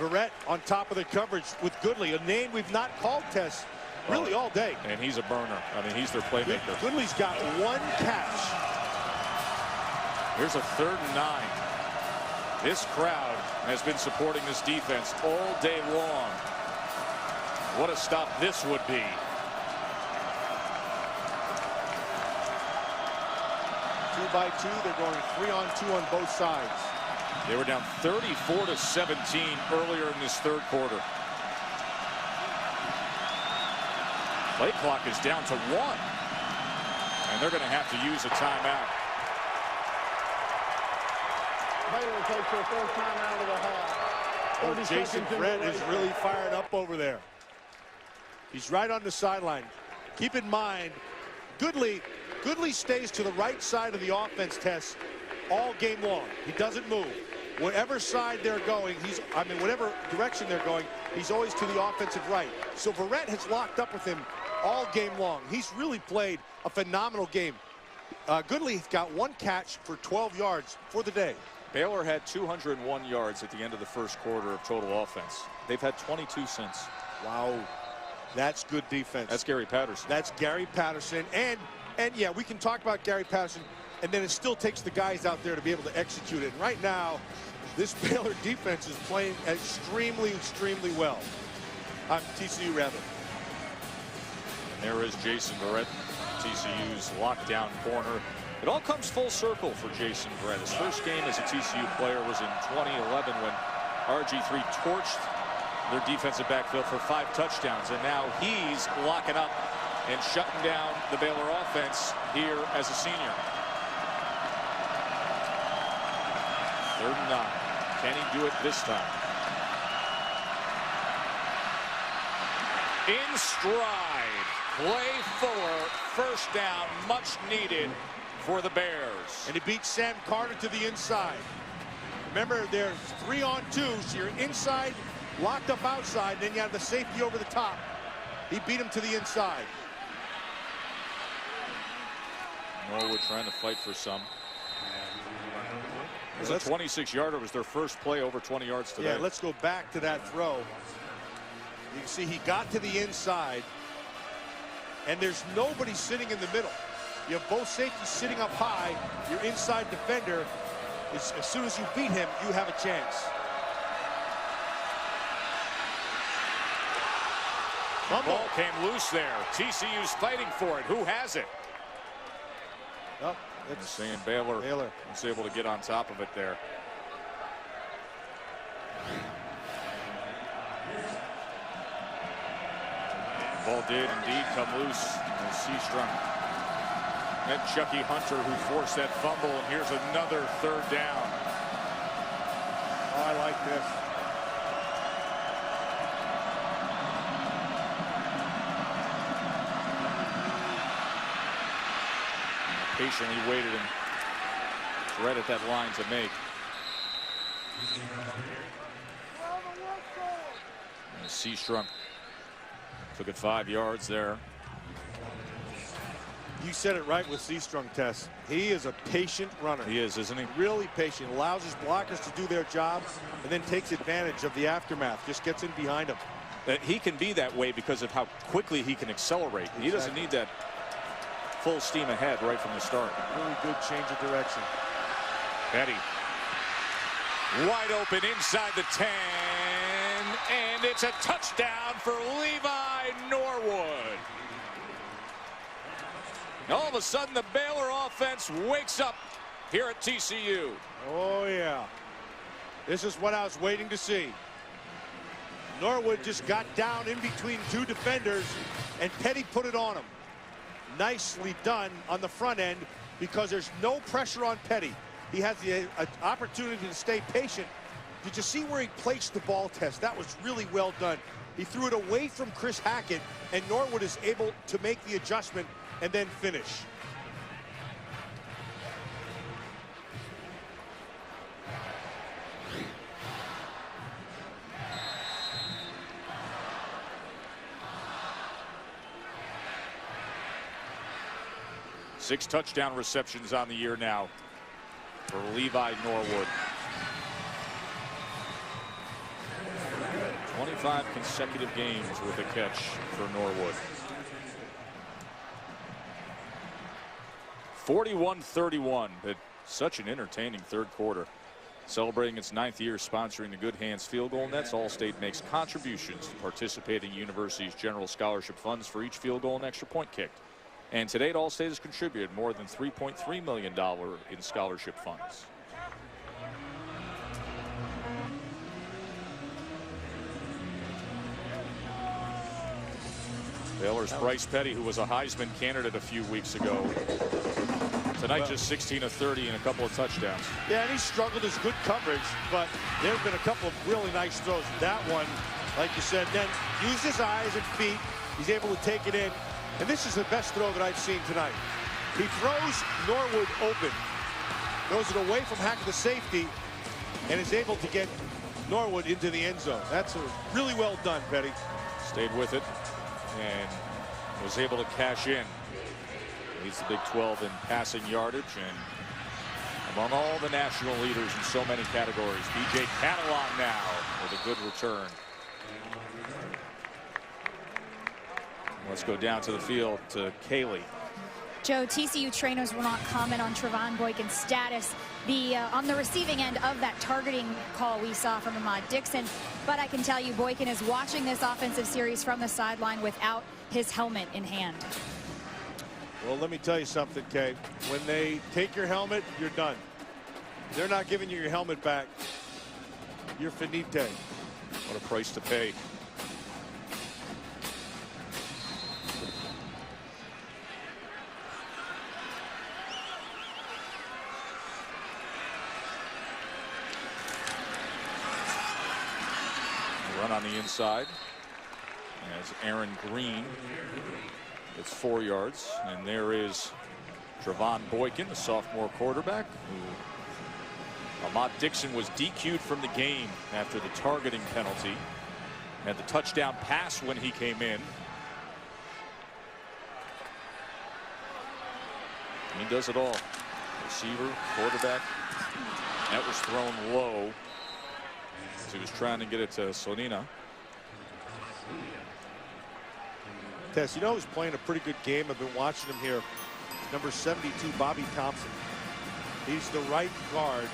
Verrett on top of the coverage with Goodley, a name we've not called Tess really all day. And he's a burner. I mean, he's their playmaker. Goodley's got 1 catch. Here's a 3rd and 9. This crowd has been supporting this defense all day long. What a stop this would be. Two by two, they're going 3-on-2 on both sides. They were down 34-17 earlier in this 3rd quarter. Play clock is down to 1. And they're going to have to use a timeout. Baylor takes their 4th timeout of the half. Oh, Jason Brett is really fired up over there. He's right on the sideline. Keep in mind, Goodley stays to the right side of the offense, Tess, all game long. He doesn't move. Whatever side they're going, whatever direction they're going, he's always to the offensive right. So Verrett has locked up with him all game long. He's really played a phenomenal game. Goodley's got 1 catch for 12 yards for the day. Baylor had 201 yards at the end of the 1st quarter of total offense. They've had 22 since. Wow. That's good defense. That's Gary Patterson. That's Gary Patterson. And yeah, we can talk about Gary Patterson, and then it still takes the guys out there to be able to execute it. And right now, this Baylor defense is playing extremely, extremely well. TCU, rather. And there is Jason Verrett, TCU's lockdown corner. It all comes full circle for Jason Verrett. His first game as a TCU player was in 2011 when RG3 torched their defensive backfield for 5 touchdowns. And now he's locking up and shutting down the Baylor offense here as a senior. 3rd and 9. Can he do it this time? In stride. Play forward. 1st down. Much needed for the Bears. And he beat Sam Carter to the inside. Remember, there's 3-on-2, so you're inside, locked up outside, then you have the safety over the top. He beat him to the inside. Norwood trying to fight for some. It was a 26-yarder. It was their first play over 20 yards today. Yeah, let's go back to that throw. You can see he got to the inside, and there's nobody sitting in the middle. You have both safeties sitting up high. Your inside defender, as soon as you beat him, you have a chance. Ball came loose there. TCU's fighting for it. Who has it? Oh, it's saying Baylor was able to get on top of it there. Ball did indeed come loose. Seastrunk met Chucky Hunter, who forced that fumble, and here's another 3rd down. Oh, I like this. Patiently waited and right at that line to make. Seastrunk took it 5 yards there. You said it right with Seastrunk, Tess. He is a patient runner. He is, isn't he? Really patient. Allows his blockers to do their job and then takes advantage of the aftermath. Just gets in behind him. He can be that way because of how quickly he can accelerate. Exactly. He doesn't need that full steam ahead right from the start. Really good change of direction. Petty. Wide open inside the 10. And it's a touchdown for Levi Norwood. All of a sudden, the Baylor offense wakes up here at TCU. Oh, yeah. This is what I was waiting to see. Norwood just got down in between two defenders, and Petty put it on him. Nicely done on the front end because there's no pressure on Petty. He has the opportunity to stay patient. Did you see where he placed the ball test? That was really well done. He threw it away from Chris Hackett, and Norwood is able to make the adjustment and then finish. Six touchdown receptions on the year now for Levi Norwood. 25 consecutive games with a catch for Norwood. 41-31, but such an entertaining third quarter. Celebrating its 9th year sponsoring the Good Hands Field Goal Nets, Allstate makes contributions to participating universities' general scholarship funds for each field goal and extra point kicked. And to date, Allstate has contributed more than $3.3 million in scholarship funds. Baylor's Bryce Petty, who was a Heisman candidate a few weeks ago. Tonight, just 16 of 30 and a couple of touchdowns. Yeah, and he struggled his good coverage, but there have been a couple of really nice throws. That one, like you said, then used his eyes and feet. He's able to take it in. And this is the best throw that I've seen tonight. He throws Norwood open, throws it away from Hackett, the safety, and is able to get Norwood into the end zone. That's really well done, Petty. Stayed with it and was able to cash in. Leads the Big 12 in passing yardage and among all the national leaders in so many categories. B.J. Catalan now with a good return. Let's go down to the field to Kaylee. Joe, TCU trainers will not comment on Trevon Boykin's status on the receiving end of that targeting call we saw from Ahmad Dixon. But I can tell you Boykin is watching this offensive series from the sideline without his helmet in hand. Well, let me tell you something, Kay. When they take your helmet, you're done. They're not giving you your helmet back. You're finite. What a price to pay. Run on the inside as Aaron Green gets 4 yards, and there is Trevon Boykin, the sophomore quarterback, who Ahmad Dixon was DQ'd from the game after the targeting penalty. Had the touchdown pass when he came in. He does it all. Receiver, quarterback. That was thrown low. He was trying to get it to Sonina. Tess, you know who's playing a pretty good game? I've been watching him here. Number 72, Bobby Thompson. He's the right guard,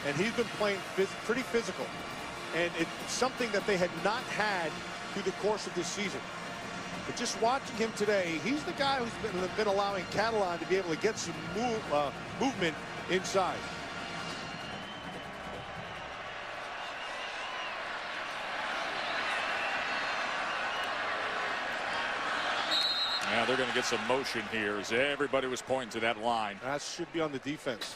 and he's been playing pretty physical. And it's something that they had not had through the course of this season. But just watching him today, he's the guy who's been allowing Catalan to be able to get some movement inside. Now they're going to get some motion here as everybody was pointing to that line. That should be on the defense.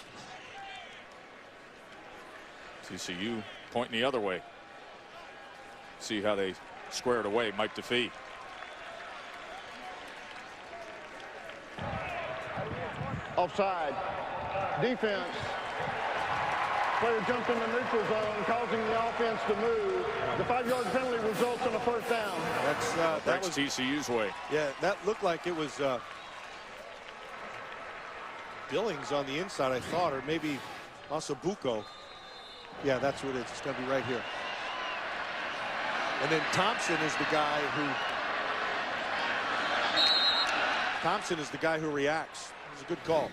TCU pointing the other way. See how they square it away. Mike DeFee. Offside. Defense. Player jumped in the neutral zone, causing the offense to move. The 5-yard penalty results in a first down. That was TCU's way. Yeah, that looked like it was Billings on the inside, I thought, or maybe also Bucco. Yeah, that's what it is. It's going to be right here. And then Thompson is the guy who reacts. It was a good call.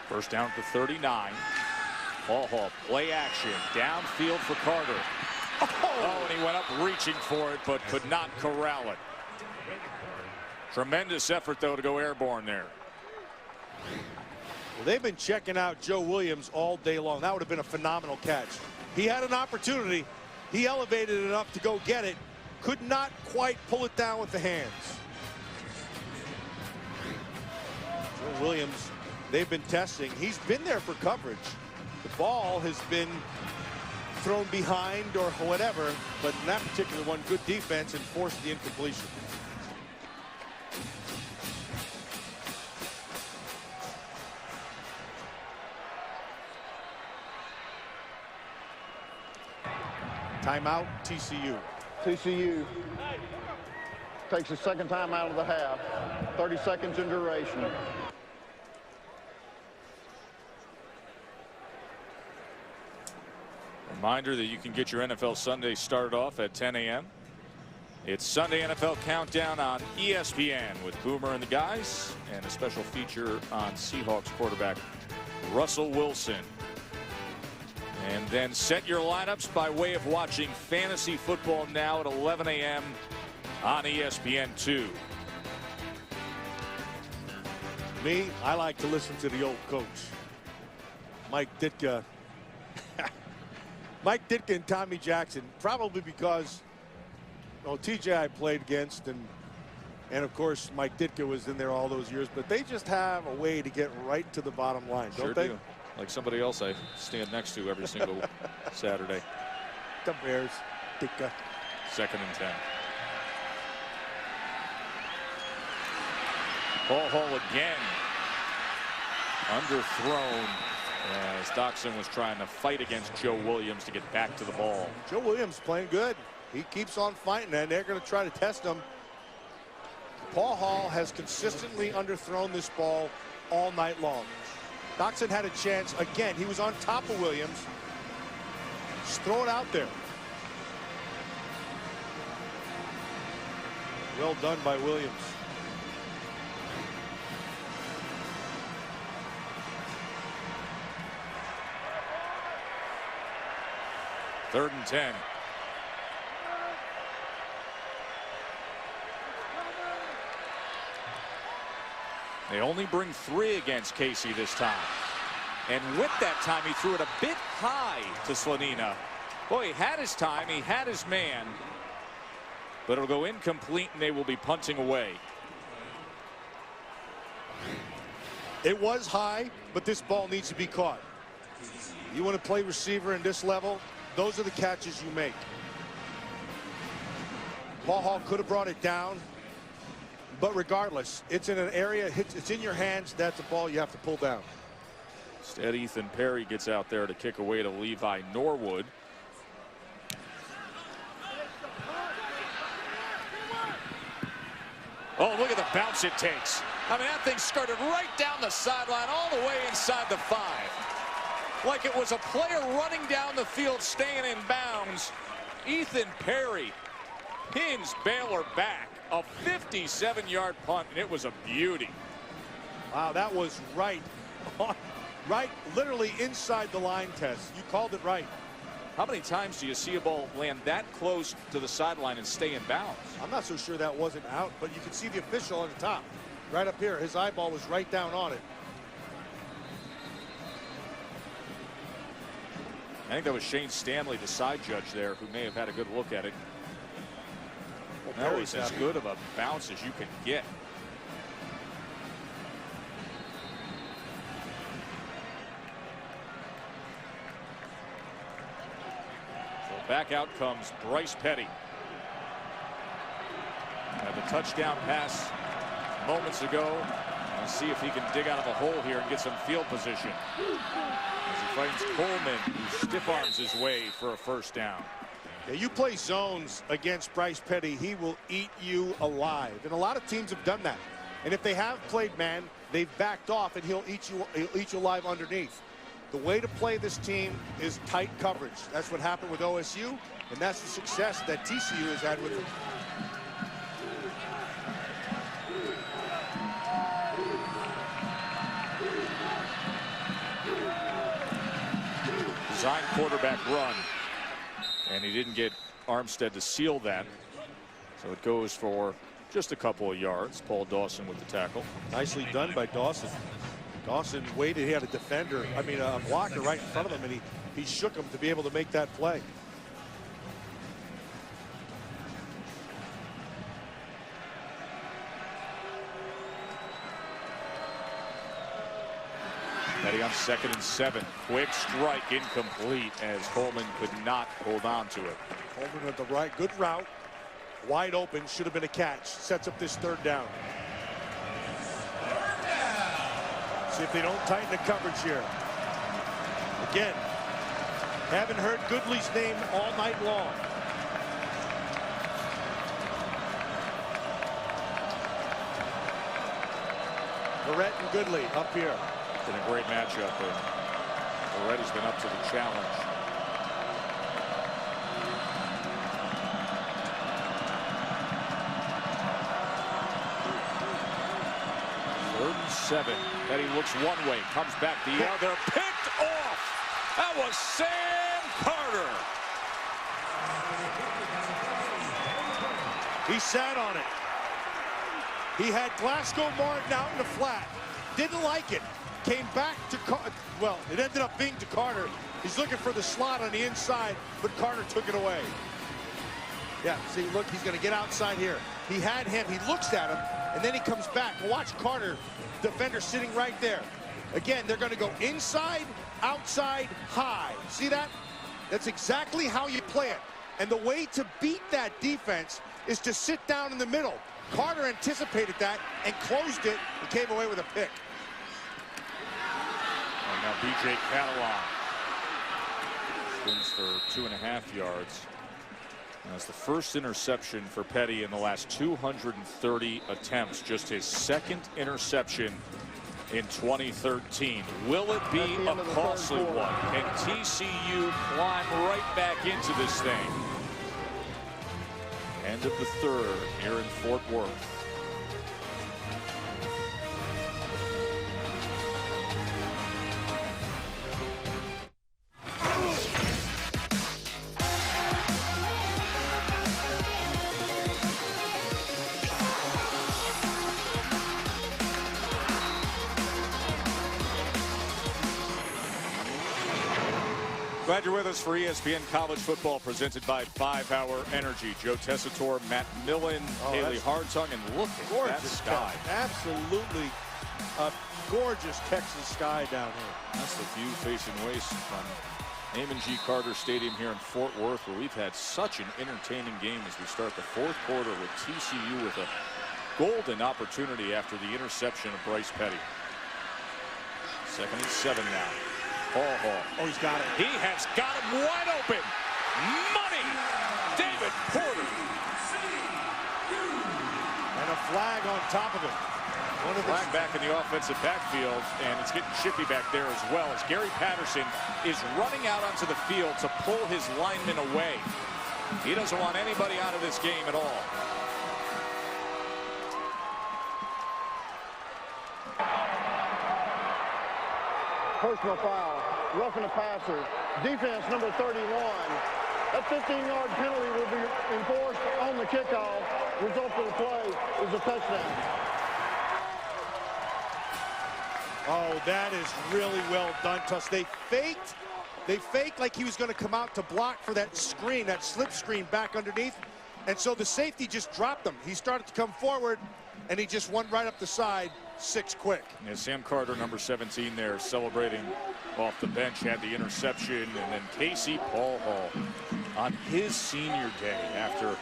First down to 39. Hall, play action, downfield for Carter. Oh, and he went up reaching for it, but could not corral it. Tremendous effort, though, to go airborne there. Well, they've been checking out Joe Williams all day long. That would have been a phenomenal catch. He had an opportunity. He elevated it up to go get it. Could not quite pull it down with the hands. Joe Williams, they've been testing. He's been there for coverage. The ball has been thrown behind or whatever, but in that particular one, good defense and forced the incompletion. Timeout, TCU. TCU takes the second time out of the half. 30 seconds in duration. Reminder that you can get your NFL Sunday started off at 10 a.m. It's Sunday NFL Countdown on ESPN with Boomer and the guys, and a special feature on Seahawks quarterback Russell Wilson. And then set your lineups by way of watching fantasy football now at 11 a.m. on ESPN2. Me, I like to listen to the old coach, Mike Ditka. Mike Ditka and Tommy Jackson, probably because TJ I played against, and of course Mike Ditka was in there all those years, but they just have a way to get right to the bottom line, don't they? Do. Like somebody else I stand next to every single Saturday. The Bears, Ditka. 2nd and 10. Hall again. Underthrown as Doxson was trying to fight against Joe Williams to get back to the ball. Joe Williams playing good. He keeps on fighting, and they're going to try to test him. Paul Hall has consistently underthrown this ball all night long. Doxson had a chance again. He was on top of Williams. Just throw it out there. Well done by Williams. Third and 10. They only bring 3 against Casey this time. And with that time, he threw it a bit high to Slanina. Boy, he had his time. He had his man. But it'll go incomplete, and they will be punting away. It was high, but this ball needs to be caught. You want to play receiver in this level, those are the catches you make. Paul Hall could have brought it down, but regardless, it's in an area, it's in your hands. That's a ball you have to pull down. Instead, Ethan Perry gets out there to kick away to Levi Norwood. Oh, look at the bounce it takes. I mean, that thing skirted right down the sideline all the way inside the 5. Like it was a player running down the field staying in bounds. Ethan Perry pins Baylor back. A 57-yard punt, and it was a beauty. Wow, that was right literally inside the line test. You called it right. How many times do you see a ball land that close to the sideline and stay in bounds? I'm not so sure that wasn't out, but you can see the official on the top. Right up here, his eyeball was right down on it. I think that was Shane Stanley, the side judge there, who may have had a good look at it. That was as good of a bounce as you can get. So back out comes Bryce Petty. Had the touchdown pass moments ago. Let's see if he can dig out of a hole here and get some field position. As he finds Coleman, who stiff arms his way for a first down. Yeah, you play zones against Bryce Petty, he will eat you alive. And a lot of teams have done that. And if they have played man, they've backed off, and he'll eat you alive underneath. The way to play this team is tight coverage. That's what happened with OSU, and that's the success that TCU has had with them. Design quarterback run, and he didn't get Armstead to seal that, so it goes for just a couple of yards. Paul Dawson with the tackle. Nicely done by Dawson. Dawson waited. He had a defender, a blocker right in front of him, and he shook him to be able to make that play. Petty on 2nd and 7. Quick strike, incomplete, as Coleman could not hold on to it. Coleman with the right, good route. Wide open, should have been a catch. Sets up this 3rd down. See if they don't tighten the coverage here. Again, haven't heard Goodley's name all night long. Barrett and Goodley up here. It's been a great matchup, and Barrett's been up to the challenge. Third and 7. Petty looks one way, comes back the other, picked off. That was Sam Carter. He sat on it. He had Glasgow Martin out in the flat. Didn't like it. Came back to well, it ended up being to Carter. He's looking for the slot on the inside, but Carter took it away. Yeah, see, look, he's going to get outside here. He had him. He looks at him, and then he comes back. Watch Carter, defender sitting right there. Again, they're going to go inside, outside, high. See that? That's exactly how you play it. And the way to beat that defense is to sit down in the middle. Carter anticipated that and closed it and came away with a pick. And now B.J. Catalan spins for 2.5 yards. That's the first interception for Petty in the last 230 attempts. Just his 2nd interception in 2013. Will it be a costly one? Can TCU climb right back into this thing? End of the 3rd here in Fort Worth. Glad you're with us for ESPN College Football, presented by 5 Hour Energy. Joe Tessitore, Matt Millen, Haley Hartung, and look at that sky. Absolutely a gorgeous Texas sky down here. That's the view facing west from Amon G. Carter Stadium here in Fort Worth, where we've had such an entertaining game as we start the 4th quarter with TCU with a golden opportunity after the interception of Bryce Petty. 2nd and 7 now. Hall. Oh, he's got it. He has got him wide open. Money. David Porter. And a flag on top of it. Flag back in the offensive backfield, and it's getting chippy back there as well, as Gary Patterson is running out onto the field to pull his lineman away. He doesn't want anybody out of this game at all. Personal foul, roughing the passer. Defense number 31. That 15-yard penalty will be enforced on the kickoff. Result of the play is a touchdown. Oh, that is really well done, Tuss. They faked like he was going to come out to block for that screen, that slip screen back underneath. And so the safety just dropped him. He started to come forward, and he just went right up the side. 6 quick. Yeah, Sam Carter, number 17 there, celebrating off the bench, had the interception, and then Casey Paul Hall on his senior day after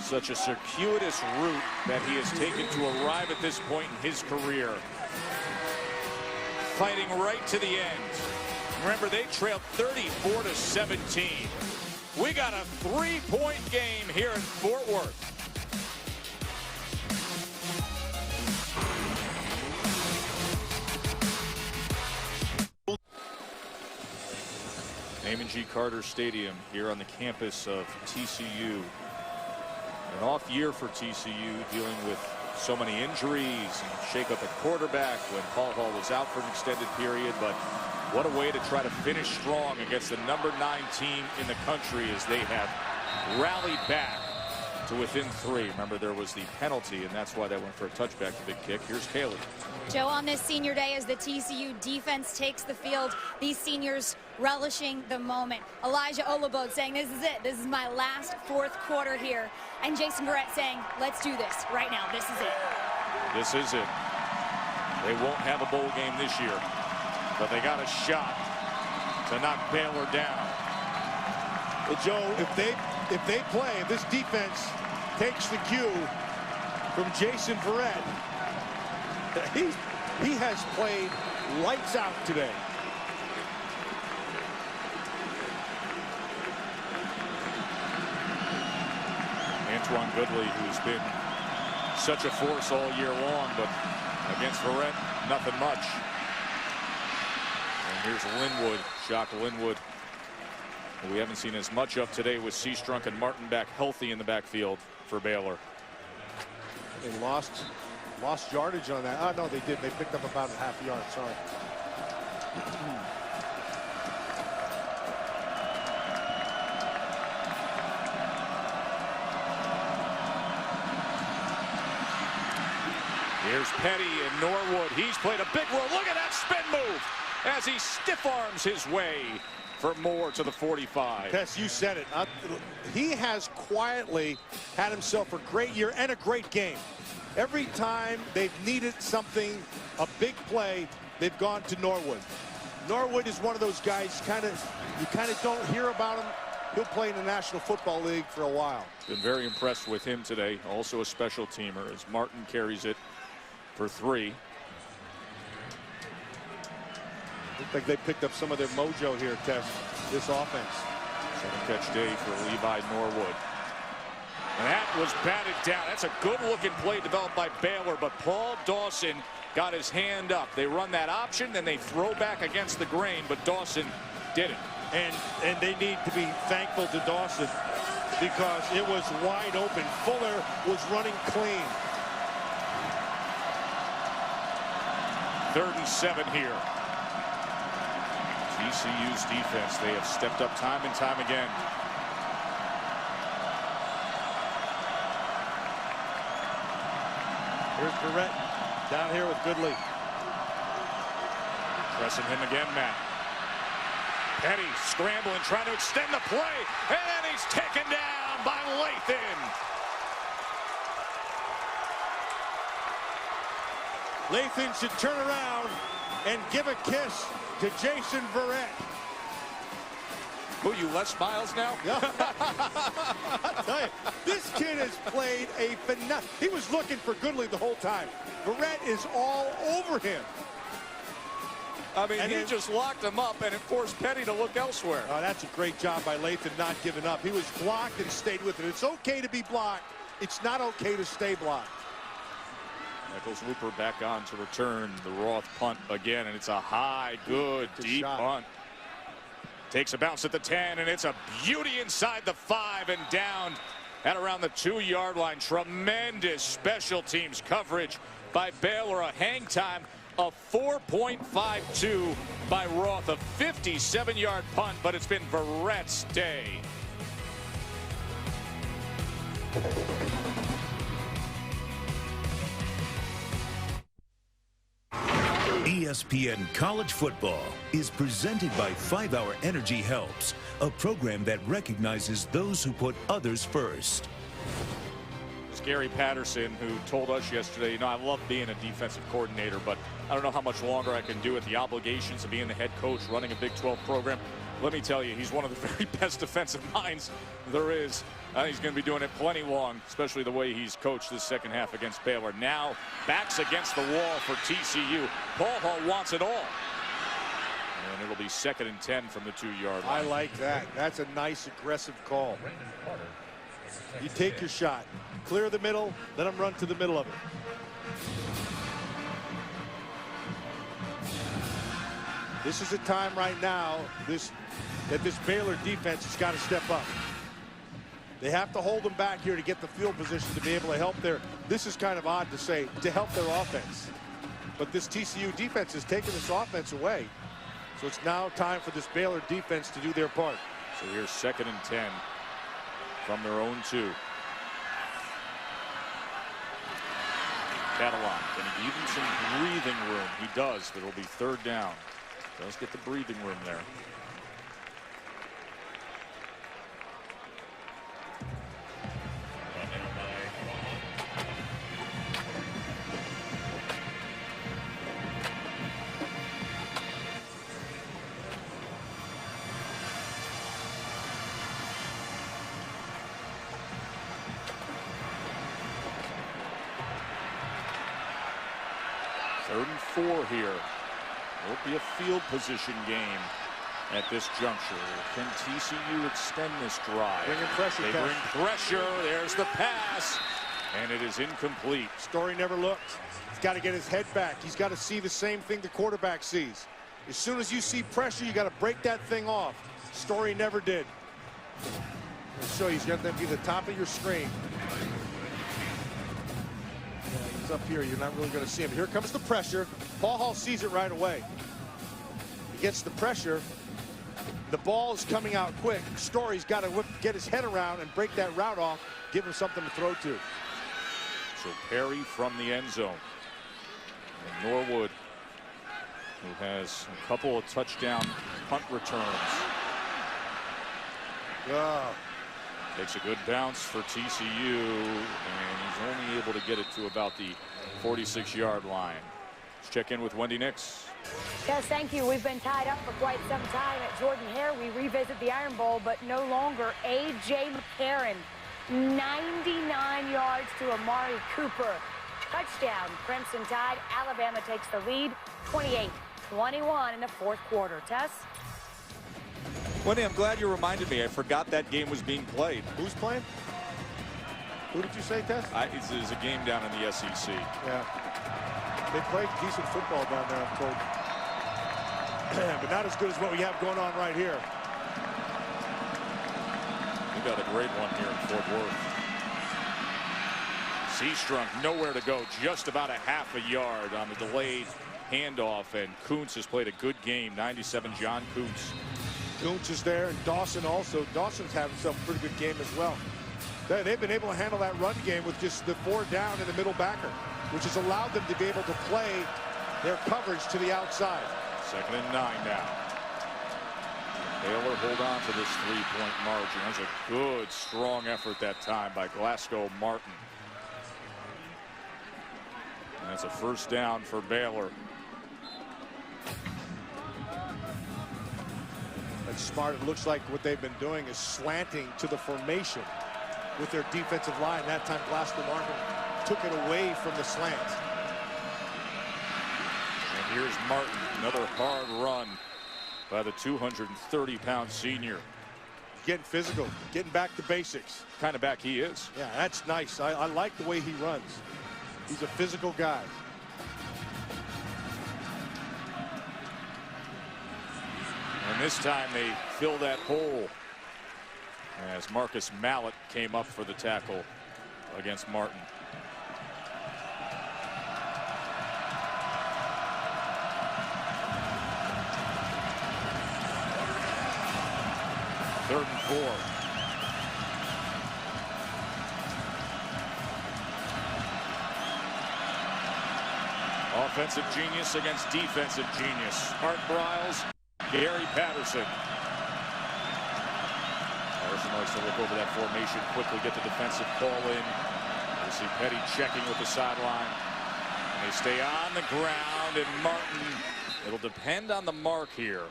such a circuitous route that he has taken to arrive at this point in his career. Fighting right to the end. Remember, they trailed 34-17. We got a 3-point game here in Fort Worth. Raymond G. Carter Stadium here on the campus of TCU. An off year for TCU, dealing with so many injuries and shake up at quarterback when Paul Hall was out for an extended period. But what a way to try to finish strong against the #9 team in the country as they have rallied back to within 3. Remember, there was the penalty, and that's why they went for a touchback, the big kick. Here's Kaylee. Joe, on this senior day, as the TCU defense takes the field, these seniors relishing the moment. Elijah Olabode saying, this is it. This is my last fourth quarter here. And Jason Verrett saying, let's do this right now. This is it. This is it. They won't have a bowl game this year, but they got a shot to knock Baylor down. Well, Joe, if they play, if this defense takes the cue from Jason Verrett, he has played lights out today. Antoine Goodley, who's been such a force all year long, but against Verrett, nothing much. And here's Linwood, Jacques Linwood, who we haven't seen as much of today with Seastrunk and Martin back healthy in the backfield for Baylor. They lost yardage on that. Oh, no, they did. They picked up about a half yard. Sorry. Here's Petty and Norwood. He's played a big role. Look at that spin move as he stiff arms his way for Moore to the 45. Tess, you said it. He has quietly had himself a great year and a great game. Every time they've needed something, a big play, they've gone to Norwood. Norwood is one of those guys you kind of don't hear about him. He'll play in the National Football League for a while. Been very impressed with him today. Also a special teamer as Martin carries it for 3. Looks like they picked up some of their mojo here, Tess, this offense. 7-catch day for Levi Norwood. And that was batted down. That's a good-looking play developed by Baylor, but Paul Dawson got his hand up. They run that option, then they throw back against the grain, but Dawson did it. And they need to be thankful to Dawson because it was wide open. Fuller was running clean. 3rd and 7 here. TCU's defense, they have stepped up time and time again. Here's Verrett down here with Goodley. Pressing him again, Matt. Petty scrambling, trying to extend the play, and then he's taken down by Lathan. Lathan should turn around and give a kiss to Jason Verrett. Who, you Les Miles now? I'll tell you, this kid has played a phenomenal. He was looking for Goodley the whole time. Verrett is all over him. I mean, he just locked him up and it forced Petty to look elsewhere. Oh, that's a great job by Lathan not giving up. He was blocked and stayed with it. It's okay to be blocked. It's not okay to stay blocked. Nichols Looper back on to return the Roth punt again, and it's a high, good deep punt. Takes a bounce at the 10, and it's a beauty inside the 5 and down at around the 2-yard line. Tremendous special teams coverage by Baylor. A hang time of 4.52 by Roth. A 57-yard punt, but it's been Verrett's day. ESPN College Football is presented by 5 Hour Energy Helps, a program that recognizes those who put others first. It's Gary Patterson who told us yesterday, you know, I love being a defensive coordinator, but I don't know how much longer I can do it. The obligations of being the head coach, running a Big 12 program. Let me tell you, he's one of the very best defensive minds there is. He's going to be doing it plenty long, especially the way he's coached this second half against Baylor. Now, backs against the wall for TCU. Paul Hall wants it all. And it'll be 2nd and 10 from the 2-yard line. I like that. That's a nice, aggressive call. You take your shot. Clear the middle. Let him run to the middle of it. This is a time right now that this Baylor defense has got to step up. They have to hold them back here to get the field position to be able to help their, this is kind of odd to say, to help their offense. But this TCU defense is taking this offense away. So it's now time for this Baylor defense to do their part. So here's 2nd and 10 from their own 2. Catalan, can he give him some breathing room? He does, but it'll be 3rd down. Does get the breathing room there. Third and 4 here. Won't be a field position game at this juncture. Can TCU extend this drive? Bringing pressure. They bring pressure. There's the pass. And it is incomplete. Story never looked. He's got to get his head back. He's got to see the same thing the quarterback sees. As soon as you see pressure, you got to break that thing off. Story never did. I'll show you. He's got to be the top of your screen. Up here, you're not really going to see him. Here comes the pressure. Paul Hall sees it right away. He gets the pressure. The ball is coming out quick. Story's got to get his head around and break that route off, give him something to throw to. So Perry from the end zone. And Norwood, who has a couple of touchdown punt returns. Takes a good bounce for TCU, and he's only able to get it to about the 46-yard line. Let's check in with Wendy Nix. Yes, thank you. We've been tied up for quite some time at Jordan Hare. We revisit the Iron Bowl, but no longer. A.J. McCarron, 99 yards to Amari Cooper. Touchdown, Crimson Tide. Alabama takes the lead, 28-21 in the 4th quarter. Tess? Wendy, I'm glad you reminded me. I forgot that game was being played. Who's playing? Who did you say, Tess? It's a game down in the SEC. Yeah. They play decent football down there, I'm told. But not as good as what we have going on right here. We got a great one here in Fort Worth. Seastrunk nowhere to go, just about a half a yard on the delayed handoff, and Kuntz has played a good game. 97 John Kuntz. Kuntz is there, and Dawson also. Dawson's having some pretty good game as well. They've been able to handle that run game with just the 4 down in the middle backer, which has allowed them to be able to play their coverage to the outside. 2nd and 9 now. Baylor hold on to this 3-point margin. That's a good, strong effort that time by Glasgow Martin. And that's a 1st down for Baylor. That's smart. It looks like what they've been doing is slanting to the formation with their defensive line. That time Glasgow Martin took it away from the slant. And here's Martin, another hard run by the 230-pound senior. Getting physical, getting back to basics. Kind of back he is. Yeah, that's nice. I like the way he runs. He's a physical guy. And this time they fill that hole as Marcus Mallett came up for the tackle against Martin. Third and 4. Offensive genius against defensive genius. Art Briles, Gary Patterson. Patterson likes to look over that formation, quickly get the defensive call in. You see Petty checking with the sideline. And they stay on the ground, and Martin, it'll depend on the mark here.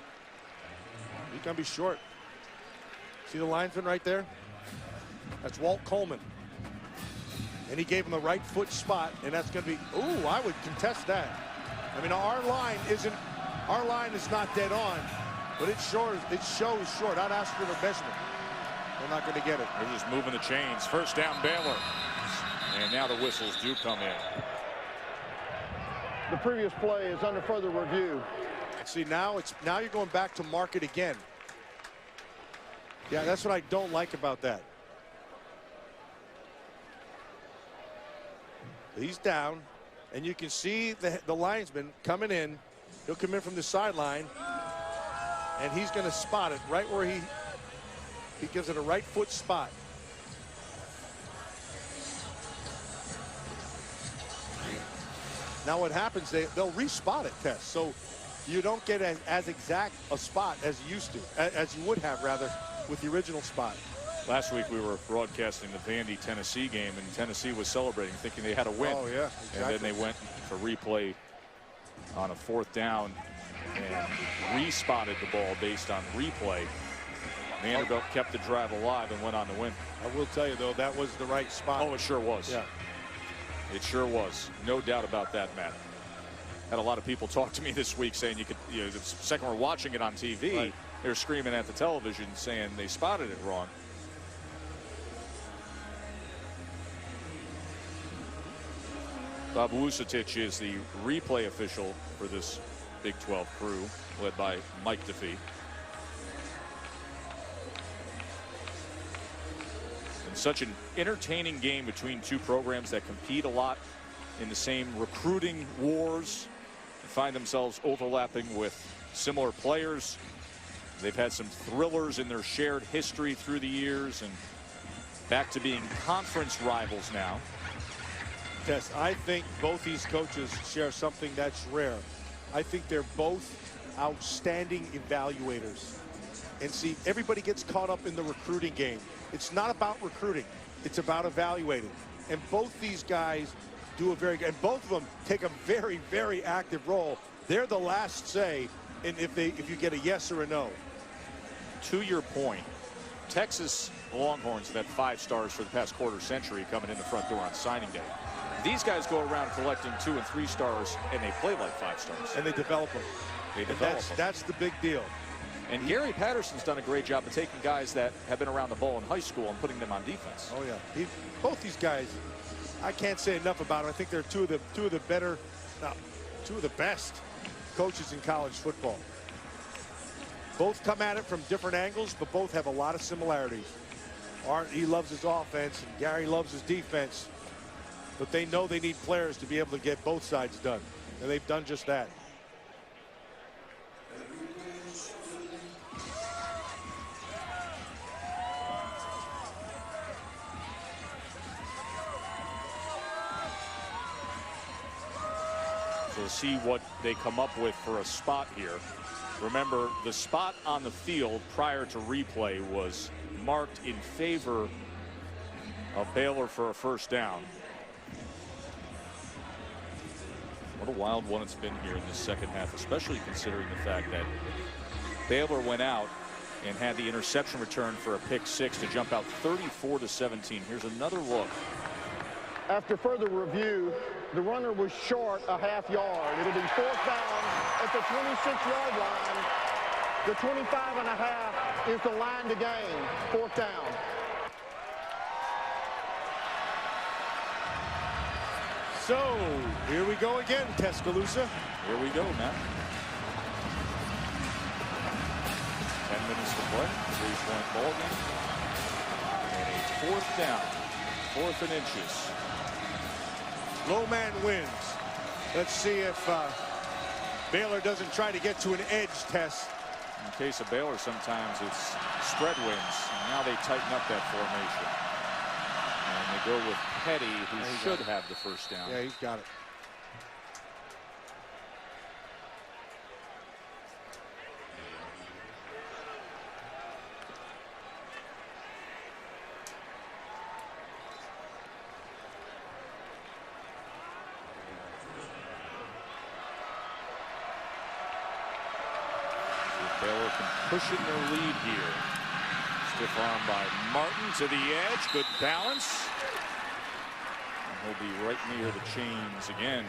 He's going to be short. See the linesman right there? That's Walt Coleman. And he gave him the right foot spot, and that's going to be, ooh, I would contest that. I mean, our line is not dead on, but it shows short. I'd ask for the measurement. They're not going to get it. They're just moving the chains. 1st down Baylor. And now the whistles do come in. The previous play is under further review. See, now you're going back to market again. Yeah, that's what I don't like about that. He's down, and you can see the linesman coming in. He'll come in from the sideline, and he's going to spot it right where he gives it a right foot spot. Now what happens, they'll respot it, Tess, so you don't get as exact a spot as you used to, as you would have rather, with the original spot. Last week we were broadcasting the Vandy Tennessee game, and Tennessee was celebrating, thinking they had a win. Oh yeah, exactly. And then they went for replay on a 4th down and respotted the ball based on replay. Vanderbilt kept the drive alive and went on to win. I will tell you though, that was the right spot. Oh, it sure was. Yeah. It sure was. No doubt about that, Matt. Had a lot of people talk to me this week saying the second we're watching it on TV, right, they're screaming at the television saying they spotted it wrong. Bob Vucetic is the replay official for this Big 12 crew, led by Mike DeFee. And such an entertaining game between two programs that compete a lot in the same recruiting wars and find themselves overlapping with similar players. They've had some thrillers in their shared history through the years, and back to being conference rivals now. Tess, I think both these coaches share something that's rare. I think they're both outstanding evaluators. And see, everybody gets caught up in the recruiting game. It's not about recruiting. It's about evaluating. And both these guys do a very good, and both of them take a very, very active role. They're the last say in if you get a yes or a no. To your point, Texas Longhorns have had 5 stars for the past quarter century coming in the front door on signing day. These guys go around collecting 2 and 3 stars, and they play like 5 stars. And they develop them. That's the big deal. And Gary Patterson's done a great job of taking guys that have been around the ball in high school and putting them on defense. Oh yeah, both these guys, I can't say enough about them. I think they're two of the best coaches in college football. Both come at it from different angles, but both have a lot of similarities. Art, he loves his offense, and Gary loves his defense. But they know they need players to be able to get both sides done, and they've done just that. So we'll see what they come up with for a spot here. Remember, the spot on the field prior to replay was marked in favor of Baylor for a first down. What a wild one it's been here in the second half, especially considering the fact that Baylor went out and had the interception return for a pick 6 to jump out 34-17. Here's another look. After further review, the runner was short a half yard. It'll be 4th down at the 26-yard line. The 25.5 is the line to gain. 4th down. So, here we go again, Tuscaloosa. Here we go, Matt. 10 minutes to play. 3-point ball game. And a 4th down. 4th and inches. Low man wins. Let's see if Baylor doesn't try to get to an edge, Tess. In case of Baylor, sometimes it's spread wins. Now they tighten up that formation. And they go with Petty, who should have the first down. Yeah, he's got it. Baylor can push in their lead here. Stiff arm by Martin to the edge. Good balance. And he'll be right near the chains again.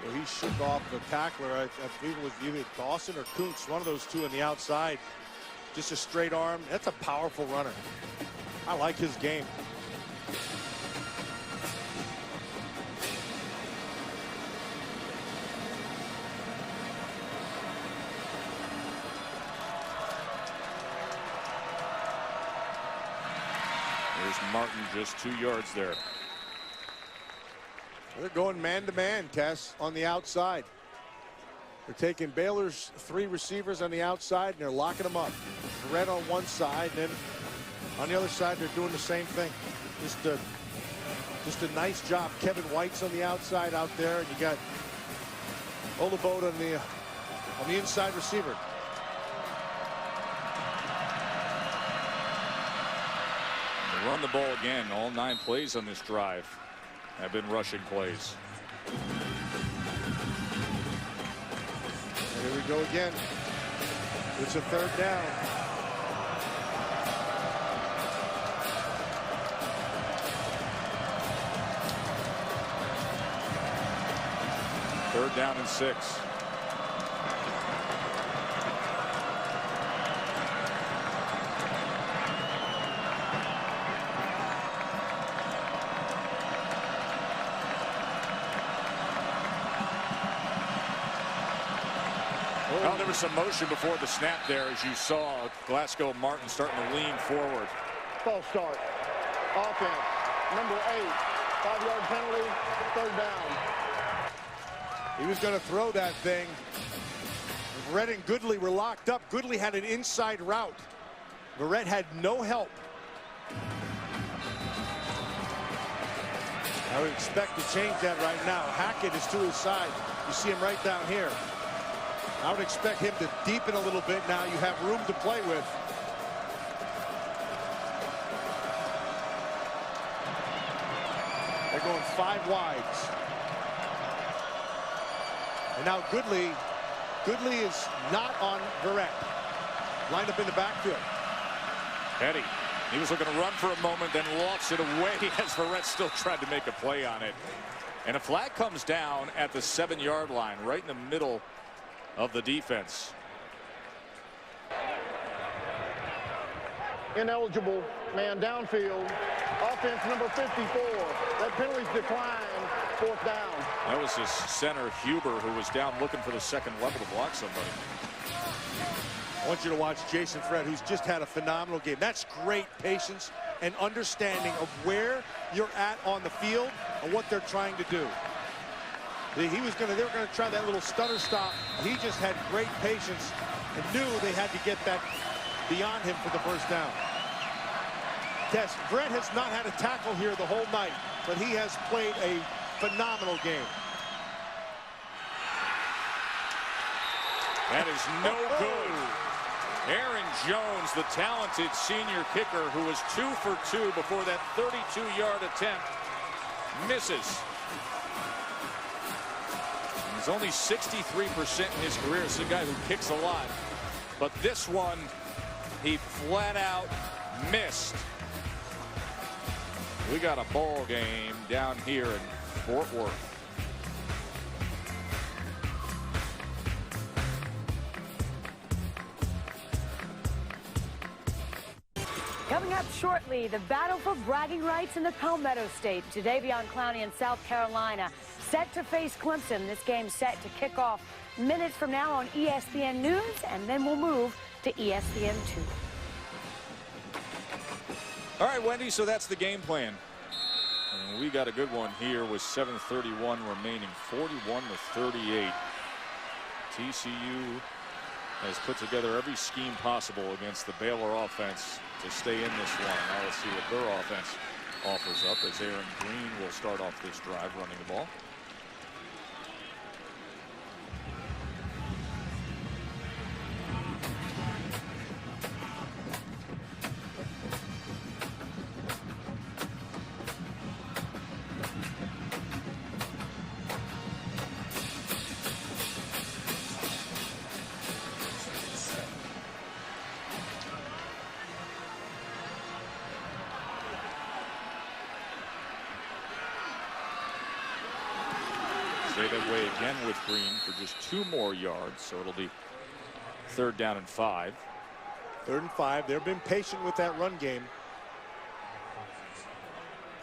Well, he shook off the tackler. I believe it was either Dawson or Kuntz, one of those two on the outside. Just a straight arm. That's a powerful runner. I like his game. There's Martin just 2 yards there. They're going man-to-man, Tess, on the outside. They're taking Baylor's 3 receivers on the outside, and they're locking them up. Red on one side, and then on the other side, they're doing the same thing. Just a nice job. Kevin White's on the outside out there, and you got Olabode on the inside receiver. They run the ball again. All 9 plays on this drive have been rushing plays. Here we go again. It's a 3rd down. Third down and 6. Well, there was some motion before the snap there, as you saw Glasgow Martin starting to lean forward. False start. Offense. Number 8. 5-yard penalty. 3rd down. He was going to throw that thing. Verrett and Goodley were locked up. Goodley had an inside route. Verrett had no help. I would expect to change that right now. Hackett is to his side. You see him right down here. I would expect him to deepen a little bit now. You have room to play with. They're going 5 wides. And now Goodley is not on Verrett. Lined up in the backfield. Petty, he was looking to run for a moment, then lost it away as Verrett still tried to make a play on it. And a flag comes down at the 7-yard line, right in the middle of the defense. Ineligible man downfield. Offense number 54. That penalty's declined. 4th down. That was his center Huber, who was down looking for the second level to block somebody. I want you to watch Jason Fred, who's just had a phenomenal game. That's great patience and understanding of where you're at on the field and what they're trying to do. They were going to try that little stutter stop. He just had great patience and knew they had to get that beyond him for the 1st down. Yes, Brett has not had a tackle here the whole night, but he has played a phenomenal game. That is no good. Aaron Jones, the talented senior kicker, who was 2 for 2 before that 32-yard attempt, misses. He's only 63% in his career. It's a guy who kicks a lot. But this one, he flat out missed. We got a ball game down here in Fort Worth. Coming up shortly, the battle for bragging rights in the Palmetto State. Jadeveon Clowney in South Carolina set to face Clemson. This game set to kick off minutes from now on ESPN News, and then we'll move to ESPN2. All right, Wendy, so that's the game plan. And we got a good one here with 7:31 remaining, 41-38. TCU has put together every scheme possible against the Baylor offense to stay in this one. Now let's see what their offense offers up as Aaron Green will start off this drive running the ball. Stay that way again with Green for just 2 more yards, so it'll be 3rd down and 5. 3rd and 5. They've been patient with that run game.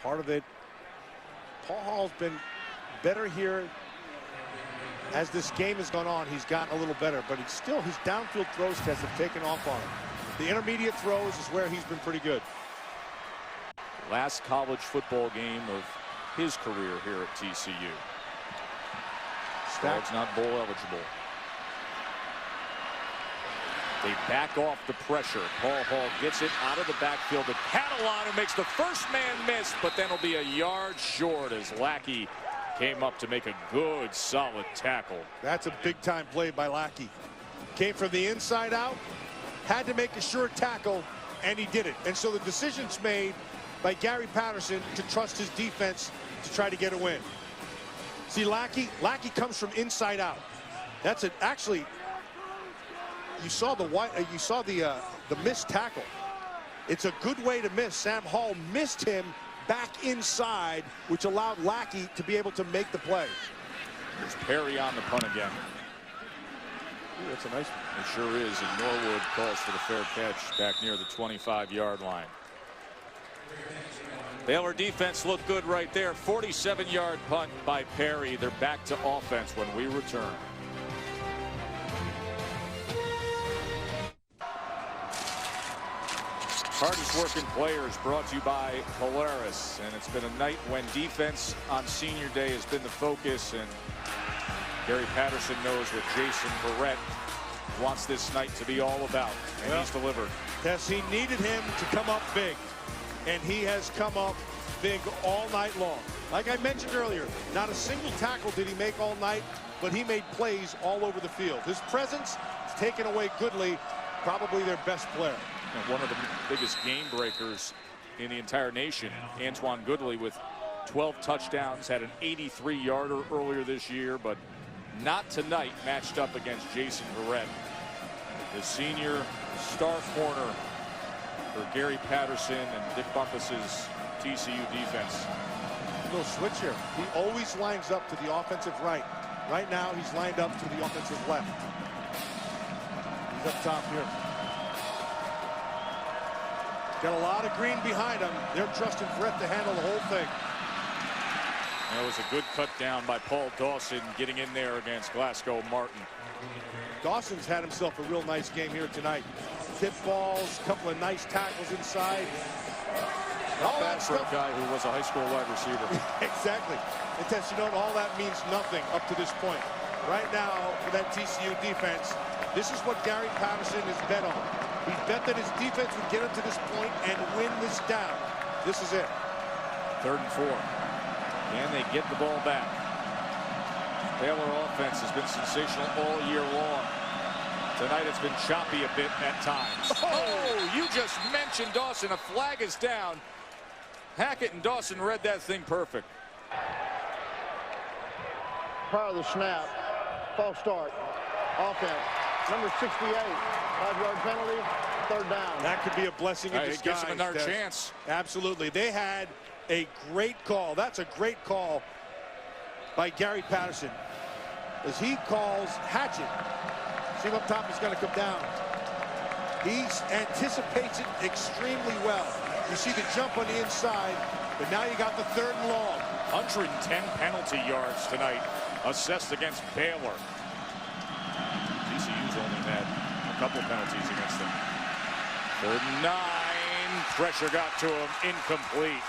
Part of it, Paul Hall's been better here as this game has gone on. He's gotten a little better, but it's still, his downfield throws tests have taken off on him. The intermediate throws is where he's been pretty good. Last college football game of his career here at TCU. Stag's not bowl eligible. They back off the pressure. Paul Hall gets it out of the backfield to Catalan, who makes the first man miss, but then will be a yard short as Lackey came up to make a good, solid tackle. That's a big-time play by Lackey. Came from the inside out, had to make a sure tackle, and he did it. And so the decision's made by Gary Patterson to trust his defense to try to get a win. See, Lackey comes from inside out. That's it. Actually, you saw the missed tackle. It's a good way to miss. Sam Hall missed him back inside, which allowed Lackey to be able to make the play. There's Perry on the punt again. Ooh, that's a nice one. It sure is, and Norwood calls for the fair catch back near the 25-yard line. Baylor defense looked good right there. 47-yard punt by Perry. They're back to offense when we return. Hardest working players brought to you by Polaris, and it's been a night when defense on senior day has been the focus, and Gary Patterson knows what Jason Barrett wants this night to be all about, and he's delivered. Yes, he needed him to come up big, and he has come up big all night long. Like I mentioned earlier, not a single tackle did he make all night, but he made plays all over the field. His presence is taken away goodly, probably their best player. And one of the biggest game breakers in the entire nation, Antoine Goodley, with 12 touchdowns, had an 83-yarder earlier this year, but not tonight, matched up against Jason Barrett, the senior star corner for Gary Patterson and Dick Bumpus's TCU defense. A little switch here. He always lines up to the offensive right. Right now, he's lined up to the offensive left. He's up top here. Got a lot of green behind him. They're trusting Brett to handle the whole thing. That was a good cut down by Paul Dawson, getting in there against Glasgow Martin. Dawson's had himself a real nice game here tonight. Tip balls, a couple of nice tackles inside. Not bad for a guy who was a high school wide receiver. Exactly. And Tess, you know, all that means nothing up to this point. Right now, for that TCU defense, this is what Gary Patterson has bet on. He bet that his defense would get him to this point and win this down. This is it. 3rd and 4. Can they get the ball back? Baylor offense has been sensational all year long. Tonight it's been choppy a bit at times. Oh, you just mentioned Dawson. A flag is down. Hackett and Dawson read that thing perfect. Prior to the snap, false start, offense, number 68, 5-yard penalty, 3rd down. That could be a blessing in disguise. It gives them another chance. Absolutely. They had a great call. That's a great call by Gary Patterson, as he calls Hatchet. See him up top, he's going to come down. He anticipates it extremely well. You see the jump on the inside, but now you got the 3rd and long. 110 penalty yards tonight assessed against Baylor. TCU's only had a couple penalties against them. 3rd and 9. Pressure got to him. Incomplete.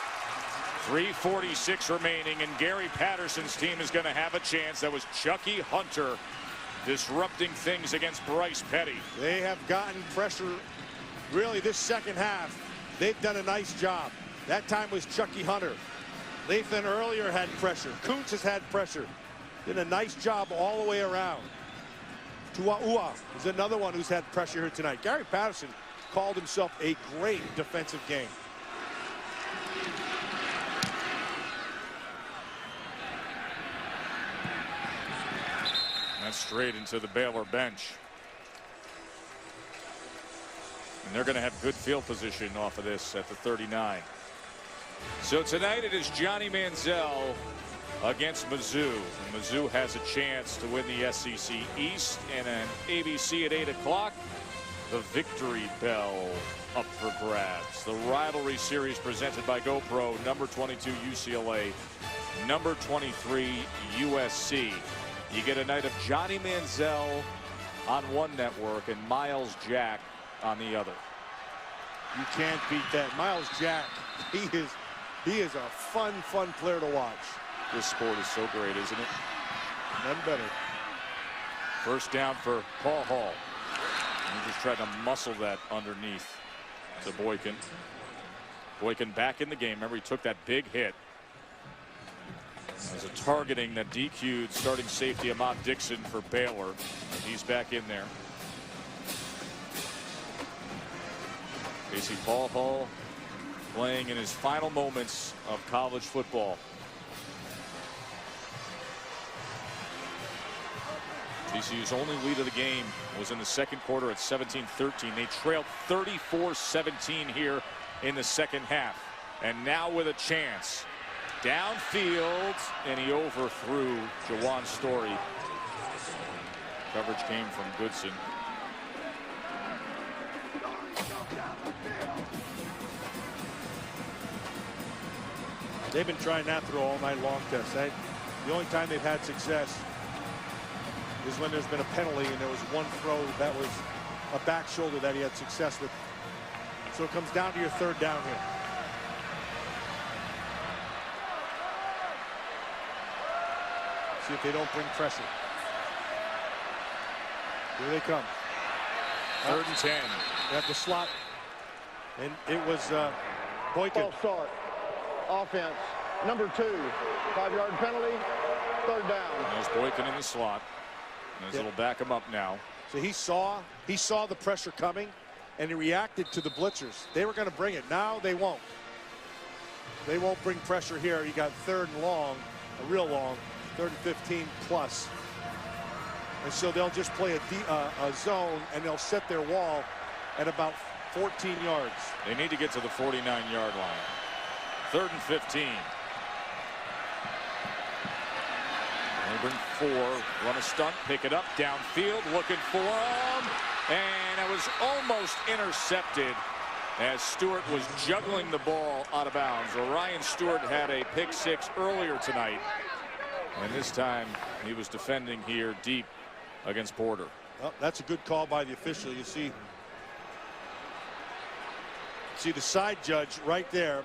3:46 remaining, and Gary Patterson's team is going to have a chance. That was Chucky Hunter disrupting things against Bryce Petty. They have gotten pressure really this second half. They've done a nice job. That time was Chucky Hunter. Lathan earlier had pressure. Kuntz has had pressure. Did a nice job all the way around. Tua'ua is another one who's had pressure here tonight. Gary Patterson called himself a great defensive game. That's straight into the Baylor bench. And they're going to have good field position off of this at the 39. So tonight it is Johnny Manziel against Mizzou. And Mizzou has a chance to win the SEC East, and an ABC at 8 o'clock. The victory bell up for grabs. The rivalry series presented by GoPro. Number 22 UCLA, number 23 USC. You get a night of Johnny Manziel on one network and Miles Jack on the other. You can't beat that. Miles Jack, he is He is a fun player to watch. This sport is so great, isn't it? None better. First down for Paul Hall. He just tried to muscle that underneath to Boykin. Boykin back in the game. Remember, he took that big hit. There's a targeting that DQ'd starting safety Ahmad Dixon for Baylor. He's back in there. Casey Paul Hall playing in his final moments of college football. TCU's only lead of the game was in the second quarter at 17-13. They trailed 34-17 here in the second half. And now with a chance. Downfield, and he overthrew Jawan Story. Coverage came from Goodson. They've been trying that throw all night long, Tess. The only time they've had success is when there's been a penalty and there was one throw that was a back shoulder that he had success with. So it comes down to your third down here. See if they don't bring pressure. Here they come. 3rd and 10. They have the slot. And it was Boykin. False start. Offense. Number 2. 5-yard penalty. 3rd down. There's Boykin in the slot. And it'll back him up now. So he saw the pressure coming, and he reacted to the blitzers. They were going to bring it. Now they won't. They won't bring pressure here. You got 3rd and long, a real long, 3rd and 15 plus. And so they'll just play a zone, and they'll set their wall at about 14 yards. They need to get to the 49-yard line. 3rd and 15. They bring 4, run a stunt, pick it up, downfield, looking for him, and it was almost intercepted as Stewart was juggling the ball out of bounds. Orion Stewart had a pick 6 earlier tonight, and this time he was defending here deep against Porter. Well, that's a good call by the official. You see the side judge right there.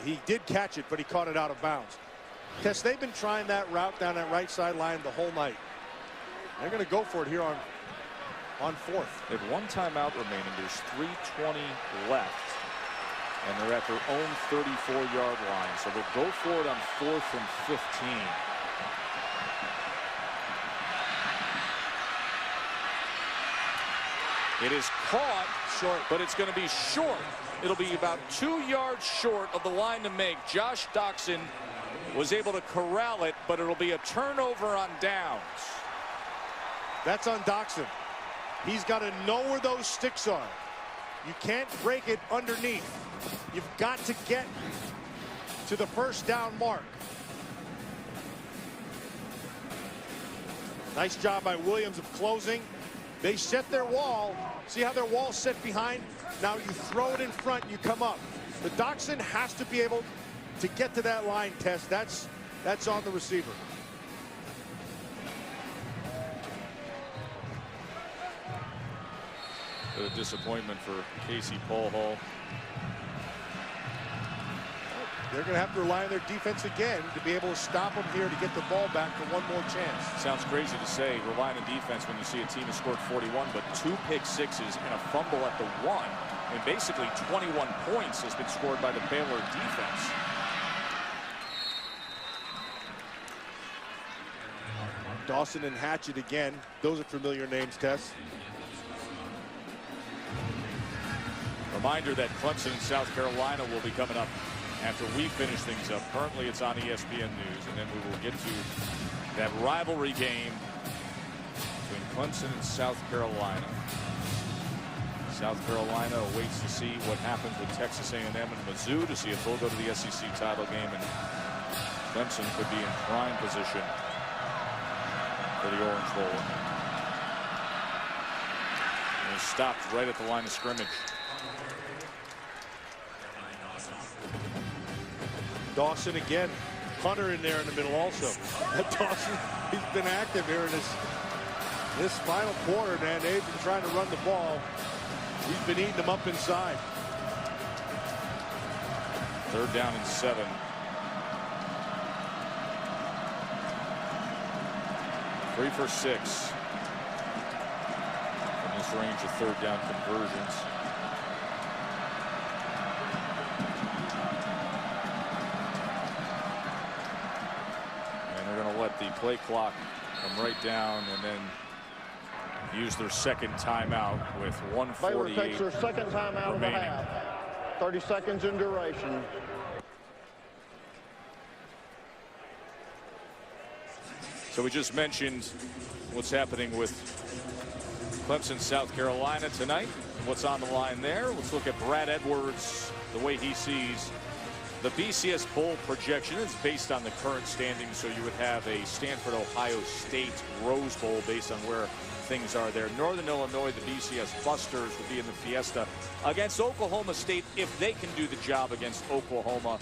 He did catch it, but he caught it out of bounds. Tess, they've been trying that route down that right sideline the whole night. They're going to go for it here on 4th. They have 1 timeout remaining. There's 3:20 left, and they're at their own 34-yard line. So they'll go for it on 4th and 15. It is caught short, but it's going to be short. It'll be about 2 yards short of the line to make. Josh Doxson was able to corral it, but it'll be a turnover on downs. That's on Doxson. He's got to know where those sticks are. You can't break it underneath. You've got to get to the 1st down mark. Nice job by Williams of closing. They set their wall. See how their wall's set behind? Now you throw it in front, you come up. But Doxson has to be able to get to that line, Tess. That's on the receiver. A disappointment for Casey Paul Hall. They're going to have to rely on their defense again to be able to stop them here to get the ball back for one more chance. Sounds crazy to say, relying on defense when you see a team has scored 41, but 2 pick 6s and a fumble at the 1. And basically 21 points has been scored by the Baylor defense. Dawson and Hatchett again. Those are familiar names, Tess. Reminder that Clemson and South Carolina will be coming up after we finish things up. Currently it's on ESPN News, and then we will get to that rivalry game between Clemson and South Carolina. South Carolina awaits to see what happens with Texas A&M and Mizzou to see if they'll go to the SEC title game, and Clemson could be in prime position for the Orange Bowl. And it stopped right at the line of scrimmage. Dawson again. Hunter in there in the middle also. Dawson, he's been active here in this final quarter, man. They've been trying to run the ball. He's been eating them up inside. 3rd down and 7. Three for 6 in this range of 3rd down conversions. And they're going to let the play clock come right down and then use their second timeout with 1:48 Baylor takes their second timeout of the half. 30 seconds in duration. So we just mentioned what's happening with Clemson, South Carolina tonight. What's on the line there? Let's look at Brad Edwards, the way he sees the BCS Bowl projection. It's based on the current standings, so you would have a Stanford, Ohio State Rose Bowl based on where things are there. Northern Illinois, the BCS Busters, would be in the Fiesta against Oklahoma State if they can do the job against Oklahoma.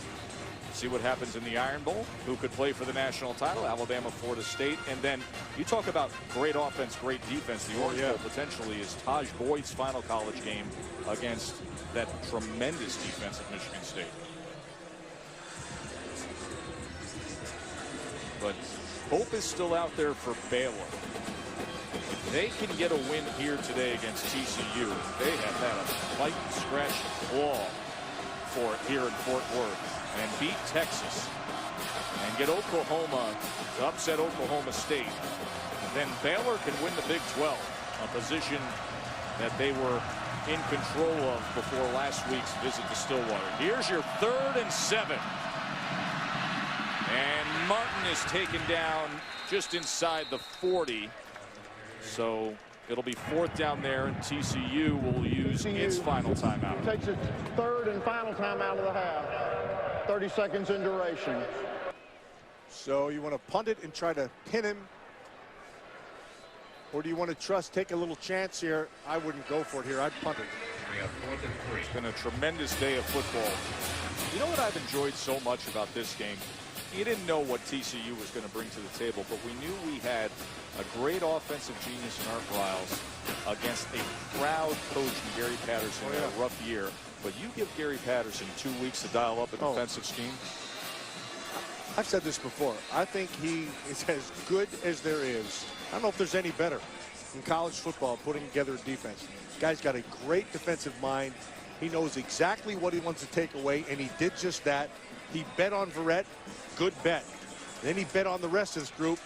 See what happens in the Iron Bowl. Who could play for the national title? Alabama, Florida State. And then you talk about great offense, great defense. The Orange Bowl potentially is Taj Boyd's final college game against that tremendous defense of Michigan State. But hope is still out there for Baylor. If they can get a win here today against TCU, they have had a fight and scratch and claw for it here in Fort Worth, and beat Texas and get Oklahoma to upset Oklahoma State, then Baylor can win the Big 12, a position that they were in control of before last week's visit to Stillwater. Here's your 3rd and 7. And Martin is taken down just inside the 40. So it'll be 4th down there, and TCU will use its final timeout. Takes its 3rd and final timeout of the half. 30 seconds in duration. So you want to punt it and try to pin him, or do you want to take a little chance here? I wouldn't go for it here. I'd punt it. It's been a tremendous day of football. You know what I've enjoyed so much about this game? You didn't know what TCU was going to bring to the table, but we knew we had a great offensive genius in Art Briles against a proud coach in Gary Patterson in a rough year. But you give Gary Patterson 2 weeks to dial up a defensive scheme. I've said this before. I think he is as good as there is. I don't know if there's any better in college football putting together a defense. This guy's got a great defensive mind. He knows exactly what he wants to take away, and he did just that. He bet on Verrett. Good bet. Then he bet on the rest of this group,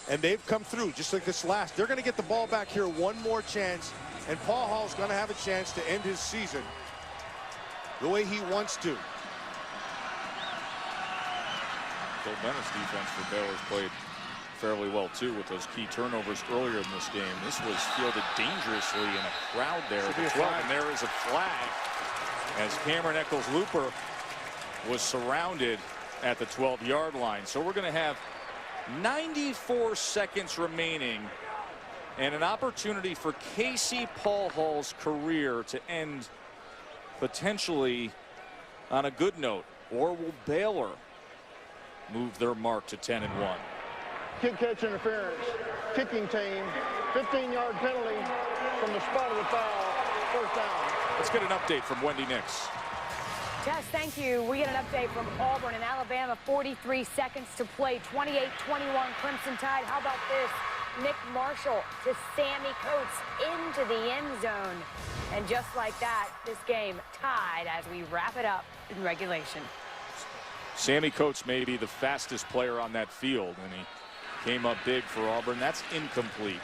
and they've come through just like this last. They're going to get the ball back here one more chance, and Paul Hall's going to have a chance to end his season the way he wants to. Bill Bennett's defense for Baylor's played fairly well too with those key turnovers earlier in this game. This was fielded dangerously in a crowd there at the 12, and there is a flag as Cameron Eccles-Looper was surrounded at the 12-yard line. So we're going to have 94 seconds remaining and an opportunity for Casey Paul Hall's career to end potentially on a good note. Or will Baylor move their mark to 10-1? Kick catch interference. Kicking team. 15-yard penalty from the spot of the foul. 1st down. Let's get an update from Wendy Nix. Jess, thank you. We get an update from Auburn and Alabama. 43 seconds to play. 28-21 Crimson Tide. How about this? Nick Marshall to Sammy Coates into the end zone. And just like that, this game tied as we wrap it up in regulation. Sammy Coates may be the fastest player on that field, and he came up big for Auburn. That's incomplete.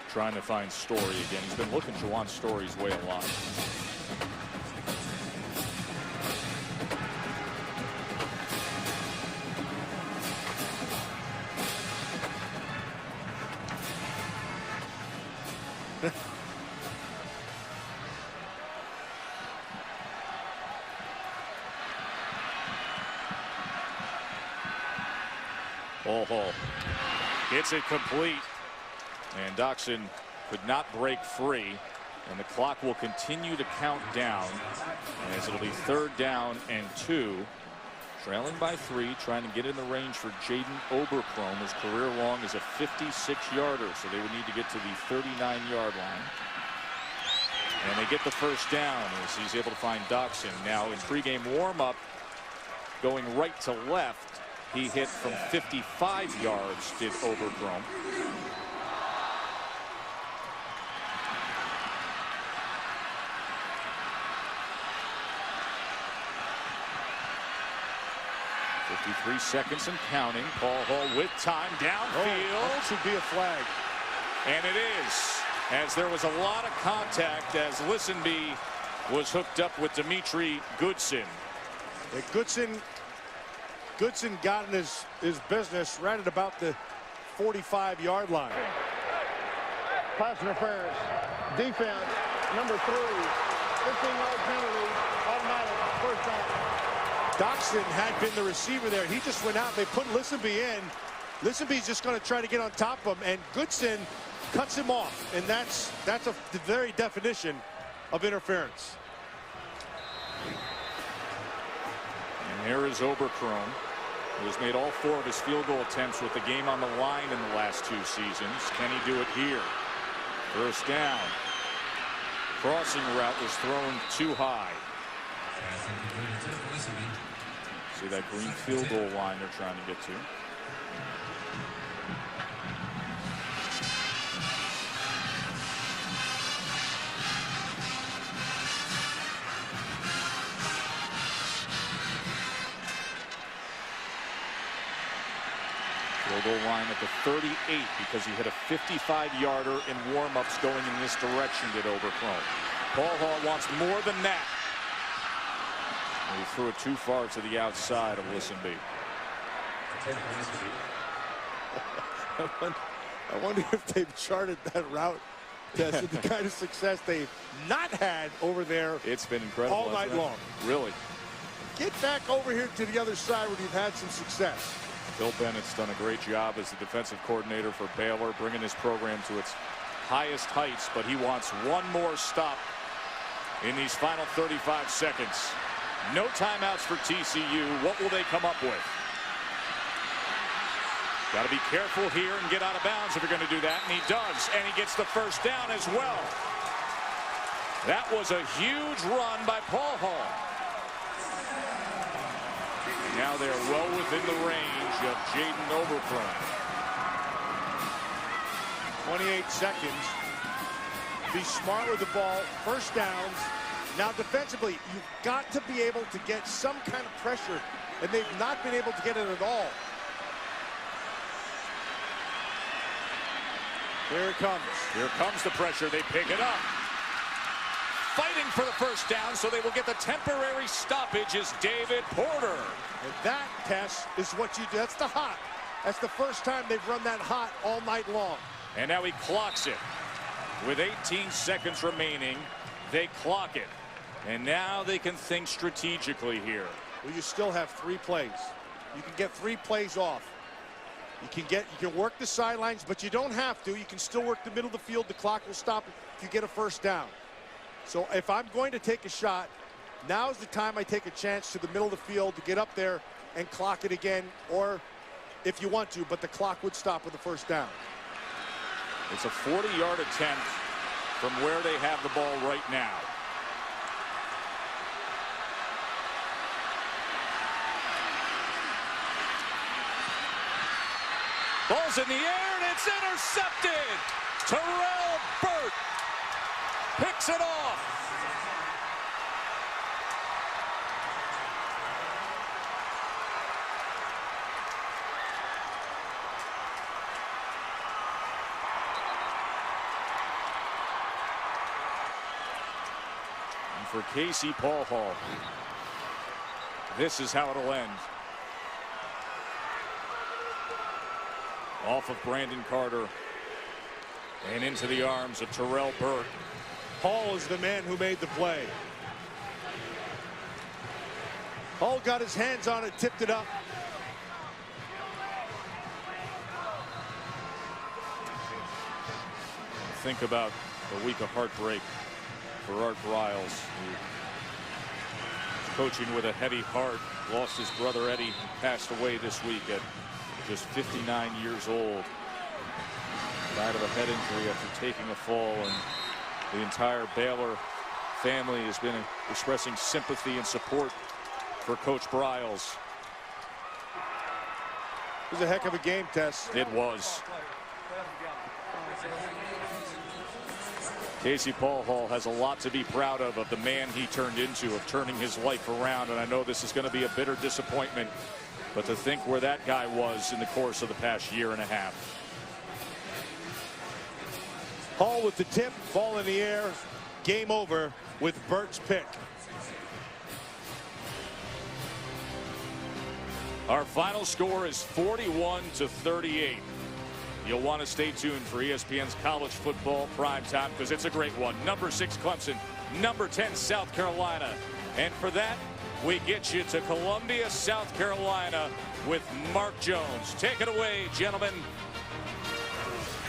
Trying to find Story again. He's been looking Juwan Story's way a lot. Hall gets it complete, and Doxson could not break free, and the clock will continue to count down as it'll be 3rd down and 2, trailing by 3, trying to get in the range for Jaden Oberchrome. His career long is a 56-yarder, so they would need to get to the 39-yard line. And they get the first down as he's able to find Doxson. Now in pregame warm-up, going right to left, he hit from 55 yards, did Oberkrom. .53 seconds and counting. Paul Hall with time downfield. That should be a flag. And it is, as there was a lot of contact as Lisenby was hooked up with Dimitri Goodson. Yeah, Goodson got in his business right at about the 45-yard line. Pass interference. Defense, number 3. 15-yard penalty, automatic, first down. Doxson had been the receiver there. He just went out. They put Lisenby in. Lisenby's just going to try to get on top of him, and Goodson cuts him off, and that's the very definition of interference. And here is Oberkrom, who has made all 4 of his field goal attempts with the game on the line in the last 2 seasons. Can he do it here? First down. Crossing route was thrown too high. See that green field goal line they're trying to get to. Field goal line at the 38 because he hit a 55-yarder in warm-ups going in this direction, did Oberkrom. Paul Hall wants more than that. He threw it too far to the outside of Lisenby. I wonder if they've charted that route test with the kind of success they've not had over there. It's been incredible all night long. Really. Get back over here to the other side where you've had some success. Bill Bennett's done a great job as the defensive coordinator for Baylor, bringing his program to its highest heights, but he wants one more stop in these final 35 seconds. No timeouts for TCU. What will they come up with? Got to be careful here and get out of bounds if you're going to do that, and he does, and he gets the first down as well. That was a huge run by Paul Hall. Now they're well within the range of Jaden Oberkrom. 28 seconds. Be smart with the ball. First downs. Now defensively, you've got to be able to get some kind of pressure, and they've not been able to get it at all. Here it comes. Here comes the pressure. They pick it up. Fighting for the first down, so they will get the temporary stoppage is David Porter. And that, Tess, is what you do. That's the hot. That's the first time they've run that hot all night long. And now he clocks it. With 18 seconds remaining, they clock it. And now they can think strategically here. Well, you still have 3 plays. You can get 3 plays off. You can work the sidelines, but you don't have to. You can still work the middle of the field. The clock will stop if you get a first down. So if I'm going to take a shot, now's the time I take a chance to the middle of the field to get up there and clock it again, or if you want to, but the clock would stop with the first down. It's a 40-yard attempt from where they have the ball right now. Ball's in the air, and it's intercepted. Terrell Burt picks it off. And for Casey Paul Hall, this is how it'll end. Off of Brandon Carter and into the arms of Terrell Burt. Hall is the man who made the play. Hall got his hands on it, tipped it up. Think about a week of heartbreak for Art Briles, who was coaching with a heavy heart, lost his brother Eddie, passed away this week at just 59 years old. Died of a head injury after taking a fall and The entire Baylor family has been expressing sympathy and support for Coach Briles. It was a heck of a game, Tess. It was. Casey Paul Hall has a lot to be proud of the man he turned into, of turning his life around. And I know this is going to be a bitter disappointment, but to think where that guy was in the course of the past year and a half. Hall with the tip, ball in the air, game over with Bert's pick. Our final score is 41-38. You'll want to stay tuned for ESPN's college football primetime because it's a great one. Number 6 Clemson, number 10 South Carolina. And for that, we get you to Columbia, South Carolina with Mark Jones. Take it away, gentlemen.